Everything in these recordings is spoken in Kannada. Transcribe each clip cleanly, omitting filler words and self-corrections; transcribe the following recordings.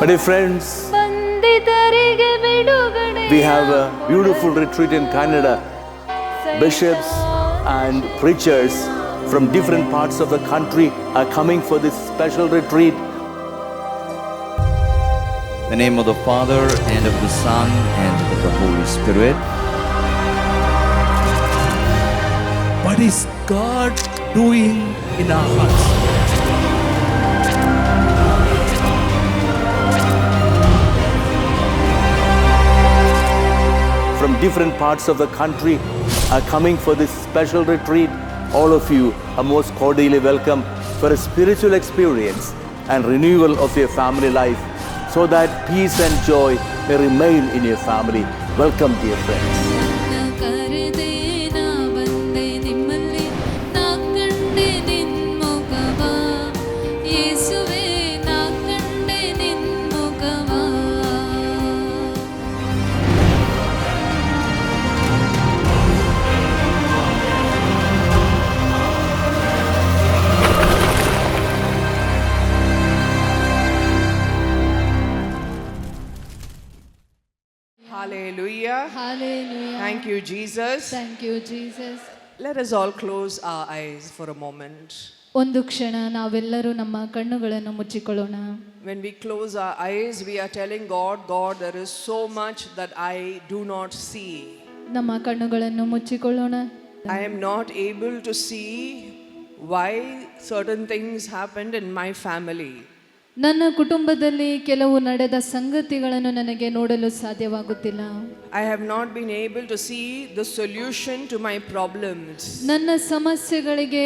But dear friends, we have a beautiful retreat in Canada. Bishops and preachers from different parts of the country are coming for this special retreat. In the name of the Father, and of the Son, and of the Holy Spirit. What is God doing in our hearts? From different parts of the country are coming for this special retreat. All of you are most cordially welcome for a spiritual experience and renewal of your family life, so that peace and joy may remain in your family. Welcome, dear friends. Hallelujah. Hallelujah. Thank you, Jesus. Thank you, Jesus. Let us all close our eyes for a moment. ಒಂದು ಕ್ಷಣ ನಾವೆಲ್ಲರೂ ನಮ್ಮ ಕಣ್ಣುಗಳನ್ನು ಮುಚ್ಚಿಕೊಳ್ಳೋಣ. When we close our eyes, we are telling God, God, there is so much that I do not see. ನಮ್ಮ ಕಣ್ಣುಗಳನ್ನು ಮುಚ್ಚಿಕೊಳ್ಳೋಣ. I am not able to see why certain things happened in my family. ನನ್ನ ಕುಟುಂಬದಲ್ಲಿ ಕೆಲವು ನಡೆದ ಸಂಗತಿಗಳನ್ನು ನನಗೆ ನೋಡಲು ಸಾಧ್ಯವಾಗುತ್ತಿಲ್ಲ. I have not been able to see the solution to my problems. ನನ್ನ ಸಮಸ್ಯೆಗಳಿಗೆ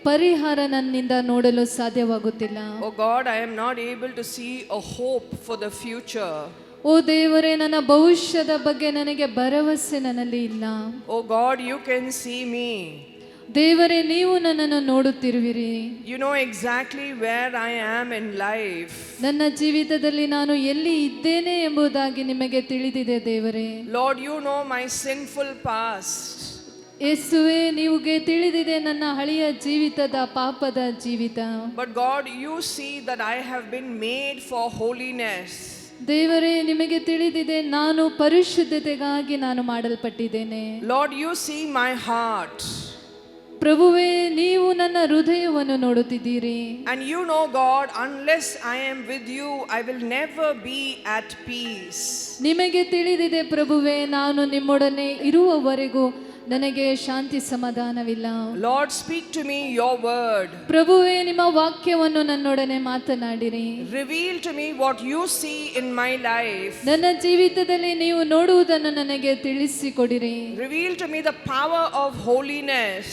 ಪರಿಹಾರ ನನ್ನಿಂದ ನೋಡಲು ಸಾಧ್ಯವಾಗುತ್ತಿಲ್ಲ. Oh God, I am not able to see a hope for the future. ಓ ದೇವರೇ, ನನ್ನ ಭವಿಷ್ಯದ ಬಗ್ಗೆ ನನಗೆ ಭರವಸೆ ನನ್ನಲ್ಲಿ ಇಲ್ಲ. Oh God, you can see me. ದೇವರೇ, ನೀವು ನನ್ನನ್ನು ನೋಡುತ್ತಿರುವಿರಿ. You know exactly where I am in life. ನನ್ನ ಜೀವಿತದಲ್ಲಿ ನಾನು ಎಲ್ಲಿ ಇದ್ದೇನೆ ಎಂಬುದಾಗಿ ನಿಮಗೆ ತಿಳಿದಿದೆ ದೇವರೇ. Lord, you know my sinful past. ಯೇಸುವೇ, ನಿಮಗೆ ತಿಳಿದಿದೆ ನನ್ನ ಹಳೆಯ ಜೀವಿತದ ಪಾಪದ ಜೀವಿತ. But God, you see that I have been made for holiness. ದೇವರೇ, ನಿಮಗೆ ತಿಳಿದಿದೆ ನಾನು ಪರಿಶುದ್ಧತೆಗಾಗಿ ನಾನು ಮಾಡಲ್ಪಟ್ಟಿದ್ದೇನೆ. Lord, you see my heart. ಪ್ರಭುವೇ, ನೀವು ನನ್ನ ಹೃದಯವನ್ನು ನೋಡುತ್ತಿದ್ದೀರಿ. And you know, God, unless I am with you, I will never be at peace. ನಿಮಗೆ ತಿಳಿದಿದೆ ಪ್ರಭುವೇ, ನಾನು ನಿಮ್ಮೊಡನೆ ಇರುವವರೆಗೂ ನನಗೆ ಶಾಂತಿ ಸಮಾಧಾನವಿಲ್ಲ. Lord, speak to me your word. ಪ್ರಭುವೇ, ನಿಮ್ಮ ವಾಕ್ಯವನ್ನು ನನ್ನೊಡನೆ ಮಾತನಾಡಿರಿ. Reveal to me what you see in my life. ನನ್ನ ಜೀವಿತದಲ್ಲಿ ನೀವು ನೋಡುವುದನ್ನು ನನಗೆ ತಿಳಿಸಿಕೊಡಿರಿ. Reveal to me the power of holiness.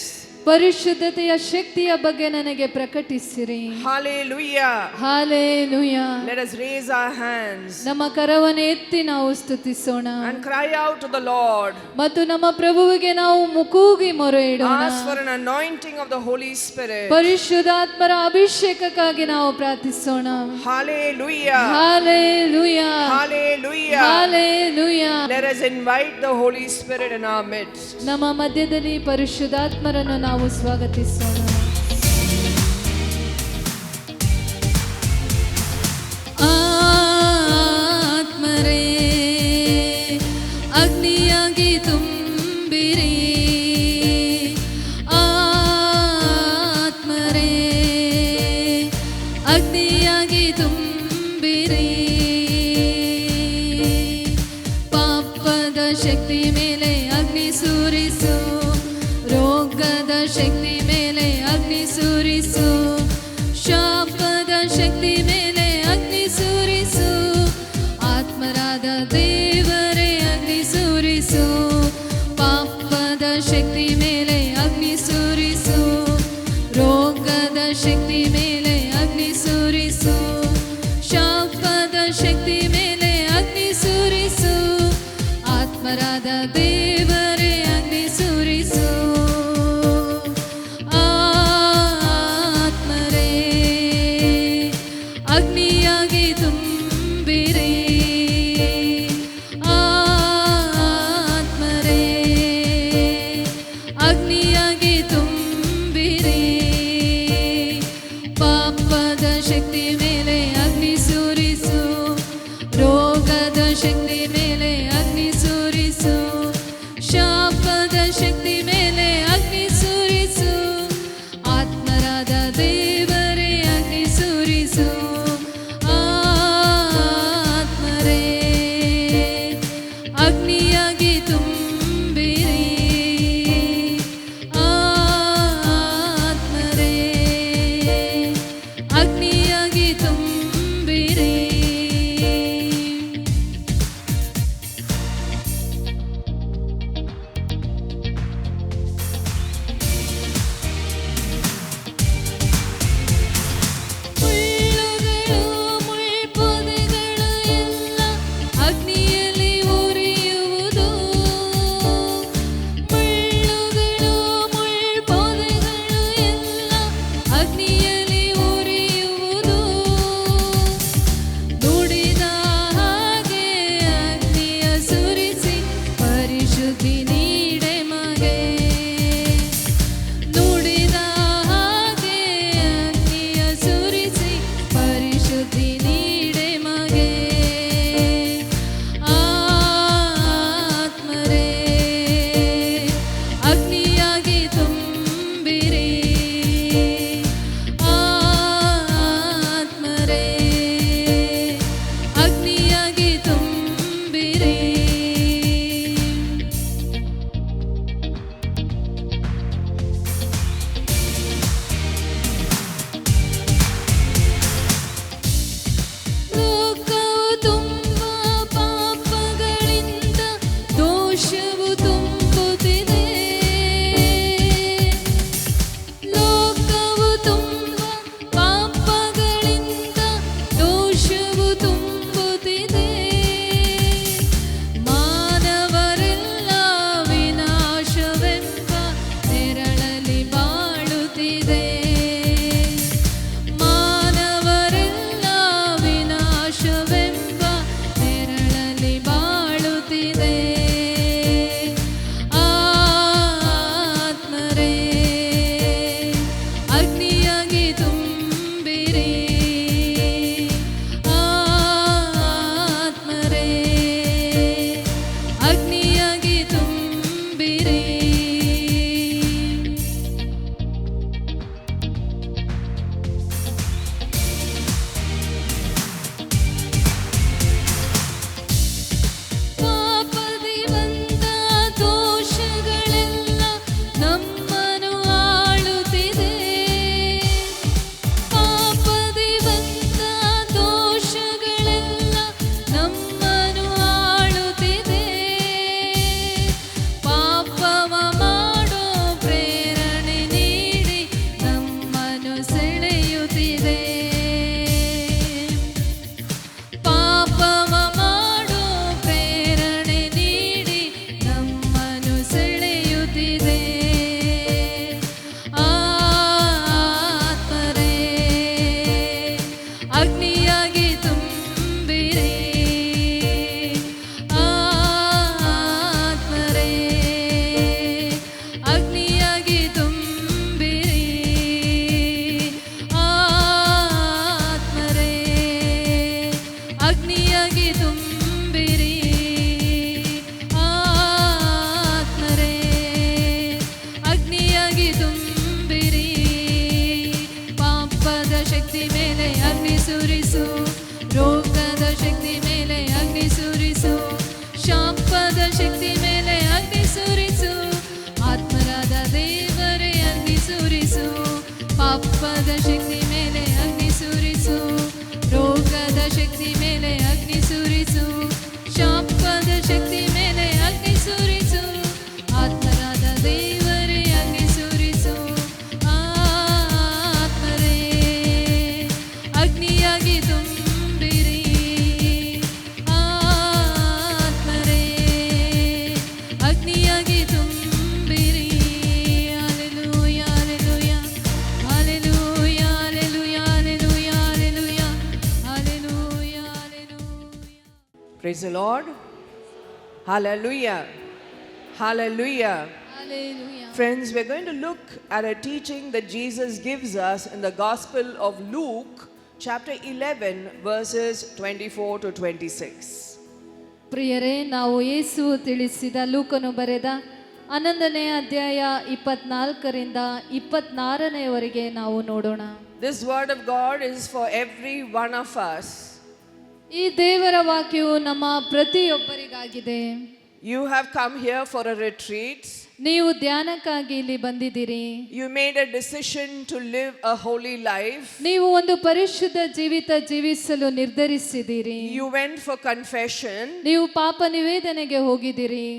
ಪರಿಶುದ್ಧತೆಯ ಶಕ್ತಿಯ ಬಗ್ಗೆ ನನಗೆ ಪ್ರಕಟಿಸಿರಿ. Hallelujah. Hallelujah. Let us raise our hands ನಮ್ಮ ಕರವನ್ನು ಎತ್ತಿ ನಾವು ಸ್ತುತಿಸೋಣ and cry out to the Lord. ಮತ್ತು ನಮ್ಮ ಪ್ರಭುವಿಗೆ ನಾವು ಮುಕೂಗಿ ಮೊರೆ ಇಡೋಣ. Ask for an anointing of the Holy Spirit. ಪರಿಶುದ್ಧಾತ್ಮರ ಅಭಿಷೇಕಕ್ಕಾಗಿ ನಾವು ಪ್ರಾರ್ಥಿಸೋಣ. Hallelujah. Hallelujah. Hallelujah. Hallelujah. Let us invite the Holy Spirit in our midst. ನಮ್ಮ ಮಧ್ಯದಲ್ಲಿ ಪರಿಶುದ್ಧಾತ್ಮರನ್ನು ನಾವು ಸ್ವಾಗತಿಸೋಣ. ಆತ್ಮರೇ, ಅಗ್ನಿಯಾಗಿ ತುಂಬಿರಿ. ಆತ್ಮರೇ, ಅಗ್ನಿಯಾಗಿ ತುಂಬಿರಿ. ಪಾಪದ ಶಕ್ತಿ ಮೇಲೆ ಅಗ್ನಿ ಸುರಿಸು. ರೋಗದ ಶಕ್ತಿ ಮೇಲೆ ಅಗ್ನಿ ಸುರಿಸು. ಶಾಪದ ಶಕ್ತಿ ಮೇಲೆ ಅಗ್ನಿ ಸುರಿಸು. ಆತ್ಮರಾದ ದೇವರೇ ಅಗ್ನಿ ಸುರಿಸು. ಪಾಪದ ಶಕ್ತಿ ಮೇಲೆ ಅಗ್ನಿ ಸುರಿಸು. ರೋಗದ ಶಕ್ತಿ ಮೇಲೆ ಅಗ್ನಿ ಸುರಿಸು. ಶಾಪದ ಶಕ್ತಿ ಮೇಲೆ ಅಗ್ನಿ ಸುರಿಸು. ಆತ್ಮರಾದ ದೇವರೇ ಅಗ್ನಿ ಸುರಿಸು. ಆತ್ಮರೇ, ಅಗ್ನಿಯಾಗಿ ತುಂಬಿರಿ. ಆತ್ಮರೇ, ಅಗ್ನಿಯಾಗಿ ತುಂಬಿರಿ. ಪಾಪದ ಶಕ್ತಿ ಮೇಲೆ ಅಗ್ನಿ ಸುರಿಸು. ಶಕ್ತಿ ಮೇಲೆ ಅಗ್ನಿ ಸುರಿಸು, ಶಾಪದ ಶಕ್ತಿ ಮೇಲೆ ಅಗ್ನಿ ಸುರಿಸು, ಆತ್ಮರಾದ ದೇವರೇ ಅಗ್ನಿ ಸುರಿಸು, ಆತ್ಮರೇ ಅಗ್ನಿಯಾಗಿ ತುಂಬಿರಿ, ಆತ್ಮರೇ ಅಗ್ನಿಯಾಗಿ ತುಂಬಿರಿ. ಮುಳ್ಳುಗಳು ಮುಳ್ಪೊದೆಗಳು ಎಲ್ಲ ಅಗ್ನಿಯಲ್ಲಿ ಉರಿಯುವುದು, ಮುಳ್ಳುಗಳು ಮುಳ್ಪೊದೆಗಳು ಎಲ್ಲ ಅಗ್ನಿಯಲ್ಲಿ ಉರಿಯುವುದು, ನುಡಿದ ಹಾಗೆ ಅಗ್ನಿಯ ಸುರಿಸಿ ಪರಿಶುದ್ಧಿ ನೀಡೆ ಮಗೆ, ನುಡಿದ ಹಾಗೆ ಅಗ್ನಿಯ ಸುರಿಸಿ ಪರಿಶುದ್ಧಿ ನೀಡೆ ಮಗೆ, ಆತ್ಮರೇ ಅಗ್ನಿಯಾಗಿ ತುಂಬಿರಿ, ಆತ್ಮರೇ ಅಗ್ನಿಯಾಗಿ ತುಂಬಿರಿ. ಲೋಕವು ತುಂಬ ಪಾಪಗಳಿಂದ ದೋಷವು ತುಂಬುತ್ತಿದೆ, ಲೋಕವು ತುಂಬ ಪಾಪಗಳಿಂದ ದೋಷವು ತುಂಬುತ್ತಿದೆ, ಮಾನವರೆಲ್ಲ ವಿನಾಶವೆಂಬ ನೆರಳಲ್ಲಿ ಬಾಳುತ್ತಿದೆ, ಮಾನವರೆಲ್ಲ ವಿನಾಶವೆಂಬ ನೆರಳಲ್ಲಿ ಬಾಳುತ್ತಿದೆ, ಆತ್ಮರೇ ಅಗ್ನಿಯಾಗಿ ತುಂಬಿರಿ, ಆತ್ಮರೇ ಅಗ್ನಿಯಾಗಿ ತುಂಬಿರಿ. ಪಾಪದಿ ಬಂದ ದೋಷಗಳೆಲ್ಲ ನಮ್ಮನ್ನು ಆಳುತ್ತಿದೆ, ಪಾಪದಿ ಬಂದ ದೋಷಗಳೆಲ್ಲ ನಮ್ಮನ್ನು ಆಳುತ್ತಿದೆ, ಪಾಪವ ಮಾಡೋ ಪ್ರೇರಣೆ ನೀಡಿ ನಮ್ಮನ್ನು ಸೆಳೆಯುತ್ತಿದೆ, ಪಾಪವ ಮಾಡೋ ಪ್ರೇರಣೆ ನೀಡಿ ನಮ್ಮನ್ನು ಸೆಳೆಯುತ್ತಿದೆ, ಆತ್ಮರೇ ಅಗ್ನಿಯಾಗಿ ತುಂಬಿರಿ, ಆತ್ಮರೇ ಅಗ್ನಿಯಾಗಿ ತುಂಬಿರಿ, ಆತ್ಮರೇ ಅಗ್ನಿಯಾಗಿ ತುಂಬಿರಿ, ಆತ್ಮರೇ ಅಗ್ನಿಯಾಗಿ ತುಂಬಿರಿ. ಪಾಪದ ಶಕ್ತಿ ಮೇಲೆ ಅಗ್ನಿ ಸುರಿಸು, ರೋಗದ ಶಕ್ತಿ ಮೇಲೆ ಅಗ್ನಿ ಸುರಿಸು, ಶಾಪದ ಶಕ್ತಿ ಮೇಲೆ ಅಗ್ನಿ ಸುರಿಸು, ಆತ್ಮರಾದ ದೇವರೇ ಅಗ್ನಿ ಸುರಿಸು, ಪಾಪದ ಶಕ್ತಿ ಮೇಲೆ ಅಗ್ನಿ ಸುರಿಸು, ರೋಗದ ಶಕ್ತಿ ಮೇಲೆ ಅಗ್ನಿ ಸುರಿಸು, ಶಾಪದ ಶಕ್ತಿ ಮೇಲೆ ಅಗ್ನಿ ಸುರಿಸು, ಆತ್ಮರಾದ ದೇವರೇ ಅಗ್ನಿ ಸುರಿಸು, ಆತ್ಮರೇ ಅಗ್ನಿಯಾಗಿ ತುಂಬಿರಿ, ಆತ್ಮರೇ ಅಗ್ನಿಯಾಗಿ ತುಂಬಿರಿ. Hallelujah hallelujah hallelujah hallelujah hallelujah hallelujah hallelujah. Praise the Lord. Hallelujah. Hallelujah. Hallelujah. Friends, we're going to look at a teaching that Jesus gives us in the Gospel of Luke, chapter 11, verses 24 to 26. ಪ್ರಿಯರೇ, ನಾವು ಯೇಸು ತಿಳಿಸಿದ ಲೂಕನು ಬರೆದ 11ನೇ ಅಧ್ಯಾಯ 24ರಿಂದ 26ನೇವರೆಗೆ ನಾವು ನೋಡೋಣ. This word of God is for every one of us. ಈ ದೇವರ ವಾಕ್ಯವು ನಮ್ಮ ಪ್ರತಿಯೊಬ್ಬರಿಗಾಗಿದೆ. You have come here for a retreat. ನೀವು ಧ್ಯಾನಕ್ಕಾಗಿ ಇಲ್ಲಿ ಬಂದಿದ್ದೀರಿ. You made a decision to live a holy life. ನೀವು ಒಂದು ಪರಿಶುದ್ಧ ಜೀವಿತ ಜೀವಿಸಲು ನಿರ್ಧರಿಸಿದ್ದೀರಿ. You went for confession. ನೀವು ಪಾಪ ನಿವೇದನೆಗೆ ಹೋಗಿದ್ದೀರಿ.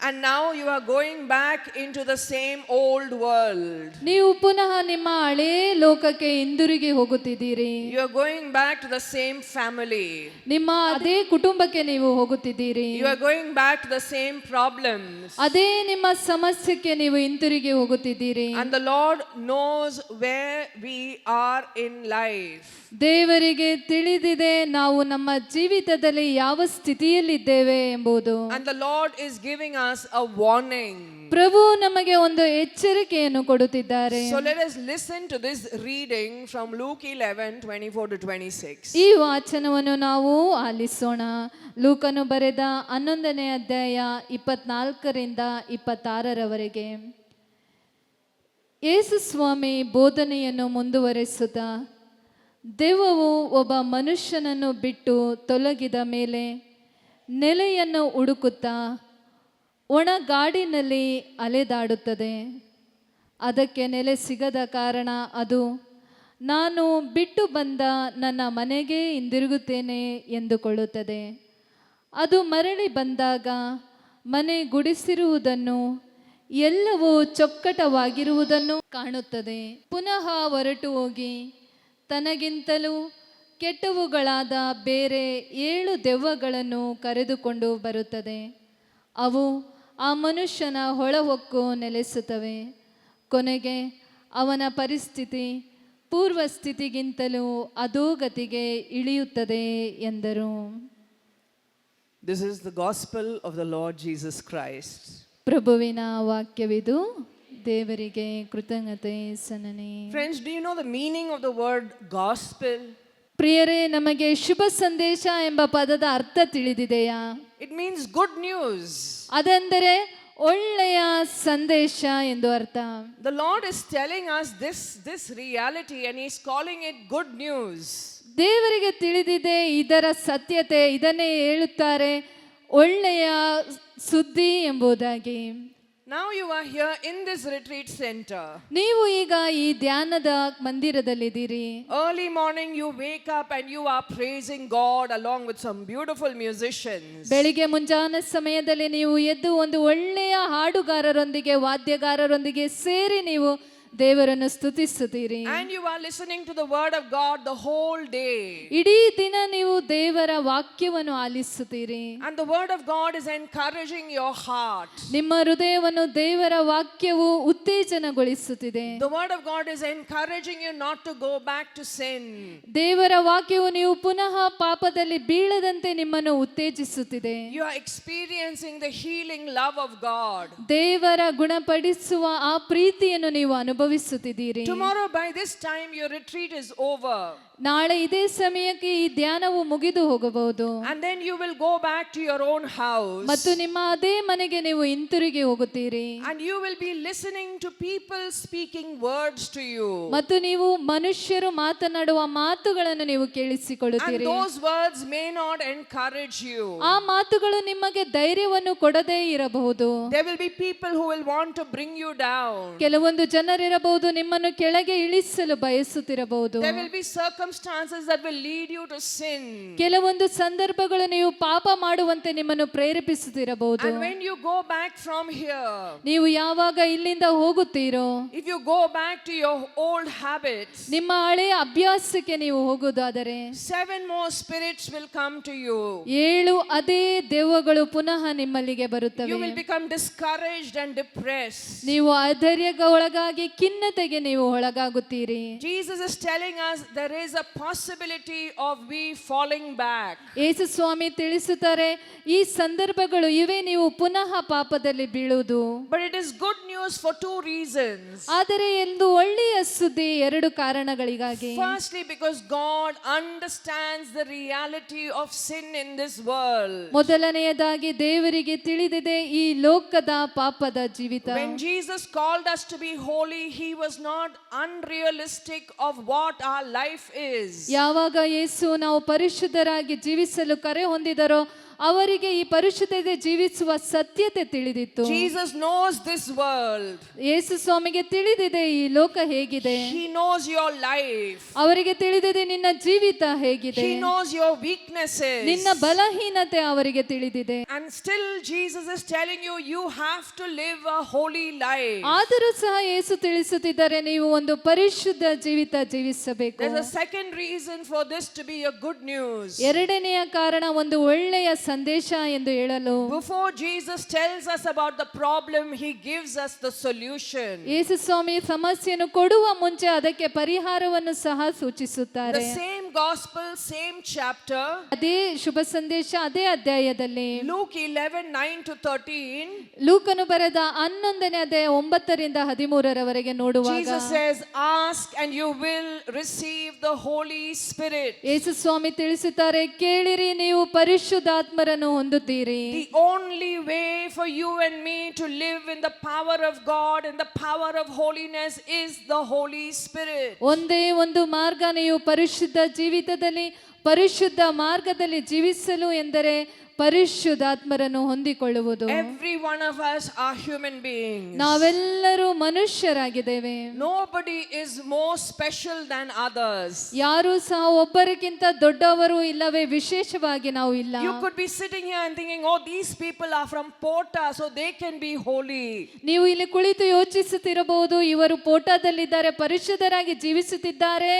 And now you are going back into the same old world. ನೀವು ಪುನಃ ನಿಮ್ಮ ಹಳೇ ಲೋಕಕ್ಕೆ ಹಿಂದಿರುಗಿ ಹೋಗುತ್ತಿದ್ದೀರಿ. You are going back to the same family. ನಿಮ್ಮ ಅದೇ ಕುಟುಂಬಕ್ಕೆ ನೀವು ಹೋಗುತ್ತಿದ್ದೀರಿ. You are going back to the same problems. ಅದೇ ನಿಮ್ಮ ಸಮಸ್ಯೆಗೆ ನೀವು ಹಿಂತಿರುಗಿ ಹೋಗುತ್ತಿದ್ದೀರಿ. And the Lord knows where we are in life. ದೇವರಿಗೆ ತಿಳಿದಿದೆ ನಾವು ನಮ್ಮ ಜೀವಿತದಲ್ಲಿ ಯಾವ ಸ್ಥಿತಿಯಲ್ಲಿದ್ದೇವೆ ಎಂಬುದು. And the Lord is giving us a warning. ಪ್ರಭು ನಮಗೆ ಒಂದು ಎಚ್ಚರಿಕೆಯನ್ನು ಕೊಡುತ್ತಿದ್ದಾರೆ. So let us listen to this reading from Luke 11:24 to 26. ಈ ವಾಚನವನ್ನು ನಾವು ಆಲಿಸೋಣ. ಲೂಕನು ಬರೆದ 11ನೇ ಅಧ್ಯಾಯ 24ರಿಂದ 26ರವರೆಗೆ. ಯೇಸು ಸ್ವಾಮಿ ಬೋಧನೆಯನ್ನು ಮುಂದುವರೆಸುತ್ತಾ, ದೆವ್ವವು ಒಬ್ಬ ಮನುಷ್ಯನನ್ನು ಬಿಟ್ಟು ತೊಲಗಿದ ಮೇಲೆ ನೆಲೆಯನ್ನು ಹುಡುಕುತ್ತಾ ಒಣಗಾಡಿನಲ್ಲಿ ಅಲೆದಾಡುತ್ತದೆ. ಅದಕ್ಕೆ ನೆಲೆ ಸಿಗದ ಕಾರಣ ಅದು ನಾನು ಬಿಟ್ಟು ಬಂದ ನನ್ನ ಮನೆಗೆ ಹಿಂದಿರುಗುತ್ತೇನೆ ಎಂದುಕೊಳ್ಳುತ್ತದೆ. ಅದು ಮರಳಿ ಬಂದಾಗ ಮನೆ ಗುಡಿಸಿರುವುದನ್ನು ಎಲ್ಲವೂ ಚೊಕ್ಕಟವಾಗಿರುವುದನ್ನು ಕಾಣುತ್ತದೆ. ಪುನಃ ಹೊರಟು ಹೋಗಿ ತನಗಿಂತಲೂ ಕೆಟ್ಟವುಗಳಾದ ಬೇರೆ 7 ದೆವ್ವಗಳನ್ನು ಕರೆದುಕೊಂಡು ಬರುತ್ತದೆ. ಅವು ಆ ಮನುಷ್ಯನ ಒಳಹೊಕ್ಕು ನೆಲೆಸುತ್ತವೆ. ಕೊನೆಗೆ ಅವನ ಪರಿಸ್ಥಿತಿ ಪೂರ್ವ ಸ್ಥಿತಿಗಿಂತಲೂ ಅಧೋಗತಿಗೆ ಇಳಿಯುತ್ತದೆ ಎಂದರು. This is the gospel of the Lord Jesus Christ. ಪ್ರಭುವಿನ ವಾಕ್ಯವಿದು. ದೇವರಿಗೆ ಕೃತಜ್ಞತೆ ಸಲ್ಲಲಿ. Friends, do you know the meaning of the word gospel? ಪ್ರಿಯರೇ, ನಮಗೆ ಶುಭ ಸಂದೇಶ ಎಂಬ ಪದದ ಅರ್ಥ ತಿಳಿದಿದೆಯಾ? It means good news. ಅದೆಂದರೆ ಒಳ್ಳೆಯ ಸಂದೇಶ ಎಂದು ಅರ್ಥ. The Lord is telling us this reality and He is calling it good news. ದೇವರಿಗೆ ತಿಳಿದಿದೆ ಇದರ ಸತ್ಯತೆ, ಇದನ್ನೇ ಹೇಳುತ್ತಾರೆ ಒಳ್ಳೆಯ ಸುದ್ದಿ ಎಂಬುದಾಗಿ. Now you are here in this retreat center. ನೀವು ಈಗ ಈ ಧ್ಯಾನದ ಮಂದಿರದಲ್ಲಿದ್ದೀರಿ. Early morning you wake up and you are praising God along with some beautiful musicians. ಬೆಳಿಗ್ಗೆ ಮುಂಜಾನೆ ಸಮಯದಲ್ಲಿ ನೀವು ಎದ್ದು ಒಂದು ಒಳ್ಳೆಯ ಹಾಡುಗಾರರೊಂದಿಗೆ ವಾದ್ಯಗಾರರೊಂದಿಗೆ ಸೇರಿ ನೀವು ದೇವರನ್ನು ಸ್ತುತಿಸುತ್ತೀರಿ. And you are listening to the word of God the whole day. ಇಡೀ ದಿನ ನೀವು ದೇವರ ವಾಕ್ಯವನ್ನು ಆಲಿಸುತ್ತೀರಿ. And the word of God is encouraging your heart. ನಿಮ್ಮ ಹೃದಯವನ್ನು ದೇವರ ವಾಕ್ಯವು ಉತ್ತೇಜನಗೊಳಿಸುತ್ತಿದೆ. The word of God is encouraging you not to go back to sin. ದೇವರ ವಾಕ್ಯವು ನೀವು ಪುನಃ ಪಾಪದಲ್ಲಿ ಬೀಳದಂತೆ ನಿಮ್ಮನ್ನು ಉತ್ತೇಜಿಸುತ್ತಿದೆ. You are experiencing the healing love of God. ದೇವರ ಗುಣಪಡಿಸುವ ಆ ಪ್ರೀತಿಯನ್ನು ನೀವು ಅನುಭವಿಸುತ್ತಿದ್ದೀರಿ. Tomorrow by this time your retreat is over. ನಾಳೆ ಇದೇ ಸಮಯಕ್ಕೆ ಈ ಧ್ಯಾನವು ಮುಗಿದು ಹೋಗಬಹುದು. And then you will go back to your own house. ಮತ್ತು ನಿಮ್ಮ ಅದೇ ಮನೆಗೆ ನೀವು ಹಿಂತಿರುಗಿ ಹೋಗುತ್ತೀರಿ. And you will be listening to people speaking words to you. ಮತ್ತು ನೀವು ಮನುಷ್ಯರು ಮಾತನಾಡುವ ಮಾತುಗಳನ್ನು ನೀವು ಕೇಳಿಸಿಕೊಳ್ಳುತ್ತೀರಿ. And those words may not encourage you. ಆ ಮಾತುಗಳು ನಿಮಗೆ ಧೈರ್ಯವನ್ನು ಕೊಡದೇ ಇರಬಹುದು. There will be people who will want to bring you down. ಕೆಲವೊಂದು ಜನರಿರಬಹುದು ನಿಮ್ಮನ್ನು ಕೆಳಗೆ ಇಳಿಸಲು ಬಯಸುತ್ತಿರಬಹುದು. There will be circumstances that will lead you to sin. ಕೆಲವೊಂದು ಸಂದರ್ಭಗಳು ನೀವು ಪಾಪ ಮಾಡುವಂತೆ ನಿಮ್ಮನ್ನು ಪ್ರೇರೇಪಿಸುತ್ತಿರಬಹುದು. And when you go back from here, ನೀವು ಯಾವಾಗ ಇಲ್ಲಿಂದ ಹೋಗುತ್ತೀರೋ, if you go back to your old habits, ನಿಮ್ಮ ಹಳೆಯ ಅಭ್ಯಾಸಕ್ಕೆ ನೀವು ಹೋಗುವುದಾದರೆ 7 more spirits will come to you. 7 ಅದೇ ದೆವ್ವಗಳು ಪುನಃ ನಿಮ್ಮಲ್ಲಿಗೆ ಬರುತ್ತವೆ. You will become discouraged and depressed. ನೀವು ಅಧೈರ್ಯಕ್ಕೆ ಒಳಗಾಗಿ ಖಿನ್ನತೆಗೆ ನೀವು ಒಳಗಾಗುತ್ತೀರಿ. Jesus is telling us there is is a possibility of we falling back. ಯೇಸು ಸ್ವಾಮಿ ತಿಳಿಸುತ್ತಾರೆ, ಈ ಸಂದರ್ಭಗಳು ಇವೆ, ನೀವು ಪುನಃ ಪಾಪದಲ್ಲಿ ಬೀಳುವುದು. But it is good news for two reasons. ಆದರೆ ಎಂದು ಒಳ್ಳೆಯ ಸುದ್ದಿ ಎರಡು ಕಾರಣಗಳಿಗಾಗಿ. Firstly, because God understands the reality of sin in this world. ಮೊದಲನೆಯದಾಗಿ ದೇವರಿಗೆ ತಿಳಿದಿದೆ ಈ ಲೋಕದ ಪಾಪದ ಜೀವಿತ. When Jesus called us to be holy, he was not unrealistic of what our life is. ಯಾವಾಗ ಯೇಸು ನಾವು ಪರಿಶುದ್ಧರಾಗಿ ಜೀವಿಸಲು ಕರೆ ಹೊಂದಿದರೋ ಅವರಿಗೆ ಈ ಪರಿಶುದ್ಧತೆ ಜೀವಿಸುವ ಸತ್ಯತೆ ತಿಳಿದಿತ್ತು. Jesus knows this world. ಯೇಸು ಸ್ವಾಮಿಗೆ ತಿಳಿದಿದೆ ಈ ಲೋಕ ಹೇಗಿದೆ. He knows your life. ಅವರಿಗೆ ತಿಳಿದಿದೆ ನಿನ್ನ ಜೀವಿತ ಹೇಗಿದೆ. He knows your weaknesses. ನಿನ್ನ ಬಲಹೀನತೆ ಅವರಿಗೆ ತಿಳಿದಿದೆ. And still Jesus is telling you, you have to live a holy life. ಆದರೂ ಸಹ ಯೇಸು ತಿಳಿಸುತ್ತಿದ್ದಾರೆ, ನೀವು ಒಂದು ಪರಿಶುದ್ಧ ಜೀವಿತ ಜೀವಿಸಬೇಕು. There's a second reason for this to be a good news. ಎರಡನೆಯ ಕಾರಣ ಒಂದು ಒಳ್ಳೆಯ ಸಂದೇಶ ಎಂದು ಹೇಳಲು. Before Jesus tells us about the problem, he gives us the solution. ಯೇಸು ಸ್ವಾಮಿ ಸಮಸ್ಯೆಯನ್ನು ಕೊಡುವ ಮುಂಚೆ ಅದಕ್ಕೆ ಪರಿಹಾರವನ್ನು ಸಹ ಸೂಚಿಸುತ್ತಾರೆ. The same gospel, same chapter. ಅದೇ ಶುಭ ಸಂದೇಶ ಅದೇ ಅಧ್ಯಾಯದಲ್ಲಿ Luke 11:9-13. ಲೂಕನು ಬರೆದ 11ನೇ ಅಧ್ಯಾಯ 9ರಿಂದ 13ರವರೆಗೆ ನೋಡುವಾಗ Jesus says, ask and you will receive the Holy Spirit. ಯೇಸು ಸ್ವಾಮಿ ತಿಳಿಸುತ್ತಾರೆ, ಕೇಳಿರಿ ನೀವು ಪರಿಶುದ್ಧಾತ್ಮರನ್ನು ಹೊಂದುತ್ತೀರಿ. The only way for you and me to live in the power of God and the power of holiness is the Holy Spirit. ಒಂದೇ ಒಂದು ಮಾರ್ಗ, ನೀವು ಪರಿಶುದ್ಧ ಜೀವಿತದಲ್ಲಿ ಪರಿಶುದ್ಧ ಮಾರ್ಗದಲ್ಲಿ ಜೀವಿಸಲು ಎಂದರೆ ಪರಿಶುದ್ಧಾತ್ಮರನ್ನು ಹೊಂದಿಕೊಳ್ಳುವುದು. Every one of us are human beings. ನಾವೆಲ್ಲರೂ ಮನುಷ್ಯರಾಗಿದ್ದೇವೆ. Nobody is more special than others. ಯಾರು ಸಹ ಒಬ್ಬರಿಗಿಂತ ದೊಡ್ಡವರು ಇಲ್ಲವೇ ವಿಶೇಷವಾಗಿ ನಾವು ಇಲ್ಲ. You could be sitting here and thinking, oh, these people are from Pota, so they can be holy. ನೀವು ಇಲ್ಲಿ ಕುಳಿತು ಯೋಚಿಸುತ್ತಿರಬಹುದು, ಇವರು ಪೋಟಾದಲ್ಲಿದ್ದಾರೆ, ಪರಿಶುದ್ಧರಾಗಿ ಜೀವಿಸುತ್ತಿದ್ದಾರೆ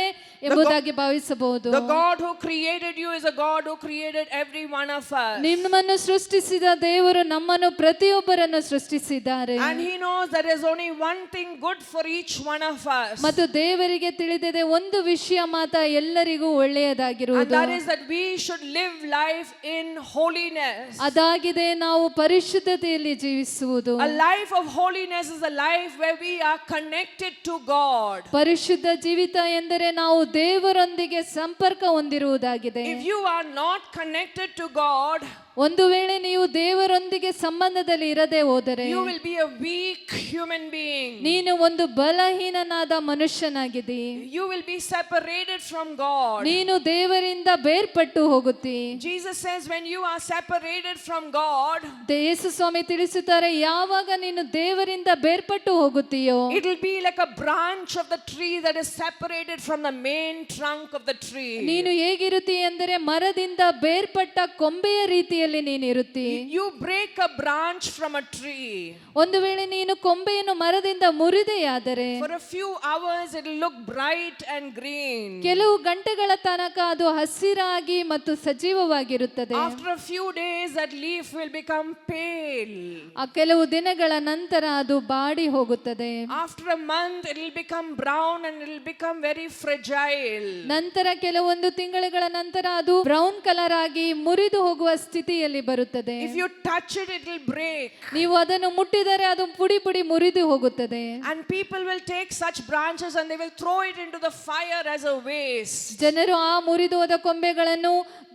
ಎಂಬುದಾಗಿ ಭಾವಿಸಬಹುದು. The God who created you is a God who created every one of us. ನಿಮ್ಮನ್ನು ಸೃಷ್ಟಿಸಿದ ದೇವರು ನಮ್ಮನ್ನು ಪ್ರತಿಯೊಬ್ಬರನ್ನು ಸೃಷ್ಟಿಸಿದ್ದಾರೆ. And he knows there is only one thing good for each one of us. ಮತ್ತು ದೇವರಿಗೆ ತಿಳಿದಿದೆ ಒಂದು ವಿಷಯ ಮಾತ್ರ ಎಲ್ಲರಿಗೂ ಒಳ್ಳೆಯದಾಗಿರುವುದು. And that is that we should live life in holiness. ಅದಾಗಿದೆ ನಾವು ಪರಿಶುದ್ಧತೆಯಲ್ಲಿ ಜೀವಿಸುವುದು. A life of holiness is a life where we are connected to God. ಪರಿಶುದ್ಧ ಜೀವಿತ ಎಂದರೆ ನಾವು ದೇವರೊಂದಿಗೆ ಸಂಪರ್ಕ ಹೊಂದಿರುವುದಾಗಿದೆ. If you are not connected to God, ಒಂದು ವೇಳೆ ನೀವು ದೇವರೊಂದಿಗೆ ಸಂಬಂಧದಲ್ಲಿ ಇರದೆ ಹೋದರೆ you will be a weak human being. ನೀನು ಒಂದು ಬಲಹೀನನಾದ ಮನುಷ್ಯನಾಗಿದ್ದೀ. You will be separated from God. ನೀನು ದೇವರಿಂದ ಬೇರ್ಪಟ್ಟು ಹೋಗುತ್ತಿ. Jesus says when you are separated from God, ಯೇಸು ಸ್ವಾಮಿ ತಿಳಿಸುತ್ತಾರೆ, ಯಾವಾಗ ನೀನು ದೇವರಿಂದ ಬೇರ್ಪಟ್ಟು ಹೋಗುತ್ತೀಯೋ it will be like a branch of the tree that is separated from the main trunk of the tree. ನೀನು ಹೇಗಿರುತ್ತಿ ಎಂದರೆ ಮರದಿಂದ ಬೇರ್ಪಟ್ಟ ಕೊಂಬೆಯ ರೀತಿಯಲ್ಲಿ ನೀನು ಇರುತ್ತಿ. You break a branch from a tree. ಒಂದು ವೇಳೆ ನೀನು ಕೊಂಬೆಯನ್ನು ಮರದಿಂದ ಮುರಿದೆಯಾದರೆ For a few hours it will look bright and green. ಕೆಲವು ಗಂಟೆಗಳ ತನಕ ಅದು ಹಸಿರಾಗಿ ಮತ್ತು ಸಜೀವವಾಗಿರುತ್ತದೆ. After a few days that leaf will become pale. ಆ ಕೆಲವು ದಿನಗಳ ನಂತರ ಅದು ಬಾಡಿ ಹೋಗುತ್ತದೆ. After a month it will become brown and it will become very fragile. ನಂತರ ಕೆಲವೊಂದು ತಿಂಗಳುಗಳ ನಂತರ ಅದು ಬ್ರೌನ್ ಕಲರ್ ಆಗಿ ಮುರಿದು ಹೋಗುವ ಸ್ಥಿತಿಯಲ್ಲಿ ಬರುತ್ತದೆ. If you touch it, it will break. ನೀವು ಅದನ್ನು ಮುಟ್ಟಿದರೆ ಅದು ಪುಡಿ ಪುಡಿ ಮುರಿದು ಹೋಗುತ್ತದೆ. And people will take such branches and they will throw it into the fire as a waste. ಜನರು ಆ ಮುರಿದು ಹೋದ ಕೊಂಬೆಗಳನ್ನು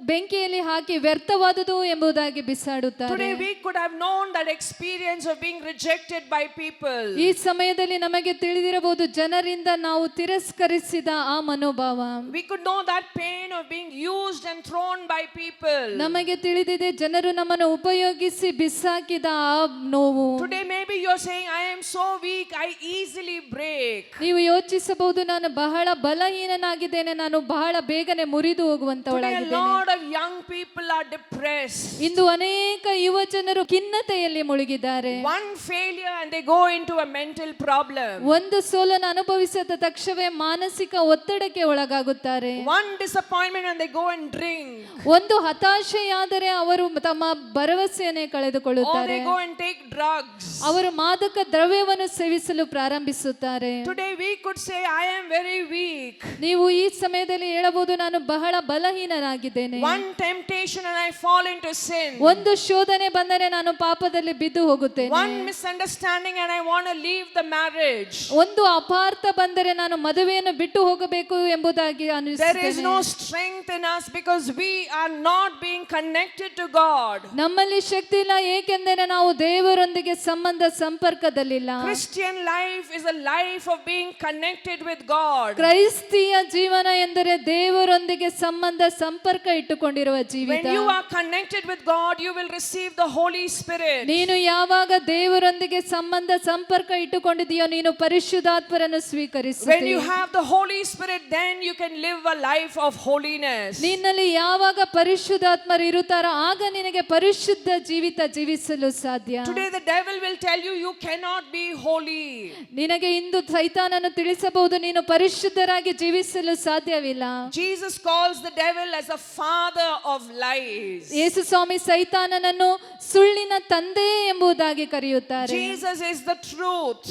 ಬೆಂಕಿಯಲ್ಲಿ ಹಾಕಿ ವ್ಯರ್ಥವಾದುದು ಎಂಬುದಾಗಿ ಬಿಸಾಡುತ್ತಾರೆ. Today we could have known that experience of being rejected by people. ಈ ಸಮಯದಲ್ಲಿ ನಮಗೆ ತಿಳಿದಿರಬಹುದು ಜನರಿಂದ ನಾವು ತಿರಸ್ಕರಿಸಿದ ಆ ಮನೋಭಾವ. We could know that pain of being used and thrown by people. ನಮಗೆ ತಿಳಿದಿದೆ ಜನರು ನಮ್ಮನ್ನು ಉಪಯೋಗಿಸಿ ಬಿಸಾಕಿದ ಆ ನೋವು. Today maybe you're saying, I am so weak, I easily break. ನೀವು ಯೋಚಿಸಬಹುದು, ನಾನು ಬಹಳ ಬಲಹೀನನಾಗಿದ್ದೇನೆ, ನಾನು ಬಹಳ ಬೇಗನೆ ಮುರಿದು Today a ಹೋಗುವಂತವಳಾಗಿದ್ದೇನೆ. lot of young people are depressed. ಇಂದು ಅನೇಕ ಯುವ ಜನರು ಖಿನ್ನತೆಯಲ್ಲಿ ಮುಳುಗಿದ್ದಾರೆ. One failure and they go into a mental problem. ಒಂದು ಸೋಲನ್ನು ಅನುಭವಿಸಿದ ತಕ್ಷಣವೇ ಮಾನಸಿಕ ಒತ್ತಡಕ್ಕೆ ಒಳಗಾಗುತ್ತಾರೆ. One disappointment and they go and drink. ಒಂದು ಹತಾಶೆಯಾದರೆ ಅವರು ತಮ್ಮ ಭರವಸೆಯನ್ನೇ ಕಳೆದುಕೊಳ್ಳುತ್ತಾರೆ. Or they go and take drugs. ಅವರು ಮಾದಕ ದ್ರವ್ಯವನ್ನು ಸೇವಿಸಲು ಪ್ರಾರಂಭಿಸುತ್ತಾರೆ. Today we could say, I am very weak. ನೀವು ಈ ಸಮಯದಲ್ಲಿ ಹೇಳಬಹುದು, ನಾನು ಬಹಳ ಬಲಹೀನನಾಗಿದ್ದೇನೆ. One temptation and I fall into sin. ಒಂದು ಶೋಧನೆ ಬಂದರೆ ನಾನು ಪಾಪದಲ್ಲಿ ಬಿದ್ದು ಹೋಗುತ್ತೇನೆ. One misunderstanding and I want to leave the marriage. ಒಂದು ಅಪಾರ್ಥ ಬಂದರೆ ನಾನು ಮದುವೆಯನ್ನು ಬಿಟ್ಟು ಹೋಗಬೇಕು ಎಂಬುದಾಗಿ There is ಅನಿಸುತ್ತದೆ. no strength in us because we are not being connected to God. ನಮ್ಮಲ್ಲಿ ಶಕ್ತಿ ಇಲ್ಲ, ಏಕೆಂದರೆ ನಾವು ದೇವರೊಂದಿಗೆ ಸಂಬಂಧ ಸಂಪರ್ಕದಲ್ಲಿಲ್ಲ. Christian life is a life of being connected with God. ಕ್ರೈಸ್ತಿಯ ಜೀವನ ಎಂದರೆ ದೇವರೊಂದಿಗೆ ಸಂಬಂಧ ಸಂಪರ್ಕ ಇಟ್ಟುಕೊಂಡಿರುವ ಜೀವಿತ. When you are connected with God, you will receive the Holy Spirit. ನೀನು ಯಾವಾಗ ದೇವರೊಂದಿಗೆ ಸಂಬಂಧ ಸಂಪರ್ಕ ಇಟ್ಟುಕೊಂಡಿದೆಯೋ ನೀನು ಪರಿಶುದ್ಧಾತ್ಮರನ್ನು When ಸ್ವೀಕರಿಸುತ್ತೀಯ. you have the Holy Spirit, then you can live a life of holiness. ನಿನ್ನಲ್ಲಿ ಯಾವಾಗ ಪರಿಶುದ್ಧಾತ್ಮರು ಇರುತ್ತಾರೋ ಆಗ ನಿನಗೆ ಪರಿಶುದ್ಧ ಜೀವಿತ ಜೀವಿಸಲು ಸಾಧ್ಯ. Today the devil will tell you, you cannot be holy. ನಿನಗೆ ಇಂದು ಸೈತಾನನು ತಿಳಿಸಬಹುದು, ನೀನು ಪರಿಶುದ್ಧರಾಗಿ ಜೀವಿಸಲು ಸಾಧ್ಯವಿಲ್ಲ. Jesus calls the devil as a father of lies. ಯೇಸು ಸ್ವಾಮಿ ಸೈತಾನನನ್ನು ಸುಳ್ಳಿನ ತಂದೆ ಎಂಬುದಾಗಿ ಕರೆಯುತ್ತಾರೆ. Jesus is the truth.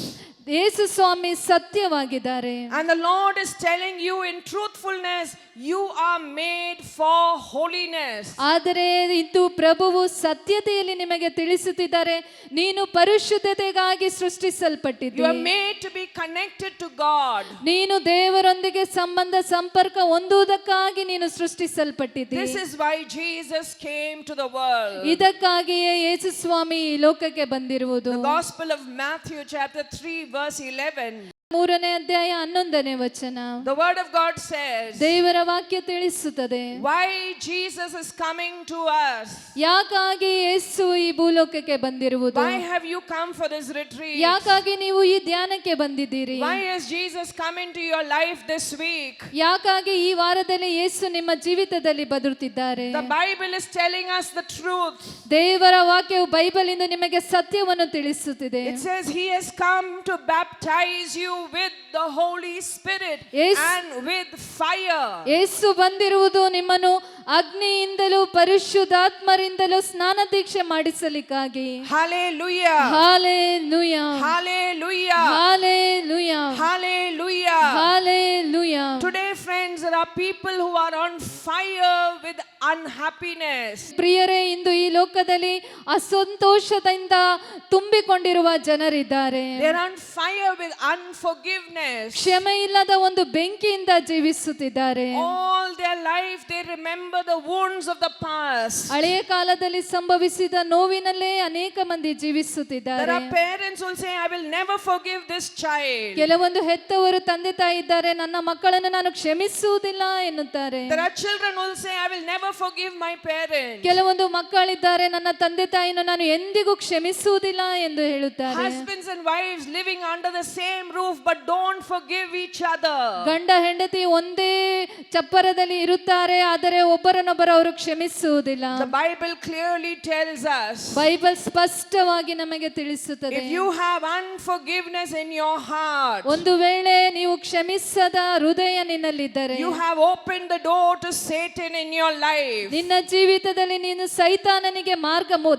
Yesu Swami ಸತ್ಯವಾಗಿದ್ದಾರೆ. And the Lord is telling you in truthfulness, you are made for holiness. ಆದರೆ ಇಂದು ಪ್ರಭುವು ಸತ್ಯತೆಯಲ್ಲಿ ನಿಮಗೆ ತಿಳಿಸುತ್ತಿದ್ದಾರೆ, ನೀನು ಪರಿಶುದ್ಧತೆಗಾಗಿ You ಸೃಷ್ಟಿಸಲ್ಪಟ್ಟಿದ್ದೀ. are made to be connected to God. ನೀನು ದೇವರೊಂದಿಗೆ ಸಂಬಂಧ ಸಂಪರ್ಕ ಹೊಂದುವುದಕ್ಕಾಗಿ ನೀನು ಸೃಷ್ಟಿಸಲ್ಪಟ್ಟಿದ್ದೀ. This is why Jesus came to the world. ಇದಕ್ಕಾಗಿಯೇ ಯೇಸು ಸ್ವಾಮಿ ಈ ಲೋಕಕ್ಕೆ ಬಂದಿರುವುದು. The Gospel of Matthew chapter 3 verse 11. 3ನೇ ಅಧ್ಯಾಯ 11ನೇ ವಚನ. The word of God says, ದೇವರ ವಾಕ್ಯ ತಿಳಿಸುತ್ತದೆ, why Jesus is coming to us. ಯಾಕಾಗಿ ಯೇಸು ಈ ಭೂಲೋಕಕ್ಕೆ ಬಂದಿರುವುದು. Why have you come for this retreat? ಯಾಕಾಗಿ ನೀವು ಈ ಧ್ಯಾನಕ್ಕೆ ಬಂದಿದ್ದೀರಿ. Why has Jesus come into your life this week? ಯಾಕಾಗಿ ಈ ವಾರದಲ್ಲಿ ಯೇಸು ನಿಮ್ಮ ಜೀವಿತದಲ್ಲಿ ಬದುಕುತ್ತಿದ್ದಾರೆ. The Bible is telling us the truth. ದೇವರ ವಾಕ್ಯವು ಬೈಬಲ್ ಇಂದು ನಿಮಗೆ ಸತ್ಯವನ್ನು ತಿಳಿಸುತ್ತಿದೆ. It says he has come to baptize you with the Holy Spirit Yes. and with fire. ಯೇಸು ಬಂದಿರುವುದು ನಿಮ್ಮನ್ನು ಅಗ್ನಿಯಿಂದಲೂ ಪರಿಶುದ್ಧಾತ್ಮರಿಂದಲೂ ಸ್ನಾನ ದೀಕ್ಷೆ ಮಾಡಿಸಲಿಕ್ಕಾಗಿ. Hallelujah. Hallelujah, Hallelujah. Hallelujah, Hallelujah. Hallelujah. Today, friends, there are people who are on fire with unhappiness. ಪ್ರಿಯರೇ, ಇಂದು ಈ ಲೋಕದಲ್ಲಿ ಅಸಂತೋಷದಿಂದ ತುಂಬಿಕೊಂಡಿರುವ ಜನರಿದ್ದಾರೆ. They're on fire with unforgiveness. ಕ್ಷಮೆ ಇಲ್ಲದ ಒಂದು ಬೆಂಕಿಯಿಂದ ಜೀವಿಸುತ್ತಿದ್ದಾರೆ. All their life they remember the wounds of the past. ಹಳೆಯ ಕಾಲದಲ್ಲಿ ಸಂಭವಿಸಿದ ನೋವಿನಲ್ಲೇ ಅನೇಕ ಮಂದಿ There ಜೀವಿಸುತ್ತಿದ್ದಾರೆ. are parents who will say, I will never forgive this child. ಕೆಲವೊಂದು ಹೆತ್ತವರು ತಂದೆ ತಾಯಿ ಇದ್ದಾರೆ, ನನ್ನ ಮಕ್ಕಳನ್ನು ನಾನು ಕ್ಷಮಿಸುವುದಿಲ್ಲ ಎನ್ನುತ್ತಾರೆ. There are children who will say, I will never forgive my parents. ಕೆಲವೊಂದು ಮಕ್ಕಳಿದ್ದಾರೆ, ನನ್ನ ತಂದೆ ತಾಯಿಯನ್ನು ನಾನು ಎಂದಿಗೂ ಕ್ಷಮಿಸುವುದಿಲ್ಲ ಎಂದು ಹೇಳುತ್ತಾರೆ. Husbands and wives living under the same roof but don't forgive each other. ಗಂಡ ಹೆಂಡತಿ ಒಂದೇ ಚಪ್ಪರದಲ್ಲಿ ಇರುತ್ತಾರೆ, ಆದರೆ ಒಬ್ಬರನ್ನೊಬ್ಬರು ಅವರು ಕ್ಷಮಿಸುವುದಿಲ್ಲ. The Bible clearly tells us, Bible ಸ್ಪಷ್ಟವಾಗಿ ನಮಗೆ ತಿಳಿಸುತ್ತದೆ, if you have unforgiveness in your heart, ಒಂದು ವೇಳೆ ನೀವು ಕ್ಷಮಿಸದ ಹೃದಯ ನಿನ್ನಲ್ಲಿದ್ದರೆ, you have opened the door to Satan in your life. ನಿನ್ನ ಜೀವಿತದಲ್ಲಿ ನೀನು ಸೈತಾನನಿಗೆ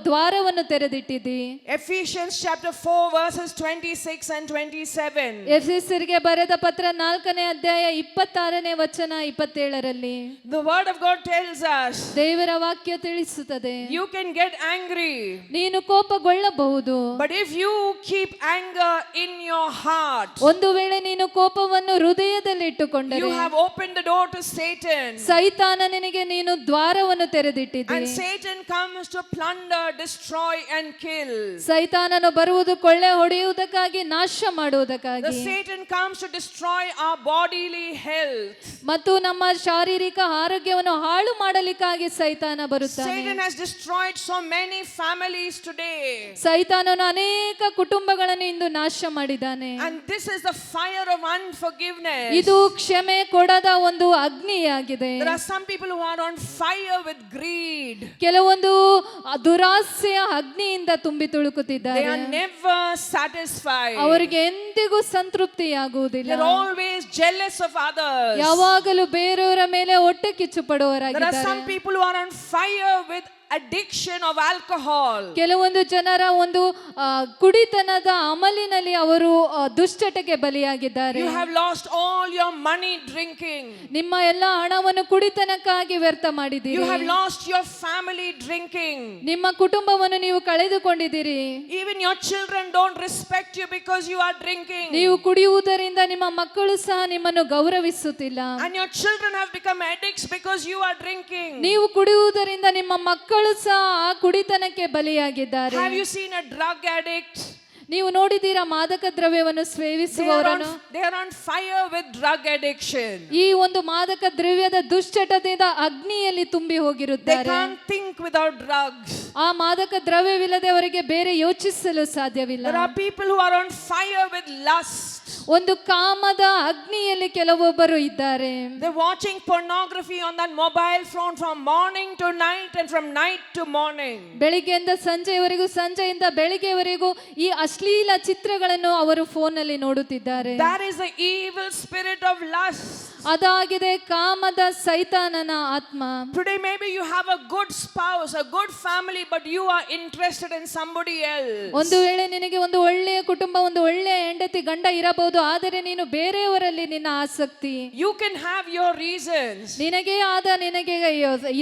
ದ್ವಾರವನ್ನು ತೆರೆದಿಟ್ಟಿದ್ದಿ. Ephesians chapter 4 verses 26 and 27. ಎಫೆಸರಿಗೆ ಬರೆದ ಪತ್ರ 4ನೇ ಅಧ್ಯಾಯ 26ನೇ ವಚನ 27ರಲ್ಲಿ The word of God tells us, ದೇವರ ವಾಕ್ಯ ತಿಳಿಸುತ್ತದೆ, you can get angry, ನೀನು ಕೋಪಗೊಳ್ಳಬಹುದು, but if you keep anger in your heart, ಒಂದು ವೇಳೆ ನೀನು ಕೋಪವನ್ನು ಹೃದಯದಲ್ಲಿ you ಇಟ್ಟುಕೊಂಡರೆ have opened the door to Satan. ಸೈತಾನನಿಗೆ ನೀನು ದ್ವಾರವನ್ನು ತೆರೆದಿಟ್ಟಿದ್ದಿ. And Satan comes to plunder, destroy and kill. ಸೈತಾನನು ಬರುವುದು ಕೊಳ್ಳೆ ಹೊಡೆಯುವುದಕ್ಕಾಗಿ, ನಾಶ ಮಾಡುವುದಕ್ಕಾಗಿ. The Satan comes to destroy our bodily health. ಮತ್ತು ನಮ್ಮ ಶಾರೀರಿಕ ಆರೋಗ್ಯವನ್ನು ಹಾಳು ಮಾಡಲಿಕ್ಕಾಗಿ ಸೈತಾನ ಬರುತ್ತಾನೆ. Satan has destroyed so many families today. ಸೈತಾನನು ಅನೇಕ ಕುಟುಂಬಗಳನ್ನು ಇಂದು ನಾಶ ಮಾಡಿದ್ದಾನೆ. And this is the fire of unforgiveness. ಇದು ಕ್ಷಮೆ ಕೊಡದ ಒಂದು ಅಗ್ನಿಯಾಗಿದೆ. There are some people who are on fire with greed. ಕೆಲವೊಂದು ದುರಾಸೆಯ ಅಗ್ನಿಯಿಂದ ತುಂಬಿ ತುಳುಕುತ್ತಿದ್ದಾರೆ. They are never satisfied. ಅವರಿಗೆ ಎಂದಿಗೂ ಸಂತೃಪ್ತಿಯಾಗುವುದಿಲ್ಲ. They're always jealous of others. ಯಾವಾಗಲೂ ಬೇರೆಯವರ ಮೇಲೆ ಹೊಟ್ಟೆ ಕಿಚ್ಚು There are ಪಡುವವರಾಗಿದ್ದಾರೆ. some people who are on fire with addiction of alcohol. ಕೆಲವೊಂದು ಜನರ ಒಂದು ಕುಡಿತನದ ಅಮಲಿನಲ್ಲಿ ಅವರು ದುಶ್ಚಟಕ್ಕೆ ಬಲಿಯಾಗಿದ್ದಾರೆ. You have lost all your money drinking. ನಿಮ್ಮ ಎಲ್ಲ ಹಣವನ್ನು ಕುಡಿತನಕ್ಕಾಗಿ ವ್ಯರ್ಥ ಮಾಡಿದ್ದೀರಿ. You have lost your family drinking. ನಿಮ್ಮ ಕುಟುಂಬವನ್ನು ನೀವು ಕಳೆದುಕೊಂಡಿದ್ದೀರಿ. Even your children don't respect you because you are drinking. ನೀವು ಕುಡಿಯುವುದರಿಂದ ನಿಮ್ಮ ಮಕ್ಕಳು ಸಹ ನಿಮ್ಮನ್ನು ಗೌರವಿಸುತ್ತಿಲ್ಲ. And your children have become addicts because you are drinking. ನೀವು ಕುಡಿಯುವುದರಿಂದ ನಿಮ್ಮ ಮಕ್ಕಳು ಸಹ ಆ ಕುಡಿತನಕ್ಕೆ ಬಲಿಯಾಗಿದ್ದಾರೆ. Have you seen a drug addict? ನೀವು ನೋಡಿದ್ದೀರಾ ಮಾದಕ ದ್ರವ್ಯವನ್ನು ಸೇವಿಸುವವರನ್ನು? They are on fire with drug addiction. ಈ ಒಂದು ಮಾದಕ ದ್ರವ್ಯದ ದುಶ್ಚಟದಿಂದ ಅಗ್ನಿಯಲ್ಲಿ ತುಂಬಿ They ಹೋಗಿರುತ್ತಾರೆ. can't think without drugs. ಆ ಮಾದಕ ದ್ರವ್ಯವಿಲ್ಲದೆ ಅವರಿಗೆ ಬೇರೆ ಯೋಚಿಸಲು ಸಾಧ್ಯವಿಲ್ಲ. There are people who are on fire with lust. ಒಂದು ಕಾಮದ ಅಗ್ನಿಯಲ್ಲಿ ಕೆಲವೊಬ್ಬರು ಇದ್ದಾರೆ. They're watching pornography on that mobile phone from morning to night and from night to morning. ಬೆಳಿಗ್ಗೆಯಿಂದ ಸಂಜೆಯವರೆಗೂ, ಸಂಜೆಯಿಂದ ಬೆಳಿಗ್ಗೆವರೆಗೂ ಈ ಅಶ್ಲೀಲ ಚಿತ್ರಗಳನ್ನು ಅವರು ಫೋನ್ನಲ್ಲಿ ನೋಡುತ್ತಿದ್ದಾರೆ. That is the evil spirit of lust. ಅದಾಗಿದೆ ಕಾಮದ ಸೈತಾನನ ಆತ್ಮ. Today maybe you have a good spouse, a good family, but you are interested in somebody else. ಒಂದು ವೇಳೆ ನಿನಗೆ ಒಂದು ಒಳ್ಳೆಯ ಕುಟುಂಬ, ಒಂದು ಒಳ್ಳೆಯ ಹೆಂಡತಿ ಗಂಡ ಇರಬಹುದು, ಆದರೆ ನೀನು ಬೇರೆಯವರಲ್ಲಿ ನಿನ್ನ ಆಸಕ್ತಿ. You can have your reasons. ನಿನಗೆ ಆದ ನಿನಗೆ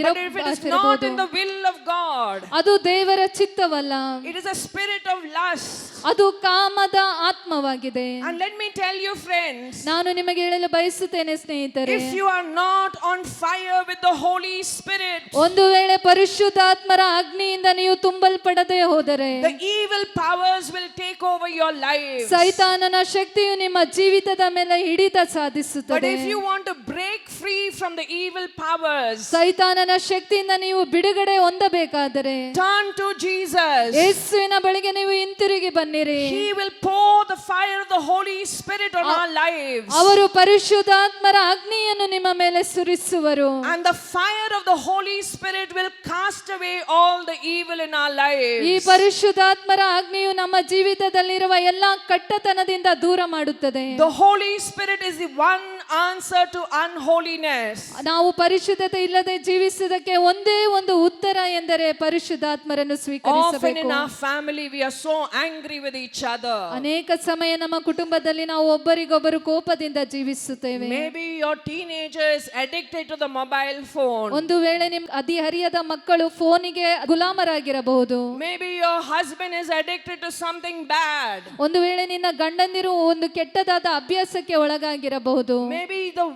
But if it is not in the will of God, ಅದು ದೇವರ ಚಿತ್ತವಲ್ಲ. it is a spirit of lust. ಅದು ಕಾಮದ ಆತ್ಮವಾಗಿದೆ. And let me tell you friends, ನಾನು ನಿಮಗೆ ಹೇಳಲು ಬಯಸುತ್ತೇನೆ ಸ್ನೇಹಿತರೆ, if you are not on fire with the Holy Spirit, ಒಂದು ವೇಳೆ ಪರಿಶುದ್ಧಾತ್ಮರ ಅಗ್ನಿಯಿಂದ ನೀವು ತುಂಬಲ್ಪಡದೆ ಹೋದರೆ the evil powers will take over your life. ಸೈತಾನನ ಶಕ್ತಿಯು ನಿಮ್ಮ ಜೀವಿತದ ಮೇಲೆ ಹಿಡಿತ ಸಾಧಿಸುತ್ತದೆ. But if you want to break free from the evil powers, ಸೈತಾನನ ಶಕ್ತಿಯಿಂದ ನೀವು ಬಿಡುಗಡೆ ಹೊಂದಬೇಕಾದರೆ turn to Jesus. ಯೇಸುವಿನ ಬಳಿಗೆ ನೀವು ಹಿಂತಿರುಗಿ ಬನ್ನಿರಿ. He will pour the fire of the Holy Spirit on our lives. ಅವರು ಪರಿಶುದ್ಧಾತ್ಮರ ಅಗ್ನಿಯನ್ನು ನಿಮ್ಮ ಮೇಲೆ ಸುರಿಸುವರು. And the fire of the Holy Spirit will cast away all the evil in our lives. ಈ ಪರಿಶುದ್ಧಾತ್ಮರ ಅಗ್ನಿಯು ನಮ್ಮ ಜೀವಿತದಲ್ಲಿರುವ ಎಲ್ಲಾ ಕಟ್ಟತನದಿಂದ ದೂರ ಮಾಡುತ್ತದೆ. The Holy Spirit is the one answer to unholiness. ನಾವು ಪರಿಶುದ್ಧತೆ ಇಲ್ಲದೆ ಜೀವಿಸುವುದಕ್ಕೆ ಒಂದೇ ಒಂದು ಉತ್ತರ ಎಂದರೆ ಪರಿಶುದ್ಧಾತ್ಮರನ್ನು Often ಸ್ವೀಕರಿಸಬೇಕು. in our family we are so angry with each other. ಅನೇಕ ಸಮಯ ನಮ್ಮ ಕುಟುಂಬದಲ್ಲಿ ನಾವು ಒಬ್ಬರಿಗೊಬ್ಬರು ಕೋಪದಿಂದ ಜೀವಿಸುತ್ತೇವೆ. Maybe your teenager is addicted to the mobile phone. ಒಂದು ವೇಳೆ ನಿಮ್ ಹದಿಹರಿಯದ ಮಕ್ಕಳು ಫೋನಿಗೆ ಗುಲಾಮರಾಗಿರಬಹುದು. Maybe your husband is addicted to something bad. ಒಂದು ವೇಳೆ ನಿನ್ನ ಗಂಡಂದಿರು ಒಂದು ಕೆಟ್ಟದಾದ ಅಭ್ಯಾಸಕ್ಕೆ ಒಳಗಾಗಿರಬಹುದು. Maybe the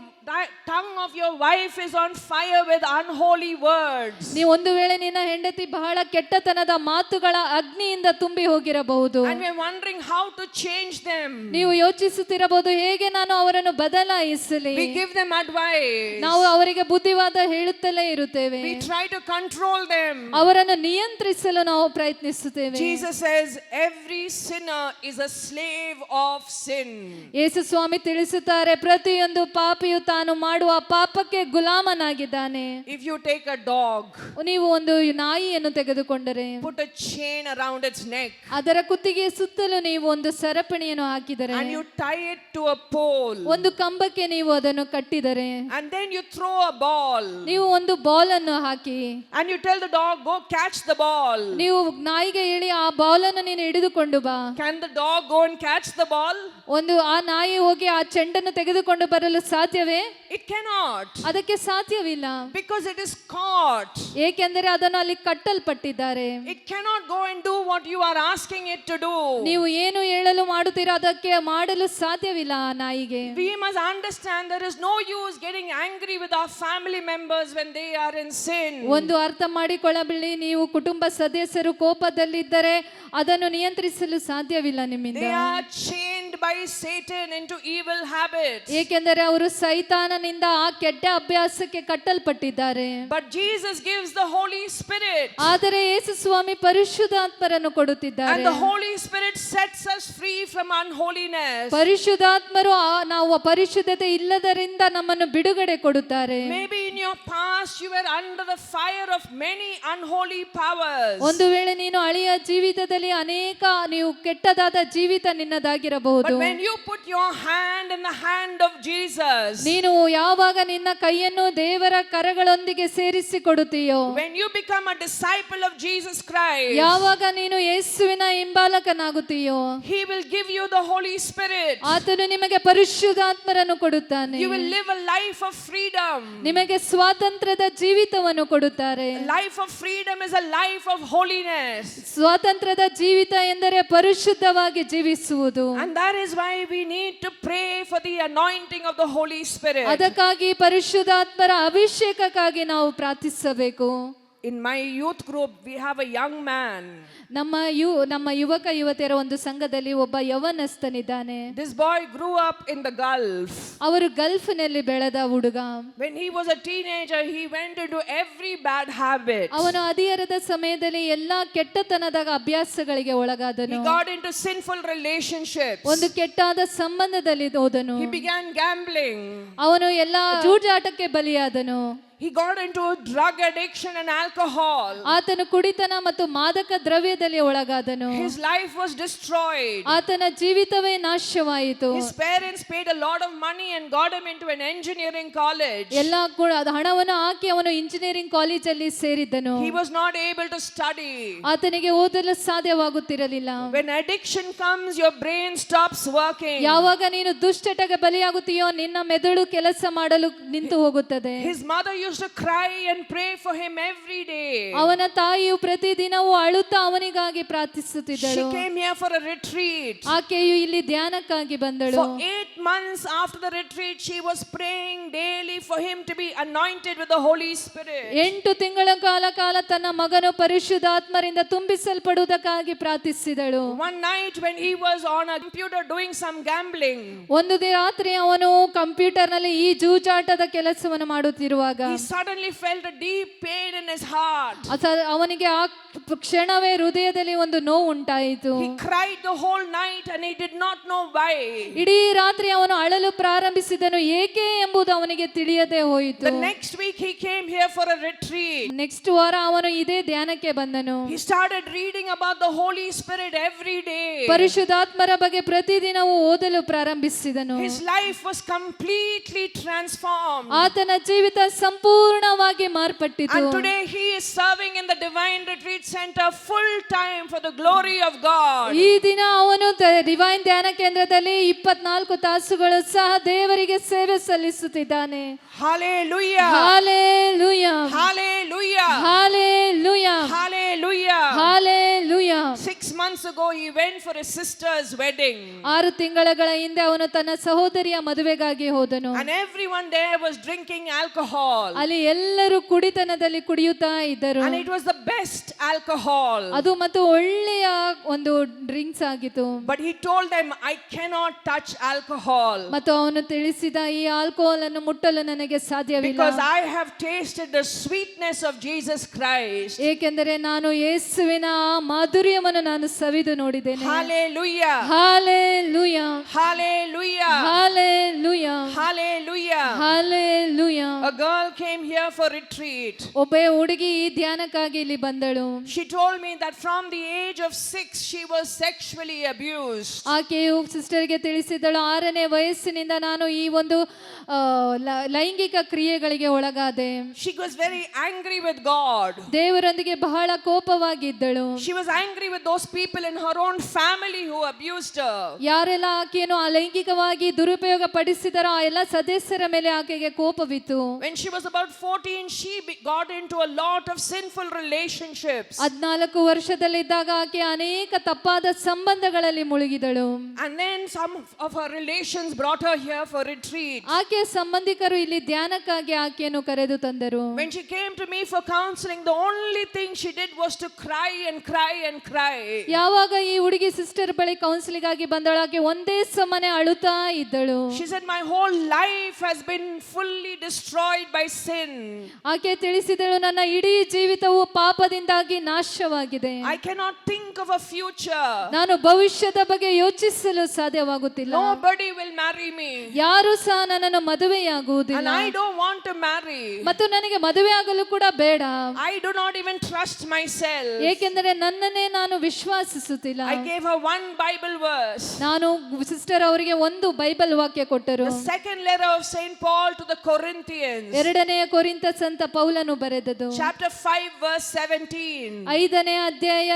tongue of your wife is on fire with unholy words. ನೀವು ಒಂದು ವೇಳೆ ನಿನ್ನ ಹೆಂಡತಿ ಬಹಳ ಕೆಟ್ಟತನದ ಮಾತುಗಳ ಅಗ್ನಿಯಿಂದ ತುಂಬಿ ಹೋಗಿರಬಹುದು. And we're wondering how to change them. ನೀವು ಯೋಚಿಸುತ್ತಿರಬಹುದು, ಹೇಗೆ ನಾನು ಅವರನ್ನು ಬದಲಾಯಿಸಲಿ. We give them advice. ನಾವು ಅವರಿಗೆ ಬುದ್ಧಿವಾದ ಹೇಳುತ್ತಲೇ ಇರುತ್ತೇವೆ. We try to control them. ಅವರನ್ನು ನಿಯಂತ್ರಿಸಲು ನಾವು ಪ್ರಯತ್ನಿಸುತ್ತೇವೆ. Jesus says every sinner is a slave of sin. ಯೇಸು ಸ್ವಾಮಿ ತಿಳಿಸುತ್ತಾರೆ, ಪ್ರತಿಯೊಂದು ಪಾಪಿಯು ತಾನು ಮಾಡುವ ಪಾಪಕ್ಕೆ ಗುಲಾಮನಾಗಿದ್ದಾನೆ. If you take a dog, ನೀವು ಒಂದು ನಾಯಿಯನ್ನು ತೆಗೆದುಕೊಂಡರೆ put a chain around its neck, ಅದರ ಕುತ್ತಿಗೆಯ ಸುತ್ತಲೂ ನೀವು ಒಂದು ಸರಪಣಿಯನ್ನು ಹಾಕಿದರೆ, and you tie it to a pole, ಒಂದು ಕಂಬಕ್ಕೆ ನೀವು ಅದನ್ನು ಕಟ್ಟಿದರೆ, and then you throw a ball, ನೀವು ಒಂದು ಬಾಲ್ ಅನ್ನು ಹಾಕಿ, and you tell the dog, go catch the ball. ನೀವು ನಾಯಿಗೆ ಹೇಳಿ ಆ ಬಾಲ್ ಅನ್ನು ನೀನು ಹಿಡಿದುಕೊಂಡು ಬಾ. Can the dog go and catch the ball? ಒಂದು ಆ ನಾಯಿ ಹೋಗಿ ಆ ಚೆಂಡನ್ನು ತೆಗೆದುಕೊಂಡು ಬರಲು ಸಾಧ್ಯವೇ? It cannot. ಅದಕ್ಕೆ ಸಾಧ್ಯವಿಲ್ಲ. Because it is caught. ಏಕೆಂದರೆ ಅದನ್ನು ಅಲ್ಲಿ ಕಟ್ಟಲ್ಪಟ್ಟಿದ್ದಾರೆ. It cannot go and do what you are asking it to do. ನೀವು ಏನು ಹೇಳಲು ಮಾಡುತ್ತೀರಾ ಅದಕ್ಕೆ ಮಾಡಲು ಸಾಧ್ಯವಿಲ್ಲ ಆ ನಾಯಿಗೆ. We must understand there is no use getting angry with our family members when they are in sin. ಒಂದು ಅರ್ಥ ಮಾಡಿಕೊಳ್ಳಬೇಡಿ, ನೀವು ಕುಟುಂಬ ಸದಸ್ಯರು ಕೋಪದಲ್ಲಿದ್ದರೆ ಅದನ್ನು ನಿಯಂತ್ರಿಸಲು ಸಾಧ್ಯವಿಲ್ಲ ನಿಮ್ಮಿಂದ. They are chained by Satan into evil habits. ಏಕೆಂದರೆ ಅವರು ಸೈತಾನನಿಂದ ಆ ಕೆಟ್ಟ ಅಭ್ಯಾಸಕ್ಕೆ ಕಟ್ಟಲ್ಪಟ್ಟಿದ್ದಾರೆ. But Jesus gives the Holy Spirit. ಆದರೆ ಯೇಸು ಸ್ವಾಮಿ ಪರಿಶುದ್ಧಾತ್ಮರನ್ನು ಕೊಡುತ್ತಿದ್ದಾರೆ. And the Holy Spirit sets us free from unholiness. ಪರಿಶುದ್ಧಾತ್ಮರು ನಾವು ಪರಿಶುದ್ಧತೆ ಇಲ್ಲದರಿಂದ ನಮ್ಮನ್ನು ಬಿಡುಗಡೆ ಕೊಡುತ್ತಾರೆ. Maybe in your past you were under the fire of many unholy powers. ಒಂದು ವೇಳೆ ನೀನು ಹಳೆಯ ಜೀವಿತದಲ್ಲಿ ಅನೇಕ ನೀವು ಕೆಟ್ಟದಾದ ಜೀವಿತ ನಿನ್ನದಾಗಿರಬಹುದು. But when you put your hand in the hand of Jesus, ನೀನು ಯಾವಾಗ ನಿನ್ನ ಕೈಯನ್ನು ದೇವರ ಕರಗಳೊಂದಿಗೆ ಸೇರಿಸಿಕೊಡುತ್ತೀಯೋ, when you become a disciple of Jesus Christ, ಯಾವಾಗ ನೀನು ಯೇಸುವಿನ ಹಿಂಬಾಲಕನಾಗುತ್ತೀಯೋ, He will give you the Holy Spirit. ಆತನು ನಿಮಗೆ ಪರಿಶುದ್ಧಾತ್ಮರನ್ನು ಕೊಡುತ್ತಾನೆ. You will live a life of freedom. ನಿಮಗೆ ಸ್ವಾತಂತ್ರ್ಯದ ಜೀವಿತವನ್ನು ಕೊಡುತ್ತಾರೆ. Life of freedom is a life of holiness. ಸ್ವಾತಂತ್ರ್ಯದ ಜೀವಿತ ಎಂದರೆ ಪರಿಶುದ್ಧವಾಗಿ ಜೀವಿಸುವುದು. And that is why we need to pray for the anointing of the Holy Spirit. ಅದಕ್ಕಾಗಿ ಪರಿಶುದ್ಧಾತ್ಮರ ಅಭಿಷೇಕಕ್ಕಾಗಿ ನಾವು ಪ್ರಾರ್ಥಿಸಬೇಕು. In my youth group, we have a young man. ನಮ್ಮ ಯುವಕ ಯುವತಿಯರ ಒಂದು ಸಂಘದಲ್ಲಿ ಒಬ್ಬ ಯವನಸ್ಥನಿದ್ದಾನೆ. This boy grew up in the Gulf. ಅವರು ಗಲ್ಫ್ನಲ್ಲಿ ಬೆಳೆದ ಹುಡುಗ. When he was a teenager, he went into every bad habit. ಅವನು ಹದಿಹರೆಯದ ಸಮಯದಲ್ಲಿ ಎಲ್ಲಾ ಕೆಟ್ಟತನದ ಅಭ್ಯಾಸಗಳಿಗೆ ಒಳಗಾದನು. He got into sinful relationships. ಒಂದು ಕೆಟ್ಟಾದ ಸಂಬಂಧದಲ್ಲಿ ಹೋದನು. He began gambling. ಅವನು ಎಲ್ಲಾ ಜೂಜಾಟಕ್ಕೆ ಬಲಿಯಾದನು. He got into drug addiction and alcohol. ಆತನು ಕುಡಿತನ ಮತ್ತು ಮಾದಕ ದ್ರವ್ಯದಲ್ಲಿ ಒಳಗಾದನು. His life was destroyed. ಆತನ ಜೀವಿತವೇ ನಾಶವಾಯಿತು. His parents paid a lot of money and got him into an engineering college. ಎಲ್ಲ ಹಣವನ್ನು ಹಾಕಿ ಅವನು ಇಂಜಿನಿಯರಿಂಗ್ ಕಾಲೇಜಲ್ಲಿ ಸೇರಿದ್ದನು. He was not able to study. ಆತನಿಗೆ ಓದಲು ಸಾಧ್ಯವಾಗುತ್ತಿರಲಿಲ್ಲ. When addiction comes, your brain stops working. ಯಾವಾಗ ನೀನು ದುಶ್ಚಟಕ್ಕೆ ಬಲಿಯಾಗುತ್ತೀಯೋ ನಿನ್ನ ಮೆದುಳು ಕೆಲಸ ಮಾಡಲು ನಿಂತು ಹೋಗುತ್ತದೆ. His mother used to cry and pray for him every day. ಅವನ ತಾಯಿಯು ಪ್ರತಿದಿನವೂ ಅಳುತ್ತಾ ಅವನಿಗಾಗಿ ಪ್ರಾರ್ಥಿಸುತ್ತಿದ್ದಳು. She came here for a retreat. ಆಕೆಯು ಇಲ್ಲಿ ಧ್ಯಾನಕ್ಕಾಗಿ ಬಂದಳು. For 8 months after the retreat, she was praying daily for him to be anointed with the Holy Spirit. 8 ತಿಂಗಳ ಕಾಲ ತನ್ನ ಮಗನು ಪರಿಶುದ್ಧಾತ್ಮರಿಂದ ತುಂಬಿಸಲ್ಪಡುವುದಕ್ಕಾಗಿ ಪ್ರಾರ್ಥಿಸಿದಳು. One night when he was on a computer doing some gambling, ಒಂದು ರಾತ್ರಿ ಅವನು ಕಂಪ್ಯೂಟರ್ನಲ್ಲಿ ಈ ಜೂಜಾಟದ ಕೆಲಸವನ್ನು ಮಾಡುತ್ತಿರುವಾಗ he suddenly felt a deep pain in his heart. ಅವನಿಗೆ ಆ ಕ್ಷಣವೇ ಹೃದಯದಲ್ಲಿ ಒಂದು ನೋವು ಉಂಟಾಯಿತು. He cried the whole night and he did not know why. ಇಡೀ ರಾತ್ರಿ ಅವನು ಅಳಲು ಪ್ರಾರಂಭಿಸಿದನು, ಏಕೆ ಎಂಬುದು ಅವನಿಗೆ ತಿಳಿಯದೆ ಹೋಯಿತು. The next week he came here for a retreat. Next ವಾರ ಅವನು ಇದೇ ಧ್ಯಾನಕ್ಕೆ ಬಂದನು. He started reading about the Holy Spirit every day. ಪರಿಶುದ್ಧಾತ್ಮರ ಬಗ್ಗೆ ಪ್ರತಿದಿನವೂ ಓದಲು ಪ್ರಾರಂಭಿಸಿದನು. His life was completely transformed. ಆತನ ಜೀವಿತ ಸಂಪೂರ್ಣವಾಗಿ ಮಾರ್ಪಟ್ಟಿತು. And today he is serving in the Divine Retreat Center full time for the glory of God. ಈ ದಿನ ಅವನು ಡಿವೈನ್ ಧ್ಯಾನ ಕೇಂದ್ರದಲ್ಲಿ 24 ತಾಸುಗಳು ಸಹ ದೇವರಿಗೆ ಸೇವೆ ಸಲ್ಲಿಸುತ್ತಿದ್ದಾನೆ. Hallelujah. Hallelujah. Hallelujah. Hallelujah. Hallelujah. Hallelujah. 6 months ago he went for his sister's wedding. 6 ತಿಂಗಳ ಹಿಂದೆ ಅವನು ತನ್ನ ಸಹೋದರಿಯ ಮದುವೆಗಾಗಿ ಹೋದನು. And everyone there was drinking alcohol. ಅಲ್ಲಿ ಎಲ್ಲರೂ ಕುಡಿತನದಲ್ಲಿ ಕುಡಿಯುತ್ತಾ ಇದ್ದರು. And it was the best alcohol. ಅದು ಮತ್ತು ಒಳ್ಳೆಯ ಒಂದು ಡ್ರಿಂಕ್ಸ್ ಆಗಿತ್ತು. But he told them, I cannot touch alcohol. ಮತ್ತು ಅವನು ತಿಳಿಸಿದ, ಈ ಆಲ್ಕೋಹಾಲ್ ಅನ್ನು ಮುಟ್ಟಲು ನನಗೆ ಸಾಧ್ಯವಿಲ್ಲ. Because I have tasted the sweetness of Jesus Christ. ಏಕೆಂದರೆ ನಾನು ಯೇಸುವಿನ ಮಾಧುರ್ಯವನ್ನು ನಾನು ಸವಿದು ನೋಡಿದ್ದೇನೆ. Hallelujah. Hallelujah. Hallelujah. Hallelujah. Hallelujah. Hallelujah. A girl came here for retreat. ಒಬ್ಬ ಹುಡುಗಿ ಈ ಧ್ಯಾನಕ್ಕಾಗಿ ಇಲ್ಲಿ ಬಂದಳು. She told me that from the age of 6 she was sexually abused. ಆಕೆಯು ಸಿಸ್ಟರ್ಗೆ ತಿಳಿಸಿದಳು, 6ನೇ ವಯಸ್ಸಿನಿಂದ ನಾನು ಈ ಒಂದು ಲೈಂಗಿಕ ಕ್ರಿಯೆಗಳಿಗೆ ಒಳಗಾದೆ. She was very angry with God. ದೇವರೊಂದಿಗೆ ಬಹಳ ಕೋಪವಾಗಿದ್ದಳು. She was angry with those people in her own family who abused her. ಯಾರೆಲ್ಲ ಆಕೆಯನ್ನು ಲೈಂಗಿಕವಾಗಿ ದುರುಪಯೋಗ ಪಡಿಸಿದರೋ ಆ ಎಲ್ಲ ಸದಸ್ಯರ ಮೇಲೆ ಆಕೆಗೆ ಕೋಪವಿತ್ತು. When she was about 14, she got into a lot of sinful relationships. 14 ವರ್ಷದಲ್ಲಿದ್ದಾಗ ಆಕೆ ಅನೇಕ ತಪ್ಪಾದ ಸಂಬಂಧಗಳಲ್ಲಿ ಮುಳುಗಿದಳು. And then some of her relations brought her here for retreat. ಆಕೆಯ ಸಂಬಂಧಿಕರು ಇಲ್ಲಿ ಧ್ಯಾನಕ್ಕಾಗಿ ಆಕೆಯನ್ನು ಕರೆದು ತಂದರು. When she came to me for counseling, the only thing she did was to cry and cry and cry. ಯಾವಾಗ ಈ ಹುಡುಗಿ ಸಿಸ್ಟರ್ ಬಳಿ ಕೌನ್ಸಿಲಿಂಗ್ ಆಗಿ ಬಂದಳು, ಆಕೆ ಒಂದೇ ಸಮನೆ ಅಳುತ್ತಾ ಇದ್ದಳು. She said, my whole life has been fully destroyed by sin. ಆಕೆ ತಿಳಿಸಿದಳು, ನನ್ನ ಇಡೀ ಜೀವಿತವು ಪಾಪದಿಂದಾಗಿ ನಾಶವಾಗಿದೆ. I cannot think of a future. ನಾನು ಭವಿಷ್ಯದ ಬಗ್ಗೆ ಯೋಚಿಸಲು ಸಾಧ್ಯವಾಗುತ್ತಿಲ್ಲ. Nobody will marry me. ಯಾರು ಸಹ ನನ್ನನ್ನು ಮದುವೆಯಾಗುವುದಿಲ್ಲ. And I don't want to marry. ಮತ್ತು ನನಗೆ ಮದುವೆ ಆಗಲು ಕೂಡ ಬೇಡ. I do not even trust myself. ಏಕೆಂದರೆ ನನ್ನನ್ನೇ ನಾನು ವಿಶ್ವಾಸಿಸುತ್ತಿಲ್ಲ. I gave her one Bible verse. ನಾನು ಸಿಸ್ಟರ್ ಅವರಿಗೆ ಒಂದು ಬೈಬಲ್ ವಾಕ್ಯ ಕೊಟ್ಟರು. The second letter of Saint Paul to the Corinthians. ಎರಡನೆಯ ಕೊರಿಂಥ ಸಂತ ಪೌಲನು ಬರೆದದ್ದು. Chapter 5 verse 17. 5ನೇ ಅಧ್ಯಾಯ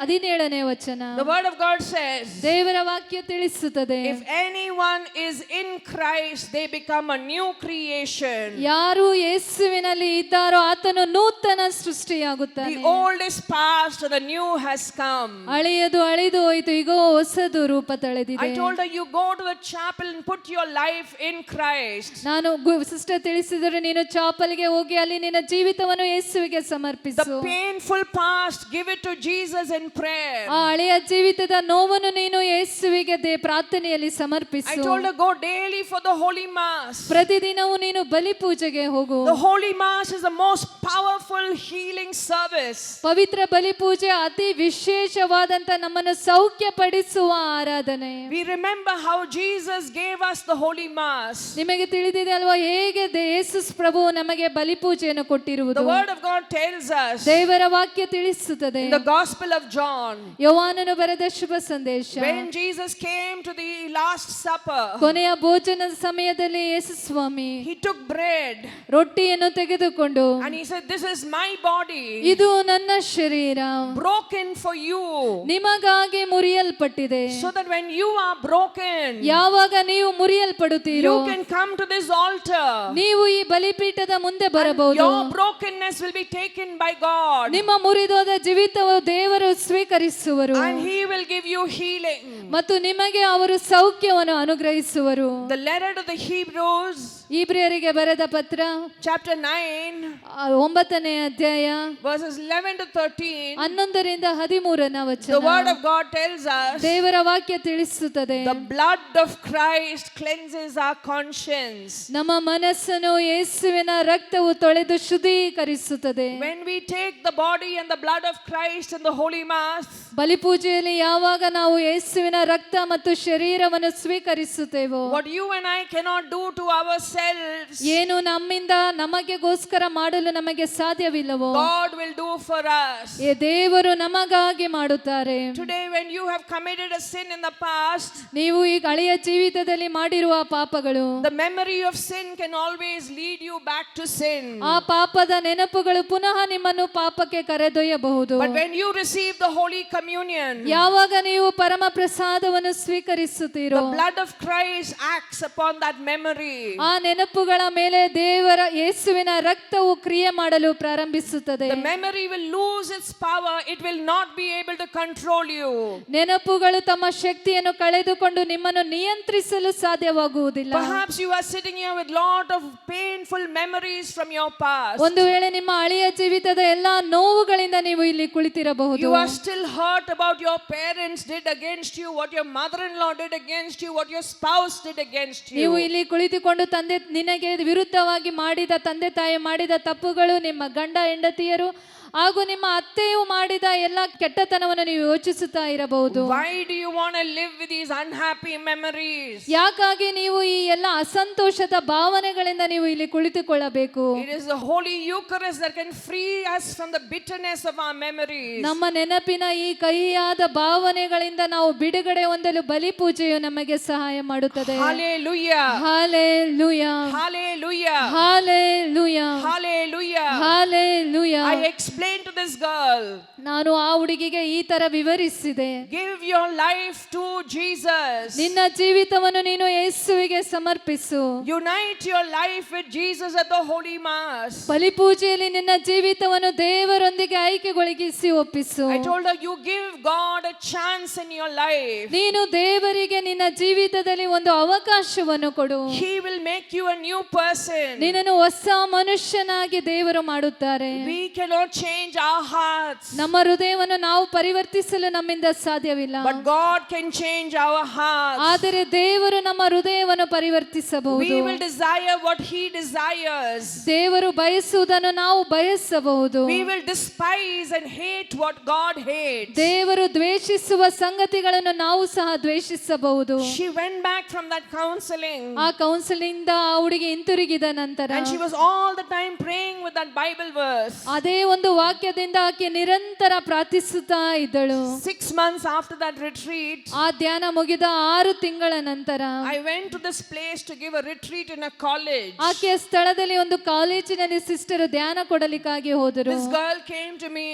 17ನೇ ವಚನ. The word of God says, ದೇವರ ವಾಕ್ಯ ತಿಳಿಸುತ್ತದೆ, if anyone is in Christ, they become a new creation. ಯಾರು ಯೇಸುವಿನಲ್ಲಿ ಇದ್ದಾರೋ ಆತನು ನೂತನ ಸೃಷ್ಟಿಯಾಗುತ್ತಾನೆ. The old is past and the new has come. ಹಳೆಯದು ಅಳಿದು ಹೋಯಿತು, ಈಗೋ ಹೊಸದು ರೂಪ ತಳೆದಿದೆ. I told her, you go to the chapel and put your life in Christ. ನಾನು ಸಿಸ್ಟರ್ ತಿಳಿಸಿದರೆ, ನೀನು ಚಾಪಲ್ಗೆ ಹೋಗಿ ಅಲ್ಲಿ ನಿನ್ನ ಜೀವಿತವನ್ನು ಯೇಸುವಿಗೆ ಸಮರ್ಪಿಸು. The painful past, give it to Jesus in prayer. ಆ ಹಳೆಯ ಜೀವಿತದ ನೋವನ್ನು ನೀನು ಯೇಸುವಿಗೆ ಪ್ರಾರ್ಥನೆಯಲ್ಲಿ ಸಮರ್ಪಿಸು. I told her, go daily for the Holy Mass. ಪ್ರತಿದಿನವೂ ನೀನು ಬಲಿ ಪೂಜೆಗೆ ಹೋಗು. The Holy Mass is the most powerful healing service. ಪವಿತ್ರ ಬಲಿ ಪೂಜೆ ಅತಿ ವಿಶೇಷವಾದಂತ ನಮ್ಮನ್ನು ಸೌಖ್ಯ ಪಡಿಸುವ ಆರಾಧನೆ. We remember how Jesus gave us the Holy Mass. ನಿಮಗೆ ತಿಳಿದಿದೆ ಅಲ್ವಾ ಹೇಗೆ ಯೇಸು ಪ್ರಭು ನಮಗೆ ಬಲಿ ಪೂಜೆಯನ್ನು ಕೊಟ್ಟಿರುವುದು. The word of God tells us ದೇವರ ವಾಕ್ಯ ತಿಳಿಸುತ್ತದೆ. in the Gospel of John, ಯೋಹಾನನು ಬರೆದ ಶುಭ ಸಂದೇಶ, when Jesus came to the Last Supper, ಕೊನೆಯ ಭೋಜನದ ಸಮಯದಲ್ಲಿ ಯೇಸು ಸ್ವಾಮಿ he took bread ರೊಟ್ಟಿಯನ್ನು ತೆಗೆದುಕೊಂಡು and he said, this is my body ಇದು ನನ್ನ ಶರೀರ broken for you, ನಿಮಗಾಗಿ ಮುರಿಯಲ್ಪಟ್ಟಿದೆ. so that when you are broken, ಯಾವಾಗ ನೀವು ಮುರಿಯಲ್ಪಡುತ್ತೀರೋ you can come to this altar. ನೀವು ಈ ಬಲಿಪೀಠದ ಮುಂದೆ And ಬರಬಹುದು. your brokenness will be taken by God. ನಿಮ್ಮ ಮುರಿದೋದ ಜೀವಿತವು ದೇವರು ಸ್ವೀಕರಿಸುವರು And he will give you healing. ಮತ್ತು ನಿಮಗೆ ಅವರು ಸೌಖ್ಯವನ್ನು ಅನುಗ್ರಹಿಸುವರು. The letter to the Hebrews, ಇಬ್ರಿಯರಿಗೆ ಬರೆದ ಪತ್ರ chapter 9, 9ನೇ ಅಧ್ಯಾಯ verses 11 to 13. 11ರಿಂದ 13ನ The ವಚನ. word of God tells us, ದೇವರ ವಾಕ್ಯ ತಿಳಿಸುತ್ತದೆ, the blood of Christ cleanses our conscience. ನಮ್ಮ ಮನಸ್ಸನ್ನು ಯೇಸುವಿನ ರಕ್ತವು ತೊಳೆದು ಶುದ್ಧೀಕರಿಸುತ್ತದೆ. When we take the body and the blood of Christ in the Holy Mass, ಬಲಿಪೂಜೆಯಲ್ಲಿ ಯಾವಾಗ ನಾವು ಯೇಸುವಿನ ರಕ್ತ ಮತ್ತು ಶರೀರವನ್ನು ಸ್ವೀಕರಿಸುತ್ತೇವೋ, what you and I cannot do to ourselves, ಏನು ನಮ್ಮಿಂದ ನಮಗೆಗೋಸ್ಕರ ಮಾಡಲು ನಮಗೆ ಸಾಧ್ಯವಿಲ್ಲವೋ God will do for us. ದೇವರು ನಮಗಾಗಿ ಮಾಡುತ್ತಾರೆ. Today, when you have committed a sin in the past, ನೀವು ಈ ಹಳೆಯ ಜೀವಿತದಲ್ಲಿ ಮಾಡಿರುವ ಪಾಪಗಳು, the memory of sin can always lead you back to sin. ಆ ಪಾಪದ ನೆನಪುಗಳು ಪುನಃ ನಿಮ್ಮನ್ನು ಪಾಪಕ್ಕೆ ಕರೆದೊಯ್ಯಬಹುದು. But when you receive the Holy Communion, ಯಾವಾಗ ನೀವು ಪರಮ ಪ್ರಸಾದವನ್ನು ಸ್ವೀಕರಿಸುತ್ತೀರೋ, the blood of Christ acts upon that memory. ಆ ನೆನಪುಗಳ ಮೇಲೆ ದೇವರ ಯೇಸುವಿನ ರಕ್ತವು ಕ್ರಿಯೆ ಮಾಡಲು ಪ್ರಾರಂಭಿಸುತ್ತದೆ. The memory will lose its power. It will not be able to control you. ನೆನಪುಗಳು ತಮ್ಮ ಶಕ್ತಿಯನ್ನು ಕಳೆದುಕೊಂಡು ನಿಮ್ಮನ್ನು ನಿಯಂತ್ರಿಸಲು ಸಾಧ್ಯವಾಗುವುದಿಲ್ಲ. Perhaps you are sitting here with lot of painful memories from your past. ಒಂದು ವೇಳೆ ನಿಮ್ಮ ಹಳೆಯ ಜೀವಿತದ ಎಲ್ಲಾ ನೋವುಗಳಿಂದ ನೀವು ಇಲ್ಲಿ ಕುಳಿತಿರಬಹುದು. You are still hurt about your parents did against you, what your mother-in-law did against you, what your spouse did against you. ನೀವು ಇಲ್ಲಿ ಕುಳಿತುಕೊಂಡು ನಿನಗೆ ವಿರುದ್ಧವಾಗಿ ಮಾಡಿದ ತಂದೆ ತಾಯಿ ಮಾಡಿದ ತಪ್ಪುಗಳು, ನಿಮ್ಮ ಗಂಡ ಹೆಂಡತಿಯರು ಹಾಗೂ ನಿಮ್ಮ ಅತ್ತೆಯು ಮಾಡಿದ ಎಲ್ಲ ಕೆಟ್ಟತನವನ್ನು ನೀವು ಯೋಚಿಸುತ್ತಾ ಇರಬಹುದು. Why do you want to live with these unhappy memories? ಯಾಕಾಗಿ ನೀವು ಈ ಎಲ್ಲ ಅಸಂತೋಷದ ಭಾವನೆಗಳಿಂದ ನೀವು ಇಲ್ಲಿ ಕುಳಿತುಕೊಳ್ಳಬೇಕು? It is the Holy Eucharist that can free us from the bitterness of our memories. ನಮ್ಮ ನೆನಪಿನ ಈ ಕಹಿಯಾದ ಭಾವನೆಗಳಿಂದ ನಾವು ಬಿಡುಗಡೆ ಹೊಂದಲು ಬಲಿ ಪೂಜೆಯು ನಮಗೆ ಸಹಾಯ ಮಾಡುತ್ತದೆ. Hallelujah. Hallelujah, Hallelujah. Hallelujah, Hallelujah. Hallelujah. I explained to this girl, ನಾನು ಆ ಹುಡುಗಿಗೆ ಈ ತರ ವಿವರಿಸಿದೆ, give your life to Jesus. ನಿನ್ನ ಜೀವಿತವನ್ನು ನೀನು ಯೇಸುವಿಗೆ ಸಮರ್ಪಿಸು. Unite your life with Jesus at the Holy Mass. ಬಲಿಪೂಜೆಯಲ್ಲಿ ನಿನ್ನ ಜೀವಿತವನ್ನು ದೇವರೊಂದಿಗೆ ಐಕ್ಯಗೊಳಿಸಿ ಒಪ್ಪಿಸು. I told her, you give God a chance in your life. ನೀನು ದೇವರಿಗೆ ನಿನ್ನ ಜೀವಿತದಲ್ಲಿ ಒಂದು ಅವಕಾಶವನ್ನು ಕೊಡು. He will make you a new person. ನಿನ್ನನ್ನು ಹೊಸ ಮನುಷ್ಯನಾಗಿ ದೇವರು ಮಾಡುತ್ತಾರೆ. We cannot change change our hearts. ನಮ್ಮ ಹೃದಯವನ್ನು ನಾವು ಪರಿವರ್ತಿಸಲು ನಮ್ಮಿಂದ ಸಾಧ್ಯವಿಲ್ಲ. But God can change our hearts. ಆದರೆ ದೇವರು ನಮ್ಮ ಹೃದಯವನ್ನು ಪರಿವರ್ತಿಸಬಹುದು. We will desire what He desires. ದೇವರು ಬಯಸುವುದನ್ನು ನಾವು ಬಯಸಬಹುದು. We will despise and hate what God hates. ದೇವರು ದ್ವೇಷಿಸುವ ಸಂಗತಿಗಳನ್ನು ನಾವು ಸಹ ದ್ವೇಷಿಸಬಹುದು. She went back from that counseling. ಆ ಕೌನ್ಸಿಲಿಂಗ್ ಆ ಹುಡುಗಿ ಹಿಂತಿರುಗಿದ ನಂತರ And she was all the time praying with that Bible verse. ಅದೇ ಒಂದು ವಾಕ್ಯದಿಂದ ಆಕೆ ನಿರಂತರ ಪ್ರಾರ್ಥಿಸುತ್ತಾ ಇದ್ದಳು. 6 months after that retreat, ಆ ಧ್ಯಾನ ಮುಗಿದ 6 ತಿಂಗಳ ನಂತರ I went to this place to give a retreat in a college. ಆಕೆಯ ಸ್ಥಳದಲ್ಲಿ ಒಂದು ಕಾಲೇಜಿನಲ್ಲಿ ಸಿಸ್ಟರ್ ಧ್ಯಾನ ಕೊಡಲಿಕ್ಕಾಗಿ ಹೋದರು. This girl came to me.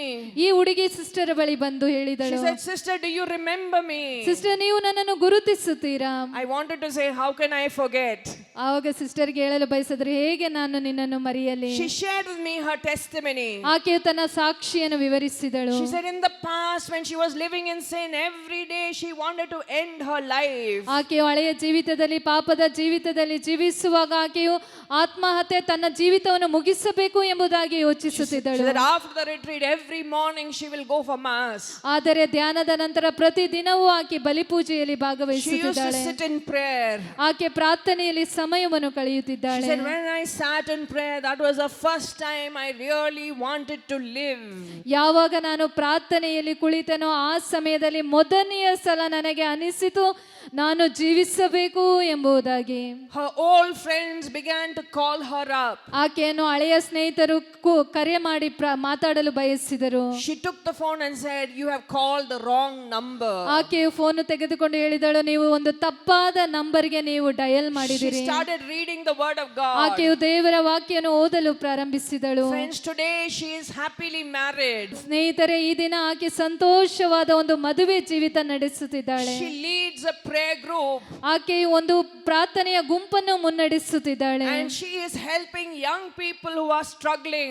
ಈ ಹುಡುಗಿ ಸಿಸ್ಟರ್ ಬಳಿ ಬಂದು She ಹೇಳಿದಳು, said, "Sister, do you remember me?" Sister ನೀವು ನನ್ನನ್ನು ಗುರುತಿಸುತ್ತೀರಾ? I wanted to say, how can I forget? ಆವಾಗ ಸಿಸ್ಟರ್ಗೆ ಹೇಳಲು ಬಯಸಿದ್ರೆ, ಹೇಗೆ ನಾನು ನಿನ್ನನ್ನು ಮರೆಯಲಿ? She shared with me her testimony. ಆಕೆಯು ತನ್ನ ಸಾಕ್ಷಿಯನ್ನು ವಿವರಿಸಿದಳು. She said in the past when she was living in sin, every day she wanted to end her life. ಆಕೆಯು ಹಳೆಯ ಜೀವಿತದಲ್ಲಿ ಪಾಪದ ಜೀವಿತದಲ್ಲಿ ಜೀವಿಸುವಾಗ ಆಕೆಯು ಆತ್ಮಹತ್ಯೆ ತನ್ನ ಜೀವಿತವನ್ನು ಮುಗಿಸಬೇಕು ಎಂಬುದಾಗಿ She ಯೋಚಿಸುತ್ತಿದ್ದಳು. said after the retreat, every morning she will go for mass. ಆದರೆ ಧ್ಯಾನದ ನಂತರ ಪ್ರತಿ ದಿನವೂ ಆಕೆ ಬಲಿಪೂಜೆಯಲ್ಲಿ She used to ಭಾಗವಹಿಸುತ್ತಿದ್ದಾಳೆ. sit in prayer. ಆಕೆ ಪ್ರಾರ್ಥನೆಯಲ್ಲಿ ಸಮಯವನ್ನು She ಕಳೆಯುತ್ತಿದ್ದಾಳೆ. said, when I sat in prayer, that was the first time I really wanted to live. ಯಾವಾಗ ನಾನು ಪ್ರಾರ್ಥನೆಯಲ್ಲಿ ಕುಳಿತನೋ ಆ ಸಮಯದಲ್ಲಿ ಮೊದಲನೆಯ ಸಲ ನನಗೆ ಅನಿಸಿತು ನಾನು ಜೀವಿಸಬೇಕು ಎಂಬುದಾಗಿ. Her old friends began to call her up. ಆಕೆಯನ್ನು ಹಳೆಯ ಸ್ನೇಹಿತರು ಕರೆ ಮಾಡಿ ಮಾತಾಡಲು ಬಯಸಿದರು. She took the phone and said, "You have called the wrong number." ಆಕೆಯು ಫೋನ್ ತೆಗೆದುಕೊಂಡು ಹೇಳಿದಳು, ನೀವು ಒಂದು ತಪ್ಪಾದ ನಂಬರ್ಗೆ ನೀವು ಡಯಲ್ She ಮಾಡಿದಿರಿ. started reading the word of God. ಆಕೆಯು ದೇವರ ವಾಕ್ಯವನ್ನು ಓದಲು ಪ್ರಾರಂಭಿಸಿದಳು. Friends, today she is happily married. ಸ್ನೇಹಿತರೆ, ಈ ದಿನ ಆಕೆ ಸಂತೋಷವಾದ ಒಂದು ಮದುವೆ ಜೀವಿತ ನಡೆಸುತ್ತಿದ್ದಾಳೆ. She leads a prayer group. ಆಕೆಯು ಒಂದು ಪ್ರಾರ್ಥನೆಯ ಗುಂಪನ್ನು ಮುನ್ನಡೆಸುತ್ತಿದ್ದಾಳೆ. And she is helping young people who are struggling.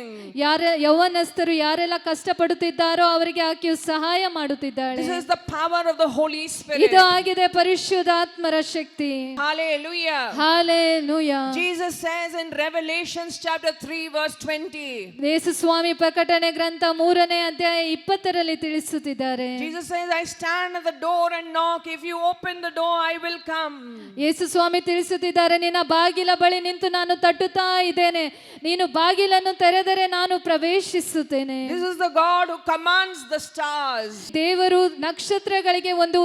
ಯೌವನಸ್ಥರು ಯಾರೆಲ್ಲ ಕಷ್ಟಪಡುತ್ತಿದ್ದಾರೋ ಅವರಿಗೆ ಆಕೆಯು ಸಹಾಯ ಮಾಡುತ್ತಿದ್ದಾಳೆ. This is the power of the Holy Spirit. ಇದು ಆಗಿದೆ ಪರಿಶುದ್ಧಾತ್ಮರ ಶಕ್ತಿ. Hallelujah. Hallelujah. Jesus says in Revelations chapter 3 verse 20. ಯೇಸು ಸ್ವಾಮಿ ಪ್ರಕಟಣೆ ಗ್ರಂಥ 3ನೇ ಅಧ್ಯಾಯ 20ರಲ್ಲಿ ತಿಳಿಸುತ್ತಿದ್ದಾರೆ. Jesus says, "I stand at the door and knock. If you open the door, I will come." ಯೇಸು ಸ್ವಾಮಿ ತಿಳಿಸುತ್ತಿದ್ದಾರೆ, ನಿನ್ನ ಬಾಗಿಲ ಬಳಿ ನಿಂತು ನಾನು ತಟ್ಟುತ್ತಾ ಇದ್ದೇನೆ, ನೀನು ಬಾಗಿಲನ್ನು ತೆರೆದರೆ ನಾನು ಪ್ರವೇಶಿಸುತ್ತೇನೆ. This is the God who commands the stars. ದೇವರು ನಕ್ಷತ್ರಗಳಿಗೆ ಒಂದು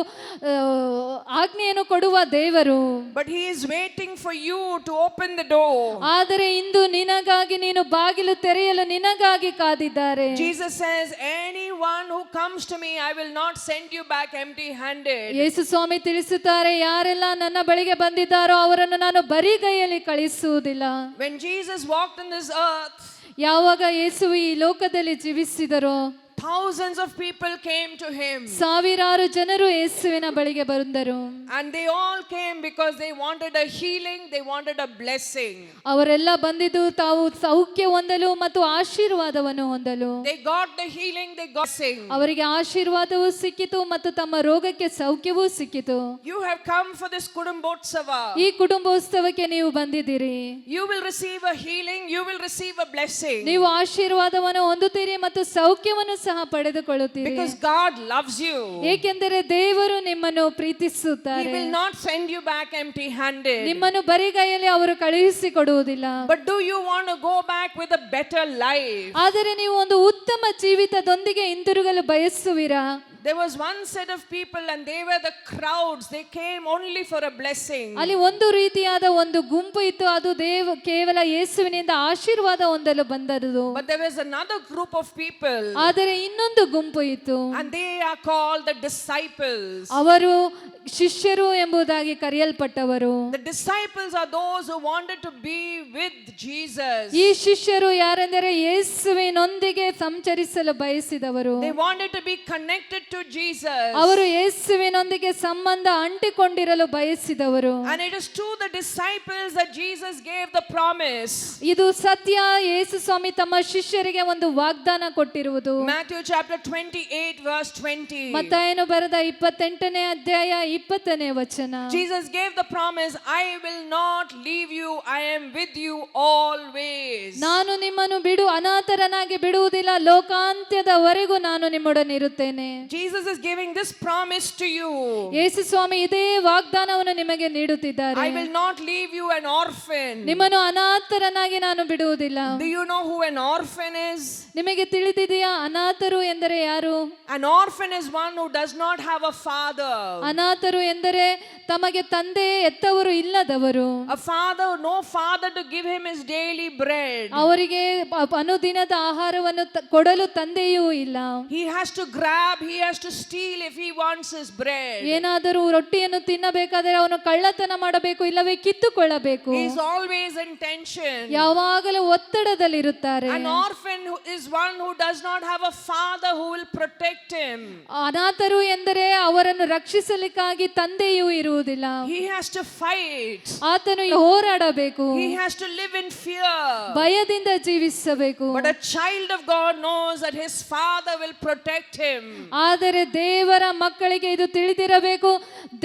ಆಜ್ಞೆಯನ್ನು ಕೊಡುವ ದೇವರು. But he is waiting for you to open the door. ಆದರೆ ಇಂದು ನಿನಗಾಗಿ ನೀನು ಬಾಗಿಲು ತೆರೆಯಲು ನಿನಗಾಗಿ ಕಾದಿದ್ದಾರೆ. Jesus says, "Anyone who comes to me, I will not send you back empty-handed." ಯೇಸು ಸ್ವಾಮಿ ತಿಳಿಸುತ್ತಾರೆ, ಯಾರೆಲ್ಲ ನನ್ನ ಬಳಿಗೆ ಬಂದಿದ್ದಾರೋ ಅವರನ್ನು ನಾನು ಬರಿಗೈಯಲ್ಲಿ ಕಳಿಸುವುದಿಲ್ಲ. When Jesus walked in this earth, ಯಾವಾಗ ಯೇಸು ಈ ಲೋಕದಲ್ಲಿ ಜೀವಿಸಿದರೋ thousands of people came to him. ಸಾವಿರಾರು ಜನರು ಯೇಸುವಿನ ಬಳಿಗೆ ಬಂದರು. And they all came because they wanted a healing, they wanted a blessing. ಅವರೆಲ್ಲ ಬಂದಿದ್ದು ತಾವು ಸೌಖ್ಯ ಹೊಂದಲು ಮತ್ತು ಆಶೀರ್ವಾದವನ್ನು ಹೊಂದಲು. They got the healing, they got blessing. ಅವರಿಗೆ ಆಶೀರ್ವಾದವೂ ಸಿಕ್ಕಿತು ಮತ್ತು ತಮ್ಮ ರೋಗಕ್ಕೆ ಸೌಖ್ಯವೂ ಸಿಕ್ಕಿತು. You have come for this Kudumbotsava. ಈ ಕುಟುಂಬೋತ್ಸವಕ್ಕೆ ನೀವು ಬಂದಿದ್ದೀರಿ. You will receive a healing, you will receive a blessing. ನೀವು ಆಶೀರ್ವಾದವನ್ನು ಹೊಂದುತ್ತೀರಿ ಮತ್ತು ಸೌಖ್ಯವನ್ನು ಸಹ ಪಡೆದುಕೊಳ್ಳುತ್ತೀರಿ. Because God loves you. ಏಕೆಂದರೆ ದೇವರು ನಿಮ್ಮನ್ನು He ಪ್ರೀತಿಸುತ್ತಾರೆ. will not send you back empty-handed. ನಿಮ್ಮನ್ನು ಬರಿಗೈಯಲ್ಲಿ ಅವರು ಕಳುಹಿಸಿಕೊಡುವುದಿಲ್ಲ. But do you want to go back with a better life? ಆದರೆ ನೀವು ಒಂದು ಉತ್ತಮ ಜೀವಿತದೊಂದಿಗೆ ಹಿಂತಿರುಗಲು ಬಯಸುವಿರಾ? There was one set of people and they were the crowds. They came only for a blessing. ಅಲ್ಲಿ ಒಂದು ರೀತಿಯಾದ ಒಂದು ಗುಂಪು ಇತ್ತು, ಅದು ಕೇವಲ ಯೇಸುವಿನಿಂದ ಆಶೀರ್ವಾದ ಹೊಂದಲು ಬಂದದ್ದು. But there was another group of people. ಆದರೆ ಇನ್ನೊಂದು ಗುಂಪು ಇತ್ತು. And they are called the disciples. ಅವರು ಶಿಷ್ಯರು ಎಂಬುದಾಗಿ ಕರೆಯಲ್ಪಟ್ಟವರು. The disciples are those who wanted to be with Jesus. ಈ ಶಿಷ್ಯರು ಯಾರೆಂದರೆ ಯೇಸುವಿನೊಂದಿಗೆ ಸಂಚರಿಸಲು ಬಯಸಿದವರು. They wanted to be connected to Jesus. ಅವರು ಯೇಸುವಿನೊಂದಿಗೆ ಸಂಬಂಧ ಅಂಟಿಕೊಂಡಿರಲು ಬಯಸಿದವರು. And it is to the disciples that Jesus gave the promise. ಇದು ಸತ್ಯ. ಯೇಸು ಸ್ವಾಮಿ ತಮ್ಮ ಶಿಷ್ಯರಿಗೆ ಒಂದು ವಾಗ್ದಾನ ಕೊಟ್ಟಿರುವುದು. Matthew chapter 28 verse 20. ಮತ್ತಾಯನು ಬರೆದ 28ನೇ ಅಧ್ಯಾಯ 20ನೇ ವಚನ. Jesus gave the promise, I will not leave you, I am with you always. ನಾನು ನಿಮ್ಮನ್ನು ಅನಾಥರನಾಗಿ ಬಿಡುವುದಿಲ್ಲ, ಲೋಕಾಂತ್ಯದವರೆಗೂ ನಾನು ನಿಮ್ಮೊಡನೆ ಇರುತ್ತೇನೆ. Jesus is giving this promise to you. ಯೇಸು ಸ್ವಾಮಿ ಇದೇ ವಾಗ್ದಾನವನ್ನು ನಿಮಗೆ ನೀಡುತ್ತಿದ್ದಾರೆ. I will not leave you an orphan. ನಿಮ್ಮನ್ನು ಅನಾಥರನಾಗಿ ನಾನು ಬಿಡುವುದಿಲ್ಲ. Do you know who an orphan is? ನಿಮಗೆ ತಿಳಿದಿದೆಯಾ ಅನಾಥರು ಎಂದರೆ ಯಾರು? An orphan is one who does not have a father. ಅನಾಥರು ಎಂದರೆ ತಮಗೆ ತಂದೆ ಎತ್ತವರು ಇಲ್ಲದವರು. A father, no father to give him his daily bread. ಅವರಿಗೆ ಅನುದಿನದ ಆಹಾರವನ್ನು ಕೊಡಲು ತಂದೆಯೂ ಇಲ್ಲ. He has to grab, he has to steal if he wants his bread. ಏನಾದರೂ ರೊಟ್ಟಿಯನ್ನು ತಿನ್ನಬೇಕಾದರೆ ಅವನು ಕಳ್ಳತನ ಮಾಡಬೇಕು, ಇಲ್ಲವೇ ಕಿತ್ತುಕೊಳ್ಳಬೇಕು. He is always in tension. ಯಾವಾಗಲೂ ಒತ್ತಡದಲ್ಲಿರುತ್ತಾರೆ. An orphan is one who does not have a father who will protect him. ಅನಾಥರು ಎಂದರೆ ಅವರನ್ನು ರಕ್ಷಿಸಲಿಕ್ಕಾಗಿ ತಂದೆಯೂ ಇರುವುದಿಲ್ಲ. He has to fight. ಆತನು ಹೋರಾಡಬೇಕು. He has to live in fear. ಭಯದಿಂದ ಜೀವಿಸಬೇಕು. But a child of God knows that his father will protect him. ಆದರೆ ದೇವರ ಮಕ್ಕಳಿಗೆ ಇದು ತಿಳಿದಿರಬೇಕು,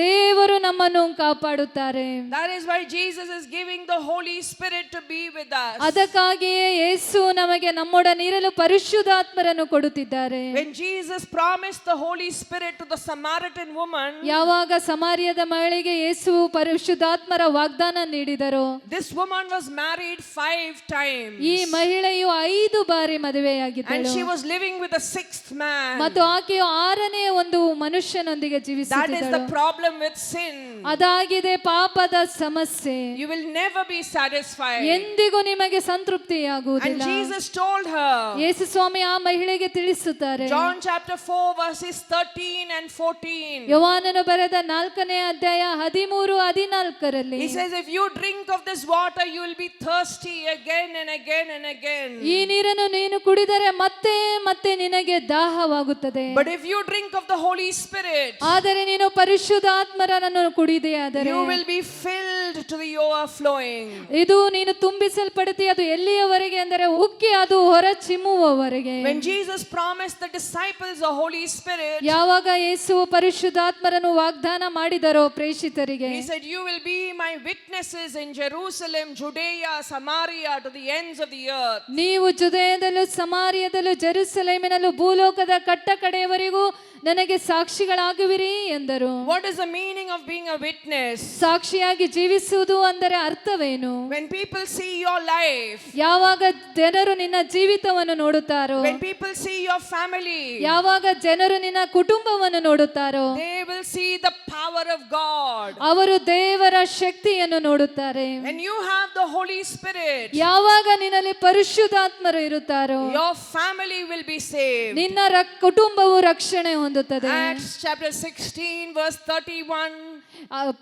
ದೇವರು ನಮ್ಮನ್ನು ಕಾಪಾಡುತ್ತಾರೆ. That is why Jesus is giving the Holy Spirit to be with us. ಅದಕ್ಕಾಗಿಯೇ ಯೇಸು ನಮಗೆ ನಮ್ಮೊಡನೆ ಇರಲು ಪರಿಶುದ್ಧಾತ್ಮರನ್ನು ಕೊಡುತ್ತಿದ್ದಾರೆ. When Jesus promised the Holy Spirit to the Samaritan woman, ಯಾವಾಗ ಸಮಾರ್ಯದ ಮಹಿಳೆಗೆ ಯೇಸು ಪರಿಶುದ್ಧಾತ್ಮರ ವಾಗ್ದಾನ ನೀಡಿದರೋ, this woman was married 5 times. ಈ ಮಹಿಳೆಯು 5 ಬಾರಿ And ಮದುವೆಯಾಗಿದ್ದಳು. she was living with a 6th man. ಮತ್ತು ಆಕೆಯು 6ನೇ ಒಂದು ಮನುಷ್ಯನೊಂದಿಗೆ That is the ಜೀವಿಸುತ್ತಿದ್ದಳು. problem with sin. ಅದಾಗಿದೆ ಪಾಪದ ಸಮಸ್ಯೆ. You will never be satisfied. ಎಂದಿಗೂ ನಿಮಗೆ And ಸಂತೃಪ್ತಿಯಾಗುವುದಿಲ್ಲ. Jesus told her, ಯೇಸು ಸ್ವಾಮಿ ಆ ಮಹಿಳೆಗೆ ತಿಳಿಸುತ್ತಾರೆ. John chapter 4 verses 13 and 14. ಯೋಹಾನನು ಬರೆದ 4ನೇ ಅಧ್ಯಾಯ 13-14ರಲ್ಲಿ He says, if you drink of this water, you will be thirsty again and again and again. ಈ ನೀರನ್ನು ನೀನು ಕುಡಿದರೆ ಮತ್ತೆ ಮತ್ತೆ ನಿನಗೆ ದಾಹವಾಗುತ್ತದೆ. But if you drink of the Holy Spirit, ಆದರೆ ನೀನು ಪರಿಶುದ್ಧಾತ್ಮರನ್ನು ಕುಡಿದೆಯಾದರೆ you will be filled to the overflowing. ಇದು ನೀನು ತುಂಬಿಸಲ್ಪಡುತ್ತಿ. ಅದು ಎಲ್ಲಿಯವರೆಗೆ ಅಂದರೆ ಉಕ್ಕಿ ಅದು ಹೊರ ಚಿಮ್ಮುವವರೆಗೆ. When Jesus promised the disciples the Holy Spirit, ಯಾವಾಗ ಯೇಸು ಪರಿಶುದ್ಧಾತ್ಮರನ್ನು ವಾಗ್ದಾನ ಮಾಡಿದರೋ ಪ್ರೇಷಿತರಿಗೆ, He said, you will be my witnesses in Jerusalem, Judea, Samaria, to the ends of the earth. ನೀವು ಜುದೇಯದಲ್ಲೂ ಸಮಾರ್ಯದಲ್ಲೂ ಜೆರುಸಲೇಮಿನಲ್ಲೂ ಭೂಲೋಕದ ಕಟ್ಟ ಕಡೆಯವರೆಗೂ ನನಗೆ ಸಾಕ್ಷಿಗಳಾಗುವಿರಿ ಎಂದರು. What is the meaning of being a witness? ಸಾಕ್ಷಿಯಾಗಿ ಜೀವಿಸುವುದು ಅಂದರೆ ಅರ್ಥವೇನು? When people see your life, ಯಾವಾಗ ಜನರು ನಿನ್ನ ಜೀವಿತವನ್ನು ನೋಡುತ್ತಾರೋ, when people see your family, ಯಾವಾಗ ಜನರು ನಿನ್ನ ಕುಟುಂಬವನ್ನು ನೋಡುತ್ತಾರೋ, they will see the power of God. ಅವರು ದೇವರ ಶಕ್ತಿಯನ್ನು ನೋಡುತ್ತಾರೆ. When you have the Holy Spirit, ಯಾವಾಗ ನಿನ್ನಲ್ಲಿ ಪರಿಶುದ್ಧಾತ್ಮರು ಇರುತ್ತಾರೋ, your family will be saved. ನಿನ್ನ ಕುಟುಂಬವು ರಕ್ಷಣೆ ಹೊಂದುತ್ತದೆ. Acts chapter 16 verse 31.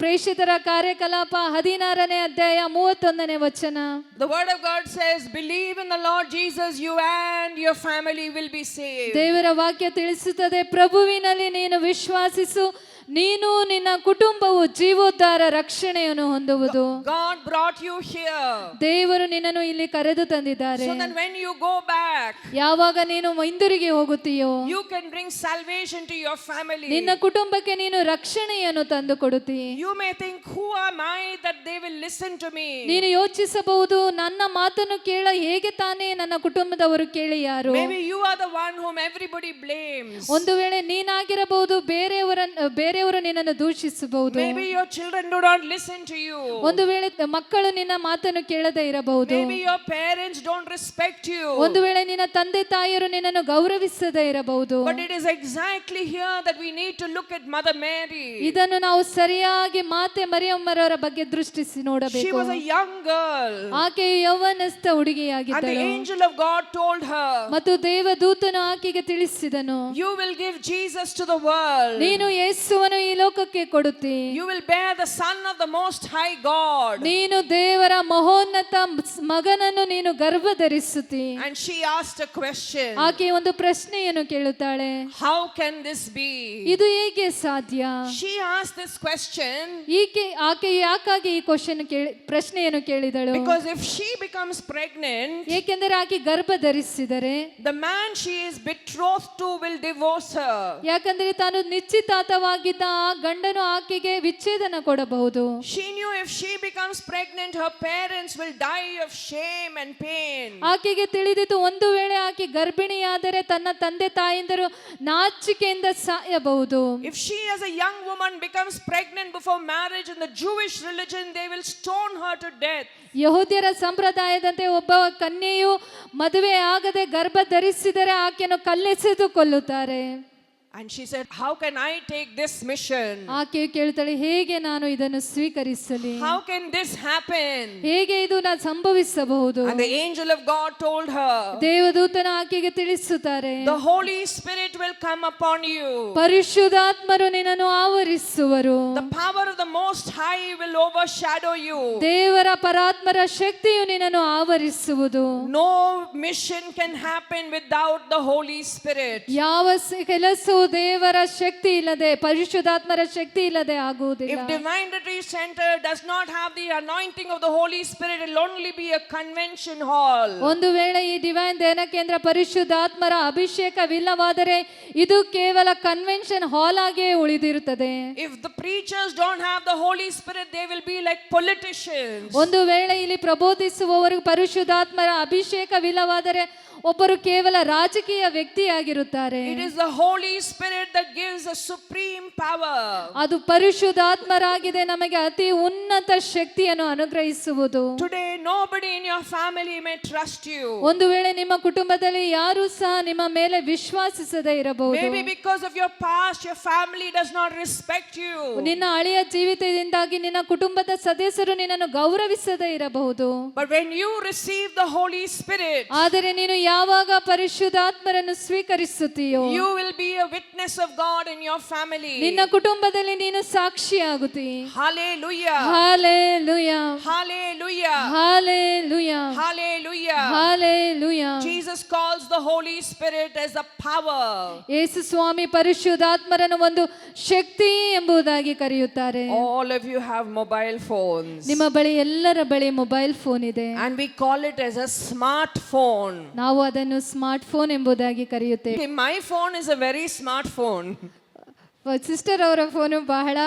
ಪ್ರೇಷಿತರ ಕಾರ್ಯಕಲಾಪ 16ನೇ ಅಧ್ಯಾಯ 31ನೇ ವಚನ. The word of God says, believe in the Lord Jesus, you and your family will be saved. ದೇವರ ವಾಕ್ಯ ತಿಳಿಸುತ್ತದೆ, ಪ್ರಭುವಿನಲ್ಲಿ ನೀನು ವಿಶ್ವಾಸಿಸು, ನೀನು ನಿನ್ನ ಕುಟುಂಬವು ಜೀವೋದ್ಧಾರ ರಕ್ಷಣೆಯನ್ನು ಹೊಂದುವುದು. God brought you here ದೇವರು ನಿನ್ನನ್ನು ಇಲ್ಲಿ ಕರೆದು ತಂದಿದ್ದಾರೆ. so that when you go back, ಯಾವಾಗ ನೀನು ಹಿಂದಿರುಗಿ ಹೋಗುತ್ತೀಯೋ, you can bring salvation to your family. ನಿನ್ನ ಕುಟುಂಬಕ್ಕೆ ನೀನು ರಕ್ಷಣೆಯನ್ನು ತಂದು ಕೊಡುತ್ತೀ. You may think, who am I that they will listen to me? ನೀನು ಯೋಚಿಸಬಹುದು, ನನ್ನ ಮಾತನ್ನು ಕೇಳ ಹೇಗೆ ತಾನೇ ನನ್ನ ಕುಟುಂಬದವರು ಕೇಳಿ ಯಾರು? Maybe you are the one whom everybody blames. ಒಂದು ವೇಳೆ ನೀನಾಗಿರಬಹುದು, ಬೇರೆಯವರು ನಿನ್ನನ್ನು ದೂಷಿಸಬಹುದು. Maybe your children do not listen to you. ಒಂದು ವೇಳೆ ಮಕ್ಕಳು ನಿನ್ನ ಮಾತನ್ನು ಕೇಳದೇ ಇರಬಹುದು. Maybe your parents don't respect you. ಒಂದು ವೇಳೆ ನಿನ್ನ ತಂದೆ ತಾಯಿಯರು ನಿನ್ನನ್ನು ಗೌರವಿಸದೇ ಇರಬಹುದು. But it is exactly here that we need to look at Mother Mary. ಇದನ್ನು ನಾವು ಸರಿಯಾಗಿ ಮಾತೆ ಮರಿಯಮ್ಮರವರ ಬಗ್ಗೆ ದೃಷ್ಟಿಸಿ She ನೋಡಬೇಕು. was a young girl. ಆಕೆಯು ಯೌವನಸ್ಥ And the ಹುಡುಗಿಯಾಗಿದ್ದಳು. angel of God told her, ಮತ್ತು ದೇವದೂತನು ಆಕೆಗೆ ತಿಳಿಸಿದನು, you will give Jesus to the world. ನೀನು ಯೇಸುವನ್ನು ಜೀವವನ್ನು ಈ ಲೋಕಕ್ಕೆ ಕೊಡುತ್ತಿ. You will bear the Son of the Most High God. ನೀನು ದೇವರ ಮಹೋನ್ನತ ಮಗನನ್ನು ನೀನು ಗರ್ಭ ಧರಿಸುತ್ತಿ. And she asked a question. ಆಕೆ ಒಂದು ಪ್ರಶ್ನೆಯನ್ನು ಕೇಳುತ್ತಾಳೆ. How can this be? ಇದು ಹೇಗೆ ಸಾಧ್ಯ? She asked this question ಆಕೆ ಯಾಕಾಗಿ ಈ ಪ್ರಶ್ನೆಯನ್ನು ಕೇಳಿದಳು? because if she becomes pregnant, ಏಕೆಂದರೆ ಆಕೆ ಗರ್ಭ ಧರಿಸಿದರೆ the man she is betrothed to will divorce her. ಯಾಕಂದ್ರೆ ತಾನು ನಿಶ್ಚಿತಾರ್ಥವಾಗಿದ್ದ ಆ ಗಂಡನು ಆಕೆಗೆ ವಿಚ್ಛೇದನ ಕೊಡಬಹುದು. She knew if she becomes pregnant, her parents will die of shame and pain. ಆಕೆಗೆ ತಿಳಿದಿತ್ತು, ಒಂದು ವೇಳೆ ಆಕೆ ಗರ್ಭಿಣಿಯಾದರೆ ತನ್ನ ತಂದೆ ತಾಯಿಂದರು ನಾಚಿಕೆಯಿಂದ ಸಾಯಬಹುದು. If she as a young woman becomes pregnant before marriage in the Jewish religion, they will stone her to death. ಯಹೂದ್ಯರ ಸಂಪ್ರದಾಯದಂತೆ ಒಬ್ಬ ಕನ್ಯೆಯು ಮದುವೆ ಆಗದೆ ಗರ್ಭ ಧರಿಸಿದರೆ ಆಕೆಯನ್ನು ಕಲ್ಲೆಸೆದು ಕೊಲ್ಲುತ್ತಾರೆ. And she said, how can I take this mission? ಆಕೆ ಕೇಳ್ತಾಳೆ, ಹೇಗೆ ನಾನು ಇದನ್ನು ಸ್ವೀಕರಿಸಲಿ? How can this happen? ಹೇಗೆ ಇದು ಸಂಭವಿಸಬಹುದು? And the angel of God told her, ದೇವದೂತನು ಆಕೆಗೆ ತಿಳಿಸುತ್ತಾರೆ, the Holy Spirit will come upon you. ಪರಿಶುದ್ಧಾತ್ಮರು ನಿನ್ನನ್ನು ಆವರಿಸುವರು. The power of the Most High will overshadow you. ದೇವರ ಪರಾತ್ಮರ ಶಕ್ತಿಯು ನಿನ್ನನ್ನು ಆವರಿಸುವುದು. No mission can happen without the Holy Spirit. ಯಾವ ಕೆಲಸವು ದೇವರ ಶಕ್ತಿ ಇಲ್ಲದೆ, ಪರಿಶುದ್ಧಾತ್ಮರ ಶಕ್ತಿ ಇಲ್ಲದೆ ಆಗುವುದಿಲ್ಲ. If Divine Retreat Center does not have the anointing of the Holy Spirit, it will only be a convention hall. ಒಂದು ವೇಳೆ ಈ ಡಿವೈನ್ ಧ್ಯಾನ ಕೇಂದ್ರ ಪರಿಶುದ್ಧಾತ್ಮರ ಅಭಿಷೇಕವಿಲ್ಲವಾದರೆ ಇದು ಕೇವಲ ಕನ್ವೆನ್ಷನ್ ಹಾಲ್ ಆಗಿಯೇ ಉಳಿದಿರುತ್ತದೆ. If the preachers don't have the Holy Spirit, they will be like politicians. ಒಂದು ವೇಳೆ ಇಲ್ಲಿ ಪ್ರಬೋಧಿಸುವವರು ಪರಿಶುದ್ಧಾತ್ಮರ ಅಭಿಷೇಕವಿಲ್ಲವಾದರೆ ಒಬ್ಬರು ಕೇವಲ ರಾಜಕೀಯ ವ್ಯಕ್ತಿಯಾಗಿರುತ್ತಾರೆ. It is the Holy Spirit that gives a supreme power. ಅದು ಪರಿಶುದ್ಧಾತ್ಮರಾಗಿದೆ ನಮಗೆ ಅತಿ ಉನ್ನತ ಶಕ್ತಿಯನ್ನು ಅನುಗ್ರಹಿಸುವುದು. Today nobody in your family may trust you. ಒಂದು ವೇಳೆ ನಿಮ್ಮ ಕುಟುಂಬದಲ್ಲಿ ಯಾರು ಸಹ ನಿಮ್ಮ ಮೇಲೆ ವಿಶ್ವಾಸಿಸದೇ ಇರಬಹುದು. Maybe because of your past, your family does not respect you. ನಿನ್ನ ಹಳೆಯ ಜೀವಿತದಿಂದಾಗಿ ನಿನ್ನ ಕುಟುಂಬದ ಸದಸ್ಯರು ನಿನ್ನನ್ನು ಗೌರವಿಸದೇ ಇರಬಹುದು. But when you receive the Holy Spirit, ಆದರೆ ನೀನು ಯಾವಾಗ ಪರಿಶುದ್ಧಾತ್ಮರನ್ನು ಸ್ವೀಕರಿಸುತ್ತೀಯೋ, you will be a witness of God in your family. ನಿನ್ನ ಕುಟುಂಬದಲ್ಲಿ ನೀನು ಸಾಕ್ಷಿಯಾಗುತ್ತಿ. Hallelujah. Hallelujah. Hallelujah. Hallelujah. Hallelujah. Hallelujah. Jesus calls the Holy Spirit as a power. ಯೇಸು ಸ್ವಾಮಿ ಪರಿಶುದ್ಧಾತ್ಮರನ್ನು ಒಂದು ಶಕ್ತಿ ಎಂಬುದಾಗಿ ಕರೆಯುತ್ತಾರೆ. All of you have mobile phones. ನಿಮ್ಮ ಬಳಿ ಎಲ್ಲರ ಬಳಿ ಮೊಬೈಲ್ ಫೋನ್ ಇದೆ. And we call it as a smartphone. ನಾವು ಅದನ್ನು ಸ್ಮಾರ್ಟ್ ಫೋನ್ ಎಂಬುದಾಗಿ ಕರೆಯುತ್ತೇವೆ. My phone is a very smart phone. Sister ಅವರ ಫೋನು ಬಹಳ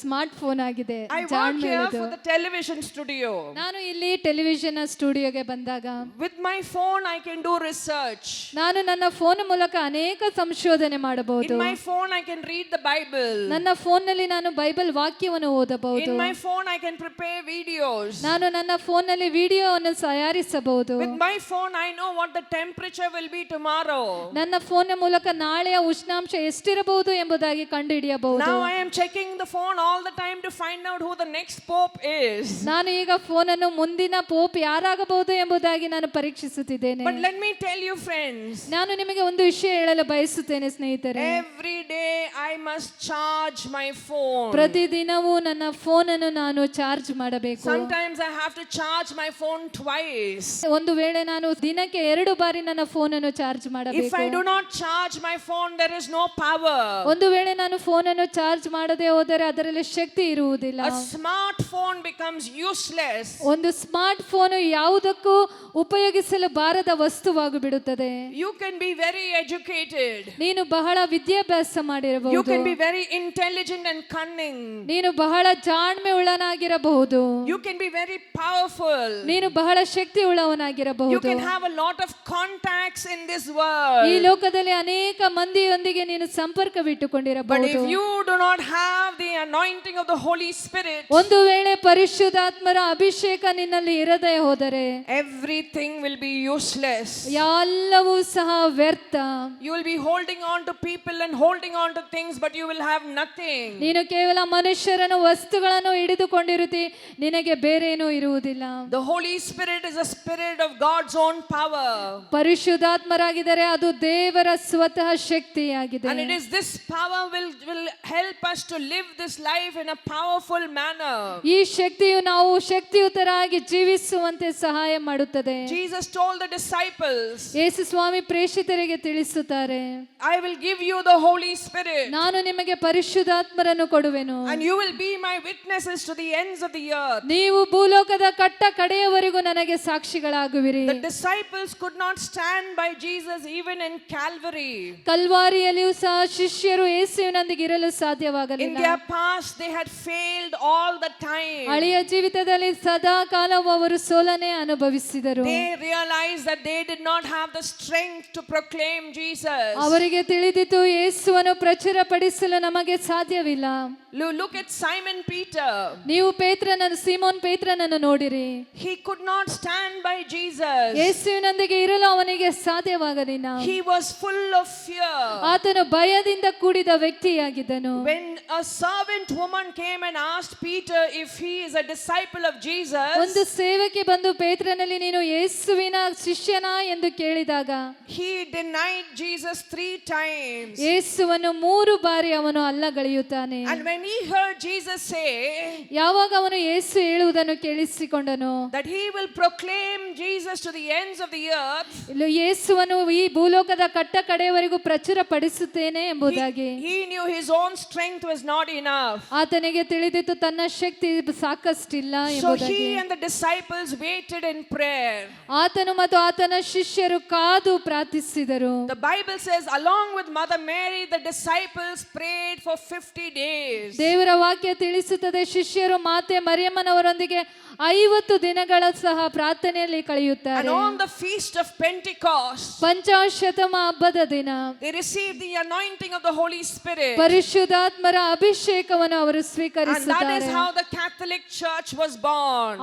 ಸ್ಮಾರ್ಟ್ ಫೋನ್ ಆಗಿದೆ. I work here for the television studio. ನಾನು ಇಲ್ಲಿ ಟೆಲಿವಿಷನ್ ಸ್ಟುಡಿಯೋಗೆ ಬಂದಾಗ With my phone I can do research. ನಾನು ನನ್ನ ಫೋನ್ ಮೂಲಕ ಅನೇಕ ಸಂಶೋಧನೆ ಮಾಡಬಹುದು. In my phone I can read the Bible. ನನ್ನ ಫೋನ್ ನಲ್ಲಿ ನಾನು ಬೈಬಲ್ ವಾಕ್ಯವನ್ನು ಓದಬಹುದು. In my phone I can prepare videos. ನಾನು ನನ್ನ ಫೋನ್ ನಲ್ಲಿ ವಿಡಿಯೋವನ್ನು ತಯಾರಿಸಬಹುದು. With my phone I know what the temperature will be tomorrow. ನನ್ನ ಫೋನ್ ಮೂಲಕ ನಾಳೆಯ ಉಷ್ಣಾಂಶ ಎಷ್ಟಿರಬಹುದು ಎಂಬುದಾಗಿ ಕಂಡುಹಿಡಿಯಬಹುದು. Now I am checking the phone all the time to find out who the next pope is. ನಾನು ಈಗ ಫೋನ್ ಅನ್ನು ಮುಂದಿನ ಪೋಪ್ ಯಾರಾಗಬಹುದು ಎಂಬುದಾಗಿ ನಾನು ಪರೀಕ್ಷಿಸುತ್ತಿದ್ದೇನೆ. But let me tell you friends, ನಾನು ನಿಮಗೆ ಒಂದು ವಿಷಯ ಹೇಳಲು ಬಯಸುತ್ತೇನೆ ಸ್ನೇಹಿತರೆ. every day I must charge my phone. ಪ್ರತಿದಿನವೂ ನನ್ನ ಫೋನ್ ಅನ್ನು ನಾನು ಚಾರ್ಜ್ ಮಾಡಬೇಕು. Sometimes I have to charge my phone twice. ಒಂದು ವೇಳೆ ನಾನು ದಿನಕ್ಕೆ 2 ಬಾರಿ ನನ್ನ ಫೋನ್ ಅನ್ನು ಚಾರ್ಜ್ ಮಾಡಬೇಕು. If I do not charge my phone, there is no power. ಒಂದು ವೇಳೆ ನಾನು ಫೋನ್ ಅನ್ನು ಚಾರ್ಜ್ ಮಾಡದೆ ಹೋದರೆ ಅದರಲ್ಲಿ ಶಕ್ತಿ ಇರುವುದಿಲ್ಲ. A smartphone becomes useless. ಒಂದು ಸ್ಮಾರ್ಟ್ ಫೋನ್ ಯಾವುದಕ್ಕೂ ಉಪಯೋಗಿಸಲು ಬಾರದ ವಸ್ತುವಾಗಿ ಬಿಡುತ್ತದೆ. You can be very educated. ನೀನು ಬಹಳ ವಿದ್ಯಾಭ್ಯಾಸ ಮಾಡಿರಬಹುದು. You can be very intelligent and cunning. ನೀನು ಬಹಳ ಜಾಣ್ಮೆ ಉಳ್ಳನಾಗಿರಬಹುದು. You can be very powerful. ನೀನು ಬಹಳ ಶಕ್ತಿ ಉಳ್ಳವನಾಗಿರಬಹುದು. You can have a lot of contacts in this world. ಈ ಲೋಕದಲ್ಲಿ ಅನೇಕ ಮಂದಿಯೊಂದಿಗೆ ನೀನು ಸಂಪರ್ಕವಿಟ್ಟುಕೊಂಡಿರಬಹುದು. But if you do not have the anointing of the Holy Spirit, ಒಂದು ವೇಳೆ ಪರಿಶುದ್ಧಾತ್ಮರ ಅಭಿಷೇಕ ನಿನ್ನಲ್ಲಿ ಇರದೇ ಹೋದರೆ everything will be useless. ಎಲ್ಲವೂ ಸಹ ವ್ಯರ್ಥ. You will be holding on to people and holding on to things, but you will have nothing. ನೀನು ಕೇವಲ ಮನುಷ್ಯರನ್ನು ವಸ್ತುಗಳನ್ನು ಹಿಡಿದುಕೊಂಡಿರುತ್ತಿ, ನಿನಗೆ ಬೇರೇನೂ ಇರುವುದಿಲ್ಲ. The Holy Spirit is a spirit of God's own power. ಪರಿಶುದ್ಧಾತ್ಮರಾಗಿದ್ದರೆ ಅದು ದೇವರ ಸ್ವತಃ ಶಕ್ತಿಯಾಗಿದೆ. And it is this power will help us to live this life in a powerful manner. ಈ ಶಕ್ತಿಯು ನಾವು ಶಕ್ತಿಯುತರಾಗಿ ಜೀವಿಸುವಂತೆ ಸಹಾಯ ಮಾಡುತ್ತದೆ. Jesus told the disciples, ಯೇಸು ಸ್ವಾಮಿ ಪ್ರೇಷಿತರಿಗೆ ತಿಳಿಸುತ್ತಾರೆ, I will give you the Holy Spirit. ನಾನು ನಿಮಗೆ ಪರಿಶುದ್ಧಾತ್ಮರನ್ನು ಕೊಡುವೆನು. And you will be my witnesses to the ends of the earth. ನೀವು ಭೂಲೋಕದ ಕಟ್ಟ ಕಡೆಯವರೆಗೂ ನನಗೆ ಸಾಕ್ಷಿಗಳಾಗುವಿರಿ. The disciples could not stand by Jesus even in Calvary. ಕಲ್ವಾರಿಯಲ್ಲಿಯೂ ಸಹ ಶಿಷ್ಯರು ಯೇಸುವಿನೊಂದಿಗೆ ಇರಲು In ಸಾಧ್ಯವಾಗಲಿಲ್ಲ. their past, they had failed all the time. ಹಳೆಯ ಜೀವಿತದಲ್ಲಿ ಸದಾ ಕಾಲವೂ ಅವರು ಸೋಲನೆ ಅನುಭವಿಸಿದರು. They realized that they did not have the strength to proclaim Jesus. ಅವರಿಗೆ ತಿಳಿದಿತ್ತು ಯೇಸುವನ್ನು ಪ್ರಚುರಪಡಿಸಲು ನಮಗೆ ಸಾಧ್ಯವಿಲ್ಲ. Look at Simon Peter. ನೀವು ಸೀಮೋನ್ ಪೇತ್ರನನ್ನು ನೋಡಿರಿ. He could not stand by Jesus. ಯೇಸುವಿನೊಂದಿಗೆ ಇರಲು ಅವನಿಗೆ ಸಾಧ್ಯವಾಗಲಿಲ್ಲ. He was full of fear. ಆತನು ಭಯದಿಂದ ಕೂಡಿದ ವ್ಯಕ್ತಿಯಾಗಿದ್ದನು. When a servant woman came and asked Peter if he is a disciple of Jesus, ಒಂದು ಸೇವಕಿ ಬಂದು ಪೇತ್ರನಲ್ಲಿ ನೀನು ಯೇಸುವಿನ ಶಿಷ್ಯನಾ ಎಂದು ಕೇಳಿದಾಗ he denied Jesus 3 times. ಯೇಸುವನ್ನು 3 ಬಾರಿ ಅವನು ಅಲ್ಲಗಳೆಯುತ್ತಾನೆ. And when he heard Jesus say ಯಾವಾಗ ಅವನು ಯೇಸು ಹೇಳುವುದನ್ನು ಕೇಳಿಸಿಕೊಂಡನು, that he will proclaim Jesus to the ends of the earth, ಯೇಸುವನ್ನು ಈ ಭೂಲೋಕದ ಕಟ್ಟ ಕಡೆಯವರೆಗೂ ಪ್ರಚುರಪಡಿಸುತ್ತೇನೆ ಎಂಬುದಾಗಿ he knew his own strength was not enough. ಆತನಿಗೆ ತಿಳಿದಿತ್ತು ತನ್ನ ಶಕ್ತಿ ಸಾಕಷ್ಟಿಲ್ಲ So ಎಂಬುದಾಗಿ. he and the disciples waited in prayer. ಆತನು ಮತ್ತು ಆತನ ಶಿಷ್ಯರು ಕಾದು ಪ್ರಾರ್ಥಿಸಿದರು. The Bible says, along with Mother Mary, the disciples prayed for 50 days. ದೇವರ ವಾಕ್ಯ ತಿಳಿಸುತ್ತದೆ, ಶಿಷ್ಯರು ಮಾತೆ ಮರಿಯಮ್ಮನವರೊಂದಿಗೆ 50 ದಿನಗಳ ಸಹ ಪ್ರಾರ್ಥನೆಯಲ್ಲಿ And ಕಳೆಯುತ್ತಾರೆ. on the feast of Pentecost, ಪಂಚಾಶತಮ ಹಬ್ಬದ ದಿನ they received the anointing of the Holy Spirit. ಪರಿಶುದ್ಧಾತ್ಮರ ಅಭಿಷೇಕವನ್ನು ಅವರು And that ಸ್ವೀಕರಿಸುತ್ತಾರೆ. is how the Catholic Church was born.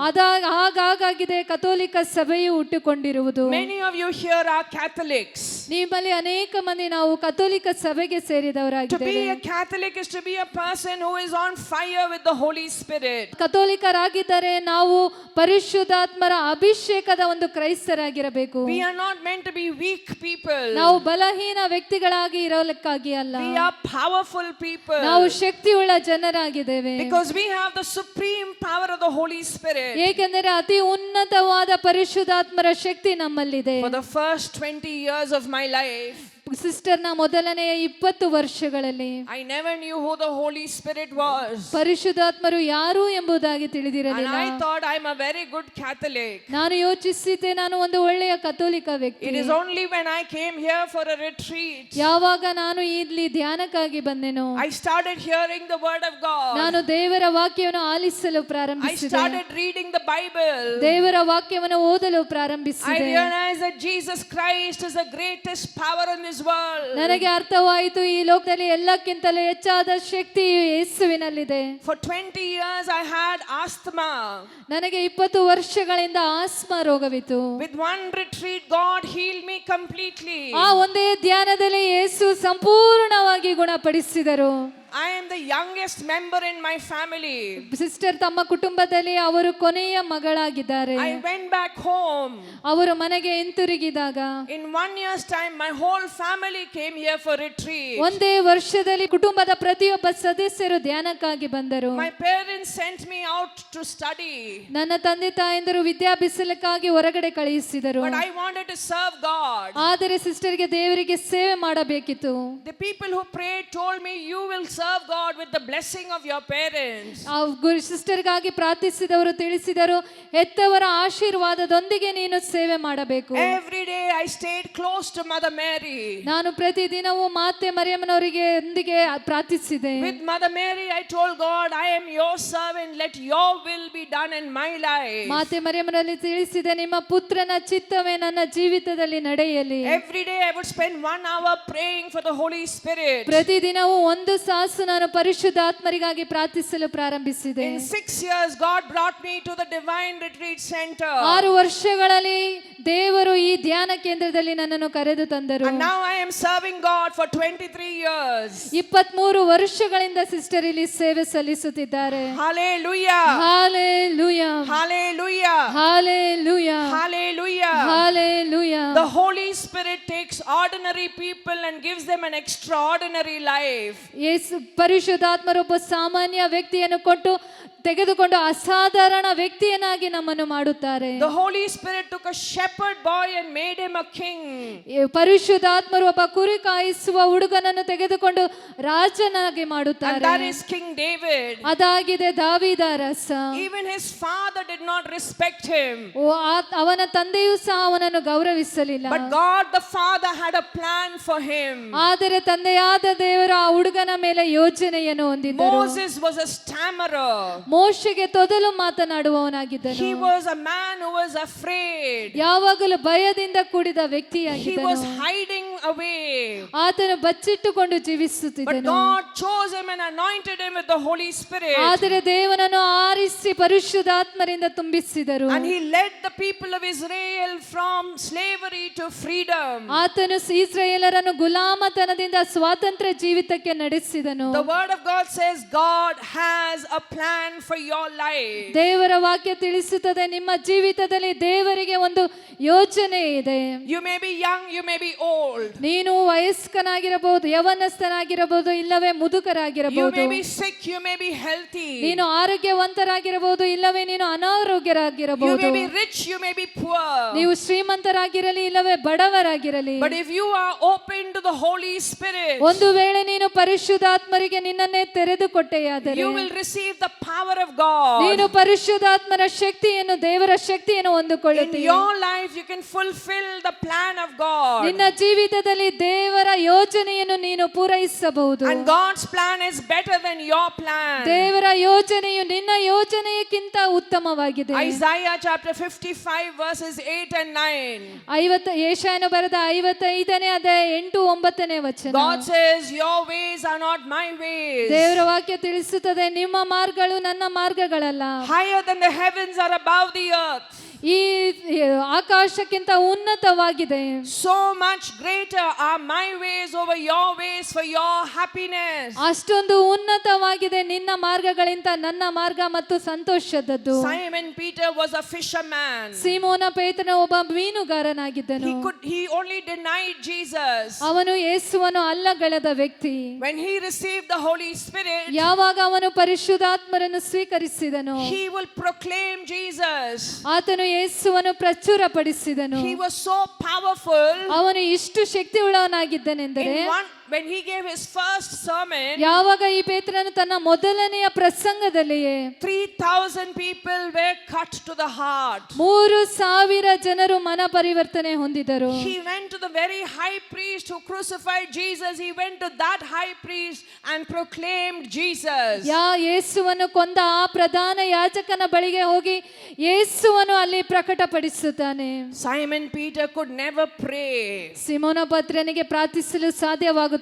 ಹಾಗಾಗಿದೆ ಕಥೋಲಿಕ ಸಭೆಯು ಹುಟ್ಟುಕೊಂಡಿರುವುದು. Many of you here are Catholics. ನಿಮ್ಮಲ್ಲಿ ಅನೇಕ ಮಂದಿ ನಾವು ಕಥೋಲಿಕ ಸಭೆಗೆ To ಸೇರಿದವರಾಗಿದ್ದೇವೆ. be a Catholic is to be a person who is on fire with the Holy Spirit. ಕಥೋಲಿಕರಾಗಿದ್ದರೆ ನಾವು ಪರಿಶುದ್ಧಾತ್ಮರ ಅಭಿಷೇಕದ ಒಂದು ಕ್ರೈಸ್ತರಾಗಿರಬೇಕು. We are not meant to be weak people. ನಾವು ಬಲಹೀನ ವ್ಯಕ್ತಿಗಳಾಗಿ ಇರಲಿಕ್ಕಾಗಿ ಅಲ್ಲ, We are powerful people. ನಾವು ಶಕ್ತಿಯುಳ್ಳ ಜನರಾಗಿದ್ದೇವೆ. Because we have the supreme power of the Holy Spirit. ಏಕೆಂದರೆ ಅತಿ ಉನ್ನತವಾದ ಪರಿಶುದ್ಧಾತ್ಮರ ಶಕ್ತಿ ನಮ್ಮಲ್ಲಿದೆ. For the first 20 years of my life, ಸಿಸ್ಟರ್ನ ಮೊದಲನೆಯ 20 ವರ್ಷಗಳಲ್ಲಿ I never knew who the Holy Spirit was. ಪರಿಶುದ್ಧಾತ್ಮರು ಯಾರು ಎಂಬುದಾಗಿ And ತಿಳಿದಿರಲಿಲ್ಲ. I thought I'm a very good Catholic. ನಾನು ಯೋಚಿಸಿದ್ದೆ ನಾನು ಒಂದು ಒಳ್ಳೆಯ ಕಥೋಲಿಕ ವ್ಯಕ್ತಿ. It is only when I came here for a retreat, ಯಾವಾಗ ನಾನು ಇಲ್ಲಿ ಧ್ಯಾನಕ್ಕಾಗಿ ಬಂದೆನೋ I started hearing the word of God. ನಾನು ದೇವರ ವಾಕ್ಯವನ್ನು ಆಲಿಸಲು I ಪ್ರಾರಂಭಿಸಿದೆ. started reading the Bible. ದೇವರ ವಾಕ್ಯವನ್ನು ಓದಲು I ಪ್ರಾರಂಭಿಸಿದೆ. realized that Jesus Christ is the greatest power in this world. ನನಗೆ ಅರ್ಥವಾಯಿತು ಈ ಲೋಕದಲ್ಲಿ ಎಲ್ಲಕ್ಕಿಂತಲೂ ಹೆಚ್ಚಾದ ಶಕ್ತಿಯು ಯೇಸುವಿನಲ್ಲಿದೆ. For 20 years I had asthma. ನನಗೆ 20 ವರ್ಷಗಳಿಂದ asthma ರೋಗವಿತ್ತು. With one retreat God healed me completely. ಆ ಒಂದೇ ಧ್ಯಾನದಲ್ಲಿ ಯೇಸು ಸಂಪೂರ್ಣವಾಗಿ ಗುಣಪಡಿಸಿದರು. I am the youngest member in my family. Sister ತಮ್ಮ ಕುಟುಂಬದಲ್ಲಿ ಅವರು ಕೊನೆಯ ಮಗಳಾಗಿದ್ದಾರೆ. I went back home. ಅವರು ಮನೆಗೆ ಹಿಂತಿರುಗಿದಾಗ In 1 year's time my whole family came here for retreat. ಒಂದೇ ವರ್ಷದಲ್ಲಿ ಕುಟುಂಬದ ಪ್ರತಿಯೊಬ್ಬ ಸದಸ್ಯರು ಧ್ಯಾನಕ್ಕಾಗಿ ಬಂದರು. My parents sent me out to study. ನನ್ನ ತಂದೆ ತಾಯಂದಿರು ವಿದ್ಯಾಭ್ಯಾಸಕ್ಕಾಗಿ ಹೊರಗಡೆ ಕಳುಹಿಸಿದರು. But I wanted to serve God. ಆದರೆ ಸಿಸ್ಟರ್ಗೆ ದೇವರಿಗೆ ಸೇವೆ ಮಾಡಬೇಕಿತ್ತು. The people who prayed told me you will serve God with the blessing of your parents. ಆ ಸಿಸ್ಟರ್ಗಾಗಿ ಪ್ರಾರ್ಥಿಸಿದವರು ತಿಳಿಸಿದರು, ಹೆತ್ತವರ ಆಶೀರ್ವಾದದೊಂದಿಗೆ ನೀನು ಸೇವೆ ಮಾಡಬೇಕು. Every day I stayed close to Mother Mary. ನಾನು ಪ್ರತಿದಿನವೂ ಮಾತೆ ಮರಿಯಮ್ಮನವರಿಗೆ ಒಂದಿಗೆ ಪ್ರಾರ್ಥಿಸಿದೆ. With Mother Mary I told God, I am your servant, let your will be done in my life. ಮಾತೆ ಮರಿಯಮ್ಮನಲ್ಲಿ ತಿಳಿಸಿದೆ, ನಿಮ್ಮ ಪುತ್ರನ ಚಿತ್ತವೇ ನನ್ನ ಜೀವಿತದಲ್ಲಿ ನಡೆಯಲಿ. Every day I would spend 1 hour praying for the Holy Spirit. ಪ್ರತಿದಿನವೂ 1 ತಾಸು ಮಾಸ ನಾನು ಪರಿಶುದ್ಧಾತ್ಮರಿಗಾಗಿ ಪ್ರಾರ್ಥಿಸಲು ಪ್ರಾರಂಭಿಸಿದೆ. In 6 years, God brought me to the Divine Retreat Center. 6 ವರ್ಷಗಳಲ್ಲಿ ದೇವರು ಈ ಧ್ಯಾನ ಕೇಂದ್ರದಲ್ಲಿ ನನ್ನನ್ನು ಕರೆದು ತಂದರು. And now I am serving God for 23 years. 23 ವರ್ಷಗಳಿಂದ ಸಿಸ್ಟರ್ ಇಲ್ಲಿ ಸೇವೆ ಸಲ್ಲಿಸುತ್ತಿದ್ದಾರೆ. Hallelujah. Hallelujah, Hallelujah. Hallelujah, Hallelujah. Hallelujah. The Holy Spirit takes ordinary people and gives them an extraordinary life. ಯೇಸು ಪರಿಶುದ್ಧಾತ್ಮರು ಒಬ್ಬ ಸಾಮಾನ್ಯ ವ್ಯಕ್ತಿಯನ್ನು ಕೊಟ್ಟು ತೆಗೆದುಕೊಂಡು ಅಸಾಧಾರಣ ವ್ಯಕ್ತಿಯನ್ನಾಗಿ ನಮ್ಮನ್ನು ಮಾಡುತ್ತಾರೆ. The Holy Spirit took a shepherd boy and made him a king. ಪರಿಶುದ್ಧಾತ್ಮರು ಒಬ್ಬ ಕುರಿ ಕಾಯಿಸುವ ಹುಡುಗನನ್ನು ತೆಗೆದುಕೊಂಡು ರಾಜನಾಗಿ And ಮಾಡುತ್ತಾರೆ. that is King David. ಅದಾಗಿದೆ ದಾವೀದ ಅರಸ. Even his father did not respect him. ಅವನ ತಂದೆಯೂ ಸಹ ಅವನನ್ನು ಗೌರವಿಸಲಿಲ್ಲ. But God the Father had a plan for him. ಆದರೆ ತಂದೆಯಾದ ದೇವರು ಆ ಹುಡುಗನ ಮೇಲೆ ಯೋಜನೆಯನ್ನು ಹೊಂದಿದ್ದರು. Moses was a stammerer. ಮೋಶೆಗೆ ತೊದಲು ಮಾತನಾಡುವವನಾಗಿದ್ದನು. He was a man who was afraid. ಯಾವಾಗಲೂ ಭಯದಿಂದ ಕೂಡಿದ He ವ್ಯಕ್ತಿಯಾಗಿದ್ದನು. was hiding away. ಆತನು ಬಚ್ಚಿಟ್ಟುಕೊಂಡು But ಜೀವಿಸುತ್ತಿದ್ದನು. God chose him and anointed him with the Holy Spirit. ಆದರೆ ದೇವನನ್ನು ಆರಿಸಿ ಪರಿಶುದ್ಧಾತ್ಮರಿಂದ ತುಂಬಿಸಿದರು. And he led the people of Israel from slavery to freedom. ಆತನು ಇಸ್ರಾಯೇಲರನ್ನು ಗುಲಾಮತನದಿಂದ ಸ್ವಾತಂತ್ರ್ಯ ಜೀವಿತಕ್ಕೆ ನಡೆಸಿದನು. The word of God says God has a plan for your life. ದೇವರ ವಾಕ್ಯ ತಿಳಿಸುತ್ತದೆ, ನಿಮ್ಮ ಜೀವಿತದಲ್ಲಿ ದೇವರಿಗೆ ಒಂದು ಯೋಜನೆ ಇದೆ. You may be young, you may be old. ನೀನು ವಯಸ್ಕನಾಗಿರಬಹುದು, ಯವನಸ್ಥನಾಗಿರಬಹುದು, ಇಲ್ಲವೇ You ಮುದುಕರಾಗಿರಬಹುದು. may be sick, you may be healthy. ನೀನು ಆರೋಗ್ಯವಂತರಾಗಿರಬಹುದು, ಇಲ್ಲವೇ ನೀನು You ಅನಾರೋಗ್ಯರಾಗಿರಬಹುದು. may be rich, you may be poor. ನೀವು ಶ್ರೀಮಂತರಾಗಿರಲಿ, ಇಲ್ಲವೇ ಬಡವರಾಗಿರಲಿ. But if you are open to the Holy Spirit, ಒಂದು ವೇಳೆ ನೀನು ಪರಿಶುದ್ಧಾತ್ಮರಿಗೆ ನಿನ್ನನ್ನೇ ತೆರೆದುಕೊಟ್ಟೆಯಾದರೆ you will receive the power of God. ನೀನು ಪರಿಶುದ್ಧಾತ್ಮನ ಶಕ್ತಿಯನ್ನು, ದೇವರ ಶಕ್ತಿಯನ್ನು In ಹೊಂದಿಕೊಳ್ಳುತ್ತೀಯ. your life, you can fulfill the plan of God. ನಿನ್ನ ಜೀವಿತದಲ್ಲಿ ದೇವರ ಯೋಜನೆಯನ್ನು ನೀನು ಪೂರೈಸಬಹುದು. And God's plan is better than your plan. ದೇವರ ಯೋಜನೆಯು ನಿನ್ನ ಯೋಜನೆಯಕ್ಕಿಂತ ಉತ್ತಮವಾಗಿದೆ. Isaiah chapter 55 verses 8 and 9. ಯೆಶಾಯನು ಬರೆದ 55ನೇ ಅಧ್ಯಾಯ 8-9ನೇ ವಚನ. God says, your ways are not my ways. ದೇವರ ವಾಕ್ಯ ತಿಳಿಸುತ್ತದೆ, ನಿಮ್ಮ ಮಾರ್ಗಗಳು ನನ್ನ ಮಾರ್ಗಗಳಲ್ಲ. Higher than the heavens are above the earth. ಈ ಆಕಾಶಕ್ಕಿಂತ ಉನ್ನತವಾಗಿದೆ. So much greater are my ways over your ways for your happiness. ಅಷ್ಟೊಂದು ಉನ್ನತವಾಗಿದೆ ನಿನ್ನ ಮಾರ್ಗಗಳಿಂದ ನನ್ನ ಮಾರ್ಗ ಮತ್ತು ಸಂತೋಷದದ್ದು. Simon Peter was a fisherman. ಸೀಮೋನ ಪೇತ್ರನು ಒಬ್ಬ ಮೀನುಗಾರನಾಗಿದ್ದನು. He only denied Jesus. ಅವನು ಯೇಸುವನ್ನು ಅಲ್ಲಗಳೆದ ವ್ಯಕ್ತಿ. When he received the Holy Spirit, ಯಾವಾಗ ಅವನು ಪರಿಶುದ್ಧಾತ್ಮರನ್ನು ಸ್ವೀಕರಿಸಿದನು, he will proclaim Jesus. ಆತನು ಯೇಸುವನ್ನು ಪ್ರಚುರಪಡಿಸಿದನು. He was so powerful. ಅವನು ಇಷ್ಟು ಶಕ್ತಿ ಉಳ್ಳವನಾಗಿದ್ದನೆಂದರೆ When he gave his first sermon, ಯಾವಾಗ ಈ ಪೇತ್ರನು ತನ್ನ ಮೊದಲನೆಯ ಪ್ರಸಂಗದಲ್ಲಿಯೇ 3,000 people were cut to the heart. 3,000 ಜನರು ಮನ ಪರಿವರ್ತನೆ ಹೊಂದಿದರು. He went to the very high priest who crucified Jesus. He went to that high priest and proclaimed Jesus. ಯೇಸುವನ್ನು ಕೊಂದ ಆ ಪ್ರಧಾನ ಯಾಜಕನ ಬಳಿಗೆ ಹೋಗಿ ಯೇಸುವನ್ನು ಅಲ್ಲಿ ಪ್ರಕಟಪಡಿಸುತ್ತಾನೆ. Simon Peter could never pray. ಸಿಮೋನ ಪೇತ್ರನಿಗೆ ಪ್ರಾರ್ಥಿಸಲು ಸಾಧ್ಯವಾಗುತ್ತಿರಲಿಲ್ಲ.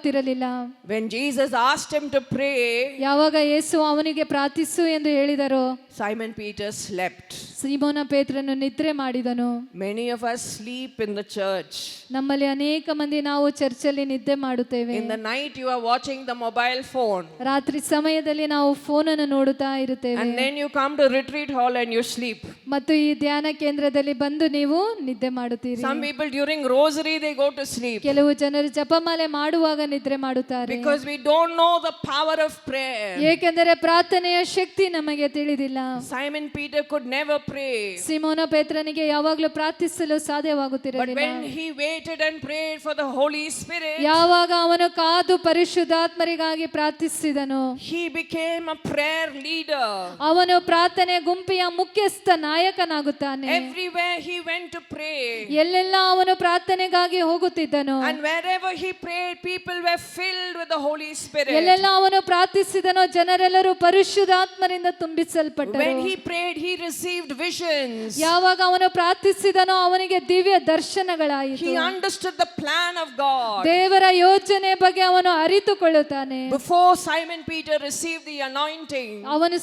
When Jesus asked him to pray, ಯಾವಾಗ ಯೇಸು ಅವನಿಗೆ ಪ್ರಾರ್ಥಿಸು ಎಂದು ಹೇಳಿದರೋ, Simon Peter slept. ಸಿಮೋನ ಪೇತ್ರನು ನಿದ್ರೆ ಮಾಡಿದನು. Many of us sleep in the church. ನಮ್ಮಲ್ಲಿ ಅನೇಕ ಮಂದಿ ನಾವು ಚರ್ಚಲ್ಲಿ ನಿದ್ದೆ ಮಾಡುತ್ತೇವೆ. In the night you are watching the mobile phone. ರಾತ್ರಿ ಸಮಯದಲ್ಲಿ ನಾವು ಫೋನ್ ಅನ್ನು ನೋಡುತ್ತಾ ಇರುತ್ತೇವೆ. And then you come to retreat hall and you sleep. ಮತ್ತು ಈ ಧ್ಯಾನ ಕೇಂದ್ರದಲ್ಲಿ ಬಂದು ನೀವು ನಿದ್ದೆ ಮಾಡುತ್ತೀರಿ. Some people during rosary they go to sleep. ಕೆಲವು ಜನರು ಜಪಮಾಲೆ ಮಾಡುವಾಗ ನಿದ್ರೆ ಮಾಡುತ್ತಾರೆ. Because we don't know the power of prayer. ಏಕೆಂದರೆ ಪ್ರಾರ್ಥನೆಯ ಶಕ್ತಿ ನಮಗೆ ತಿಳಿದಿಲ್ಲ. Simon Peter could never pray. ಸಿಮೋನ ಪೇತ್ರನಿಗೆ ಯಾವಾಗಲೂ ಪ್ರಾರ್ಥಿಸಲು But ಸಾಧ್ಯವಾಗುತ್ತಿರಲಿಲ್ಲ. when he waited and prayed for the Holy Spirit, ಯಾವಾಗ ಅವನು ಕಾದು ಪರಿಶುದ್ಧಾತ್ಮರಿಗಾಗಿ ಪ್ರಾರ್ಥಿಸಿದನು, he became a prayer leader. ಅವನು ಪ್ರಾರ್ಥನೆ ಗುಂಪಿನ ಮುಖ್ಯಸ್ಥ ನಾಯಕನಾಗುತ್ತಾನೆ. Everywhere he went to pray. ಎಲ್ಲೆಲ್ಲ ಅವನು ಪ್ರಾರ್ಥನೆಗಾಗಿ ಹೋಗುತ್ತಿದ್ದನು. And wherever he prayed, people were filled with the Holy Spirit. ಎಲ್ಲೆಲ್ಲ ಅವನು ಪ್ರಾರ್ಥಿಸಿದನೋ ಜನರೆಲ್ಲರೂ ಪರಿಶುದ್ಧಾತ್ಮರಿಂದ ತುಂಬಿಸಲ್ಪಟ್ಟರು. When he prayed, he received visions. ಯಾವಾಗ ಅವನು ಪ್ರಾರ್ಥಿಸಿದನೋ ಅವನಿಗೆ ದಿವ್ಯ ದರ್ಶನಗಳಾಯಿತು. He understood the plan of God. ದೇವರ ಯೋಜನೆ ಬಗ್ಗೆ ಅವನು ಅರಿತುಕೊಳ್ಳುತ್ತಾನೆ. Before Simon Peter received the anointing, ಅವನು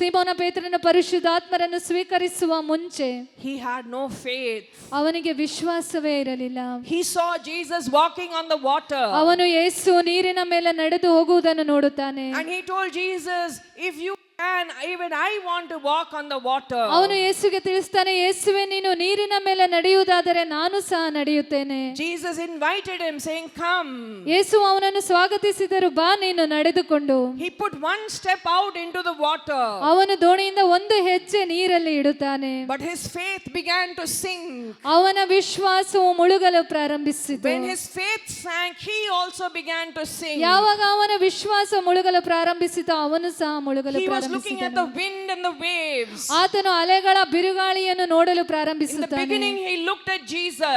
ಸೀಮೋನ ಪೇತ್ರನ ಪರಿಶುದ್ಧಾತ್ಮರನ್ನು ಸ್ವೀಕರಿಸುವ ಮುಂಚೆ he had no faith. ಅವನಿಗೆ ವಿಶ್ವಾಸವೇ ಇರಲಿಲ್ಲ. He saw Jesus walking on the water. ಅವನು ಯೇಸು ನೀರಿನ ಮೇಲೆ ನಡೆದು ಹೋಗುವುದನ್ನು ನೋಡುತ್ತಾನೆ. And he told Jesus, if you can, even I want to walk on the water. ಅವನು ಯೇಸುಗೆ ತಿಳಿಸ್ತಾನೆ, ಯೇಸುವೆ ನೀನು ನೀರಿನ ಮೇಲೆ ನಡೆಯುವುದಾದರೆ ನಾನು ಸಹ ನಡೆಯುತ್ತೇನೆ. Jesus invited him saying, come. ಯೇಸು ಅವನನ್ನು ಸ್ವಾಗತಿಸಿದರು, ಬಾ ನೀನು ನಡೆದುಕೊಂಡು. He put one step out into the water. ಅವನು ದೋಣಿಯಿಂದ ಒಂದು ಹೆಜ್ಜೆ ನೀರಲ್ಲಿ ಇಡುತ್ತಾನೆ. But his faith began to sink. ಅವನ ವಿಶ್ವಾಸವು ಮುಳುಗಲು ಪ್ರಾರಂಭಿಸಿತು. When his faith sank, he also began to sink. ಯಾವಾಗ ಅವನ ವಿಶ್ವಾಸ ಮುಳುಗಲು ಪ್ರಾರಂಭಿಸಿತು, ಅವನು ಸಹ ಮುಳುಗಲು He was looking at the ಪ್ರಾರಂಭಿಸಿದನು. wind and the waves. ಆತನು ಅಲೆಗಳ ಬಿರುಗಾಳಿಯನ್ನು ನೋಡಲು In the ಪ್ರಾರಂಭಿಸುತ್ತಾನೆ. beginning, he looked at Jesus.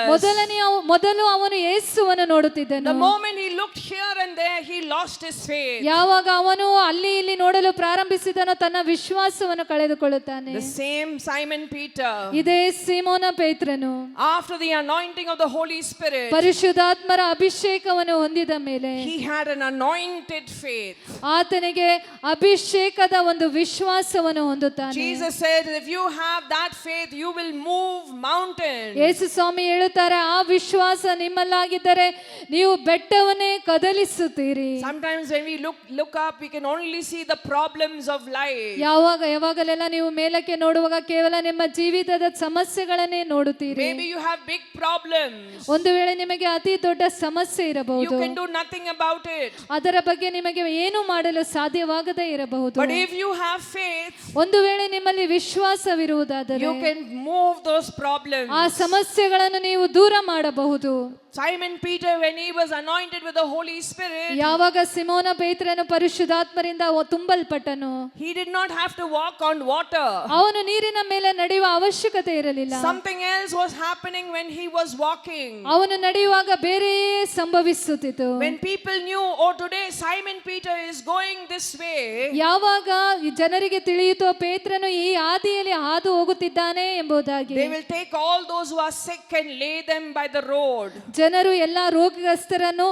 ಮೊದಲು ಅವನು ಯೇಸುವನ್ನು ನೋಡುತ್ತಿದ್ದನು. The moment he looked here and there, he lost his faith. ಯಾವಾಗ ಅವನು ಅಲ್ಲಿ ಇಲ್ಲಿ ನೋಡಲು ಪ್ರಾರಂಭಿಸಿದನೋ ತನ್ನ ವಿಶ್ವಾಸವನ್ನು ಕಳೆದುಕೊಳ್ಳುತ್ತಾನೆ. The same Simon Peter, ಇದೇ ಸೀಮೋನ ಪೇತ್ರನು after the anointing of the Holy Spirit, ಪರಿಶುದ್ಧಾತ್ಮರ ಅಭಿಷೇಕವನ್ನು ಹೊಂದಿದ ಮೇಲೆ he had an anointed faith. ಆತನಿಗೆ ಅಭಿಷೇಕದ ಒಂದು ವಿಶ್ವಾಸವನ್ನು ಹೊಂದುತ್ತಾನೆ. Jesus said, if you have that faith, you will move mountains. ಯೇಸು ಸ್ವಾಮಿ ಹೇಳುತ್ತಾರೆ, ಆ ವಿಶ್ವಾಸ ನಿಮ್ಮಲ್ಲಾಗಿದ್ದರೆ ನೀವು ಬೆಟ್ಟವನ್ನೇ ಕದಲಿಸುತ್ತೀರಿ. Sometimes when we look up, we can only see the problems of life. ಯಾವಾಗಲೆಲ್ಲ ನೀವು ಮೇಲಕ್ಕೆ ನೋಡುವಾಗ ಕೇವಲ ನಿಮ್ಮ ಜೀವಿತದ ಸಮಸ್ಯೆಗಳನ್ನೇ ನೋಡುತ್ತೀರಿ. Maybe you have big problems. ಒಂದು ವೇಳೆ ನಿಮಗೆ ಅತಿ ದೊಡ್ಡ ಸಮಸ್ಯೆ You ಇರಬಹುದು, can do nothing about it. ಅದರ ಬಗ್ಗೆ ನಿಮಗೆ ಏನು ಮಾಡಲು ಸಾಧ್ಯವಾಗದೇ ಇರಬಹುದು. But if you have faith, ಒಂದು ವೇಳೆ ನಿಮ್ಮಲ್ಲಿ ವಿಶ್ವಾಸವಿರುವುದಾದರೆ you can move those problems. ಆ ಸಮಸ್ಯೆಗಳನ್ನು ನೀವು ದೂರ ಮಾಡಬಹುದು. Simon Peter, when he was anointed with the Holy Spirit, ಯಾವಾಗ ಸಿಮೋನ ಪೇತ್ರನು ಪರಿಶುದ್ಧಾತ್ಮರಿಂದ ತುಂಬಲ್ಪಟ್ಟನು, he did not have to walk on water. ಅವನು ನೀರಿನ ಮೇಲೆ ನಡೆಯುವ ಅವಶ್ಯಕತೆ ಇರಲಿಲ್ಲ. Something else was happening when he was walking. ಅವನು ನಡೆಯುವಾಗ ಬೇರೆಯೇ ಸಂಭವಿಸುತ್ತಿತ್ತು. When people knew, oh, today Simon Peter is going this way, ಯಾವಾಗ ಈ ಜನರಿಗೆ ತಿಳಿಯಿತು ಪೇತ್ರನು ಈ ಹಾದಿಯಲ್ಲಿ ಹಾದು ಹೋಗುತ್ತಿದ್ದಾನೆ ಎಂಬುದಾಗಿ, they will take all those who are sick and lay them by the road. ಜನರು ಎಲ್ಲ ರೋಗಗ್ರಸ್ತರನ್ನು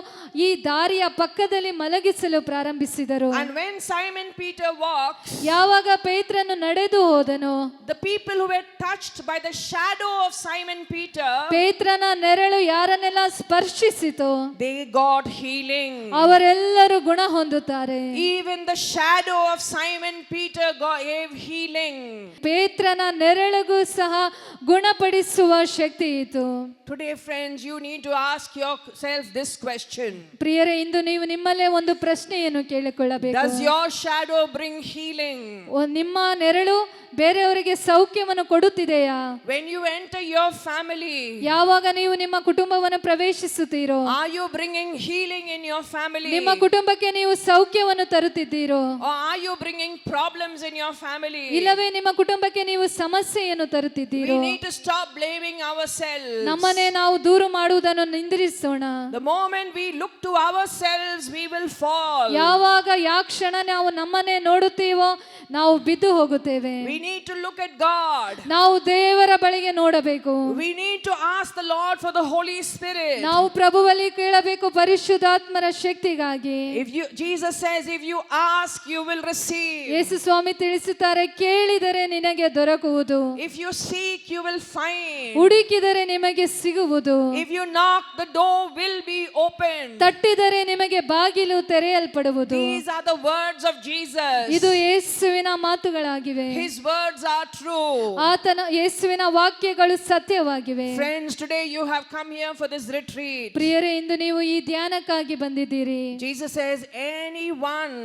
ಈ ದಾರಿಯ ಪಕ್ಕದಲ್ಲಿ ಮಲಗಿಸಲು ಪ್ರಾರಂಭಿಸಿದರು. And when Simon Peter walked, ಯಾವಾಗ ಪೇತ್ರನು ನಡೆದು ಹೋದನು, the people who were touched by the shadow of Simon Peter, ಪೇತ್ರನ ನೆರಳು ಯಾರನ್ನೆಲ್ಲ ಸ್ಪರ್ಶಿಸಿತು, they got healing. ಅವರೆಲ್ಲರೂ ಗುಣ ಹೊಂದುತ್ತಾರೆ. Even the shadow of Simon Peter gave healing. ಪೇತ್ರನ ನೆರಳಿಗೂ ಸಹ ಗುಣಪಡಿಸುವ ಶಕ್ತಿ ಇತ್ತು. Today, friends, you need to ask yourself this question. ಪ್ರಿಯರೇ, ಇಂದು ನೀವು ನಿಮ್ಮಲ್ಲೇ ಒಂದು ಪ್ರಶ್ನೆಯನ್ನು ಕೇಳಿಕೊಳ್ಳಬೇಕು. Does your shadow bring healing? ನಿಮ್ಮ ನೆರಳು ಬೇರೆಯವರಿಗೆ ಸೌಖ್ಯವನ್ನು ಕೊಡುತ್ತಿದೆಯಾ? When you enter your family, ಯಾವಾಗ ನೀವು ನಿಮ್ಮ ಕುಟುಂಬವನ್ನು ಪ್ರವೇಶಿಸುತ್ತೀರೋ, are you bringing healing in your family? ನಿಮ್ಮ ಕುಟುಂಬಕ್ಕೆ ನೀವು ಸೌಖ್ಯವನ್ನು ತರುತ್ತಿದ್ದೀರೋ, Or are you bringing problems in your family? ಇಲ್ಲವೇ ನಿಮ್ಮ ಕುಟುಂಬಕ್ಕೆ ನೀವು ಸಮಸ್ಯೆಯನ್ನು We ತರುತ್ತಿದ್ದೀರೋ? need to stop blaming ourselves. ನಮ್ಮನ್ನೇ ನಾವು ದೂರ ಮಾಡುವುದನ್ನು ನಿಂದಿರಿಸೋಣ. The moment we look to ourselves, we will fall. ಯಾವಾಗ ಕ್ಷಣ ನಾವು ನಮ್ಮನ್ನೇ ನೋಡುತ್ತೀವೋ ನಾವು ಬಿದ್ದು ಹೋಗುತ್ತೇವೆ. We need to look at God. ನಾವು ದೇವರ ಬಳಿಗೆ ನೋಡಬೇಕು. We need to ask the Lord for the Holy Spirit. ನಾವು ಪ್ರಭುವಲ್ಲಿ ಕೇಳಬೇಕು ಪರಿಶುದ್ಧಾತ್ಮರ ಶಕ್ತಿಗಾಗಿ. Jesus says, if you ask, you will receive. ಯೇಸು ಸ್ವಾಮಿ ತಿಳಿಸುತ್ತಾರೆ, ಕೇಳಿದರೆ ನಿನಗೆ ದೊರಕುವುದು, If you seek, you will find. ಹುಡುಕಿದರೆ ನಿಮಗೆ ಸಿಗುವುದು, If you knock, the door will be opened. ತಟ್ಟಿದರೆ ನಿಮಗೆ ಬಾಗಿಲು ತೆರೆಯಲ್ಪಡುವುದು. These are the words of Jesus. ಇದು ಯೇಸುವಿನ ಮಾತುಗಳಾಗಿವೆ. His words are true. ಆತನ ಯೇಸುವಿನ ವಾಕ್ಯಗಳು ಸತ್ಯವಾಗಿವೆ. Friends, today you have come here for this retreat. ಪ್ರಿಯರೇ, ಇಂದು ನೀವು ಈ ಧ್ಯಾನಕ್ಕಾಗಿ ಬಂದಿದ್ದೀರಿ. Jesus says, anyone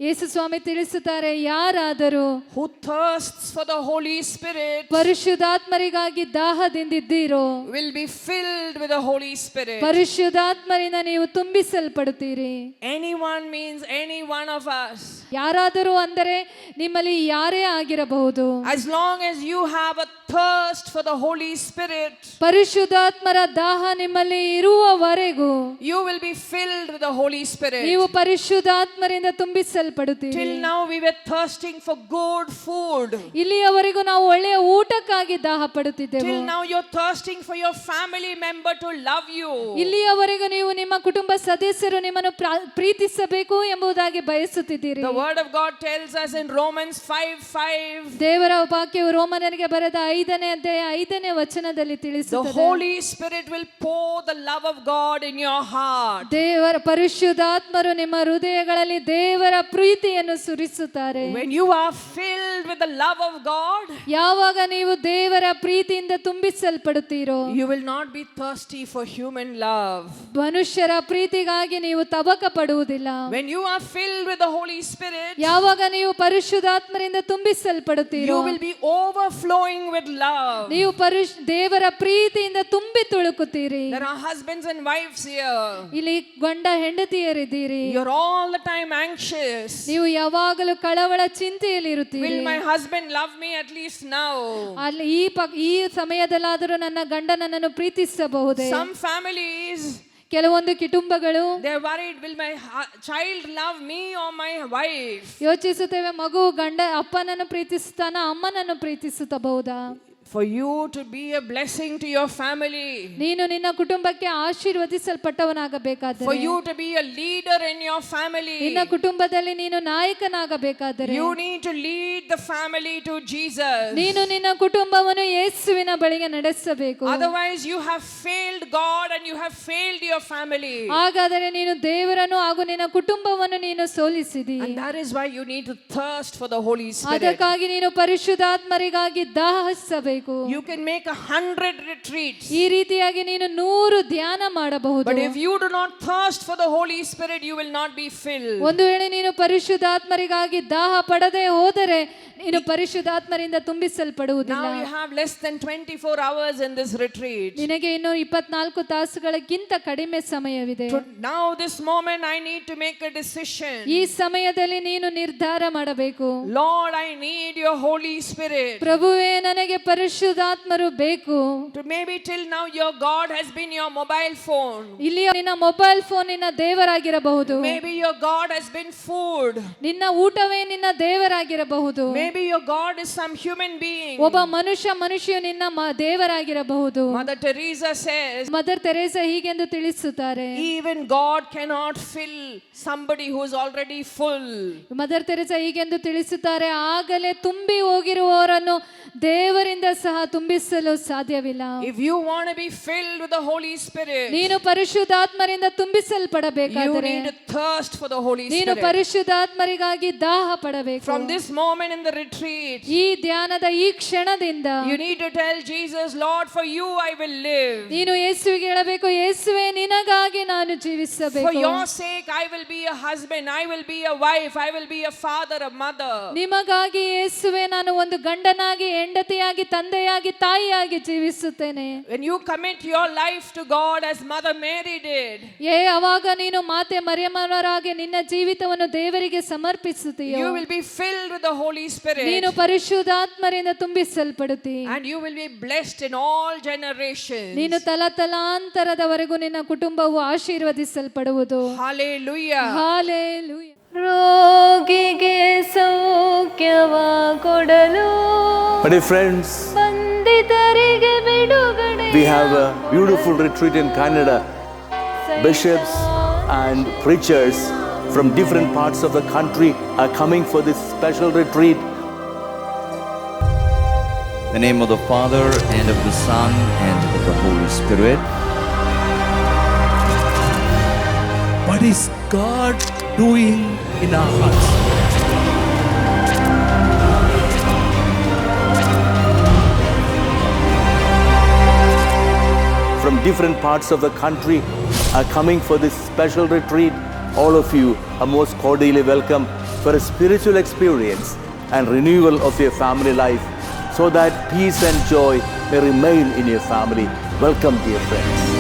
ಯೇಸು ಸ್ವಾಮಿ ತಿಳಿಸುತ್ತಾರೆ, ಯಾರಾದರೂ who thirsts for the Holy Spirit ಪರಿಶುದ್ಧಾತ್ಮರಿಗಾಗಿ ದಾಹದಿಂದಿದ್ದೀರೋ, will be filled with the Holy Spirit. ಪರಿಶುದ್ಧಾತ್ಮರಿಂದ ನೀವು ತುಂಬಿಸಲ್ಪಡುತ್ತೀರಿ. Anyone means any one of us. ಯಾರಾದರೂ ಅಂದರೆ ನಿಮ್ಮಲ್ಲಿ ಯಾರೇ ಆಗಿರಬಹುದು, as long as you have a thirst for the Holy Spirit, ಪರಿಶುದ್ಧಾತ್ಮರ ದಾಹ ನಿಮ್ಮಲ್ಲಿ ಇರುವವರೆಗೂ you will be filled with the Holy Spirit. ನೀವು ಪರಿಶುದ್ಧಾತ್ಮರಿಂದ ತುಂಬಿಸಲ್ಪಡುತ್ತೀರಿ. Till now we were thirsting for good food. ಇಲ್ಲಿಯವರೆಗೂ ನಾವು ಒಳ್ಳೆಯ ಊಟಕ್ಕಾಗಿ ದಾಹ ಪಡುತ್ತಿದ್ದೆವು. Till now you're thirsting for your family member to love you. ಇಲ್ಲಿಯವರೆಗೂ ನೀವು ನಿಮ್ಮ ಕುಟುಂಬ ಸದಸ್ಯರು ನಿಮ್ಮನ್ನು ಪ್ರೀತಿಸಬೇಕು ಎಂಬುದಾಗಿ ಬಯಸುತ್ತಿದ್ದೀರಿ. The word of God tells us in Romans 5:5. ದೇವರ ವಾಕ್ಯವು ರೋಮನರಿಗೆ ಬರೆದ 5ನೇ ಅಧ್ಯಾಯ 5ನೇ ವಚನದಲ್ಲಿ The ತಿಳಿಸುತ್ತದೆ. Holy Spirit will pour the love of God in your heart. ದೇವರ ಪರಿಶುದ್ಧಾತ್ಮರು ನಿಮ್ಮ ಹೃದಯಗಳಲ್ಲಿ ದೇವರ ಪ್ರೀತಿಯನ್ನು ಸುರಿಸುತ್ತಾರೆ. When you are filled with the love of God, ಯಾವಾಗ ನೀವು ದೇವರ ಪ್ರೀತಿಯಿಂದ ತುಂಬಿಸಲ್ಪಡುತ್ತೀರೋ, you will not be thirsty for human love. ಮನುಷ್ಯರ ಪ್ರೀತಿಗಾಗಿ ನೀವು ತವಕ ಪಡುವುದಿಲ್ಲ. When you are filled with the Holy Spirit, ಯಾವಾಗ ನೀವು ಪರಿಶುದ್ಧಾತ್ಮರಿಂದ ತುಂಬಿಸಲ್ಪಡುತ್ತೀರೋ, you will be overflowing with love. ನೀವು ದೇವರ ಪ್ರೀತಿಯಿಂದ ತುಂಬಿ ತುಳುಕುತ್ತೀರಿ. There are husbands and wives here. ಇಲ್ಲಿ ಗಂಡ ಹೆಂಡತಿಯರಿದ್ದೀರಿ. You're all the time anxious. ನೀವು ಯಾವಾಗಲೂ ಕಳವಳ ಚಿಂತೆಯಲ್ಲಿ ಇರುತ್ತೀರಿ. Will my husband love me at least now? ಅಲ್ಲಿ ಈ ಸಮಯದಲ್ಲಾದರೂ ನನ್ನ ಗಂಡ ನನ್ನನ್ನು ಪ್ರೀತಿಸಬಹುದೇ? Some families, ಕೆಲವೊಂದು ಕುಟುಂಬಗಳು they're worried, will my child love me or my wife? ಯೋಚಿಸುತ್ತೇವೆ, ಮಗು ಅಪ್ಪನನ್ನು ಪ್ರೀತಿಸುತ್ತಾನ, ಅಮ್ಮನನ್ನು ಪ್ರೀತಿಸಬಹುದಾ? For you to be a blessing to your family, ನೀನು ನಿನ್ನ ಕುಟುಂಬಕ್ಕೆ ಆಶೀರ್ವದಿಸಲ್ಪಟ್ಟವನಾಗಬೇಕಾದರೆ, for you to be a leader in your family, ನಿನ್ನ ಕುಟುಂಬದಲ್ಲಿ ನೀನು ನಾಯಕನಾಗಬೇಕಾದರೆ, you need to lead the family to Jesus. ನೀನು ನಿನ್ನ ಕುಟುಂಬವನ್ನು ಯೇಸುವಿನ ಬಳಿಗೆ ನಡೆಸಬೇಕು. Otherwise you have failed God and you have failed your family. ಹಾಗಾದರೆ ನೀನು ದೇವರನ್ನು ಹಾಗೂ ನಿನ್ನ ಕುಟುಂಬವನ್ನು ನೀನು ಸೋಲಿಸಿದಿ. And that is why you need to thirst for the Holy Spirit. ಅದಕ್ಕಾಗಿ ನೀನು ಪರಿಶುದ್ಧಾತ್ಮರಿಗಾಗಿ ದಾಹಿಸಬೇಕು. You can make 100 retreats. ಈ ರೀತಿಯಾಗಿ ನೀನು 100 ಧ್ಯಾನ ಮಾಡಬಹುದು. But if you do not thirst for the Holy Spirit, you will not be filled. ಒಂದು ವೇಳೆ ನೀನು ಪರಿಶುದ್ಧಾತ್ಮರಿಗಾಗಿ ದಾಹ ಪಡದೆ ಹೋದರೆ ನೀನು ಪರಿಶುದ್ಧಾತ್ಮರಿಂದ ತುಂಬಿಸಲ್ಪಡುವುದಿಲ್ಲ. Now you have less than 24 hours in this retreat. ನಿನಗೆ ಇನ್ನು 24 ತಾಸುಗಳಿಗಿಂತ ಕಡಿಮೆ ಸಮಯವಿದೆ. Now this moment I need to make a decision. ಈ ಸಮಯದಲ್ಲಿ ನೀನು ನಿರ್ಧಾರ ಮಾಡಬೇಕು. Lord, I need your Holy Spirit. ಪ್ರಭುವೇ, ನನಗೆ ಪರಿಶುದ್ಧಾತ್ಮರು ಬೇಕು. Maybe till now your God has been your mobile phone. ಇಲ್ಲಿ ನಿನ್ನ ಮೊಬೈಲ್ ಫೋನ್ ನಿನ್ನ ದೇವರಾಗಿರಬಹುದು. Maybe your God has been food. ನಿನ್ನ ಊಟವೇ ನಿನ್ನ ದೇವರಾಗಿರಬಹುದು. Maybe your God is some human being. ಒಬ್ಬ ಮನುಷ್ಯ ನಿನ್ನ ದೇವರಾಗಿರಬಹುದು. Mother Teresa says, Mother Teresa ಹೀಗೆಂದು ತಿಳಿಸುತ್ತಾರೆ, even God cannot fill somebody who is already full. Mother Teresa ಹೀಗೆಂದು ತಿಳಿಸುತ್ತಾರೆ, ಆಗಲೇ ತುಂಬಿ ಹೋಗಿರುವವರನ್ನು ದೇವರಿಂದ ಸಹ ತುಂಬಿಸಲು ಸಾಧ್ಯವಿಲ್ಲ. If you want to be filled with the Holy Spirit, ನೀನು ಪರಿಶುದ್ಧಾತ್ಮರಿಂದ you ತುಂಬಿಸಲ್ಪಡಬೇಕಾದರೆ need to thirst for the Holy ನೀನು Spirit. ಪರಿಶುದ್ಧಾತ್ಮರಿಗಾಗಿ ದಾಹ ಪಡಬೇಕು. From this moment in the retreat, ಈ ಧ್ಯಾನದ ಈ ಕ್ಷಣದಿಂದ you need to tell Jesus, Lord, for you I will live. ನೀನು ಯೇಸುವಿಗೆ ಹೇಳಬೇಕು, ಯೇಸುವೆ, ನಿನಗಾಗಿ ನಾನು For ಜೀವಿಸಬೇಕು. your sake I will be a husband, I will be a wife, I will be a father, a mother. ನಿಮಗಾಗಿ ಯೇಸುವೆ, ನಾನು ಒಂದು ಗಂಡನಾಗಿ, ಹೆಂಡತಿಯಾಗಿ, ತಂದೆಯಾಗಿ, ತಾಯಿಯಾಗಿ ಜೀವಿಸುತ್ತೇನೆ. When you commit your life to God as Mother Mary did, ಅವಾಗ ನೀನು ಮಾತೆ ಮರಿಯಮ್ಮನವರಾಗಿ ನಿನ್ನ ಜೀವಿತವನ್ನು ದೇವರಿಗೆ ಸಮರ್ಪಿಸುತ್ತೀಯೋ, you will be filled with the Holy Spirit. ನೀನು ಪರಿಶುದ್ಧಾತ್ಮರಿಂದ ತುಂಬಿಸಲ್ಪಡುತ್ತಿ. And you will be blessed in all generations. ನೀನು ತಲತಲಾಂತರದವರೆಗೂ ನಿನ್ನ ಕುಟುಂಬವು ಆಶೀರ್ವದಿಸಲ್ಪಡುವುದು. Hallelujah. ಹಾಲೆಲೂಯಾ. ರೋಗಿಗೆ ಸೌಖ್ಯವ ಕೊಡಲು But dear friends, ಬಂದಿತರಿಗೆ ಬಿಡುಗಡೆ. we have a beautiful retreat in Canada. Bishops and preachers from different parts of the country are coming for this special retreat. In the name of the Father, and of the Son, and of the Holy Spirit. What is God doing in our hearts? From different parts of the country are coming for this special retreat. All of you are most cordially welcome for a spiritual experience and renewal of your family life, so that peace and joy may remain in your family. Welcome, dear friends.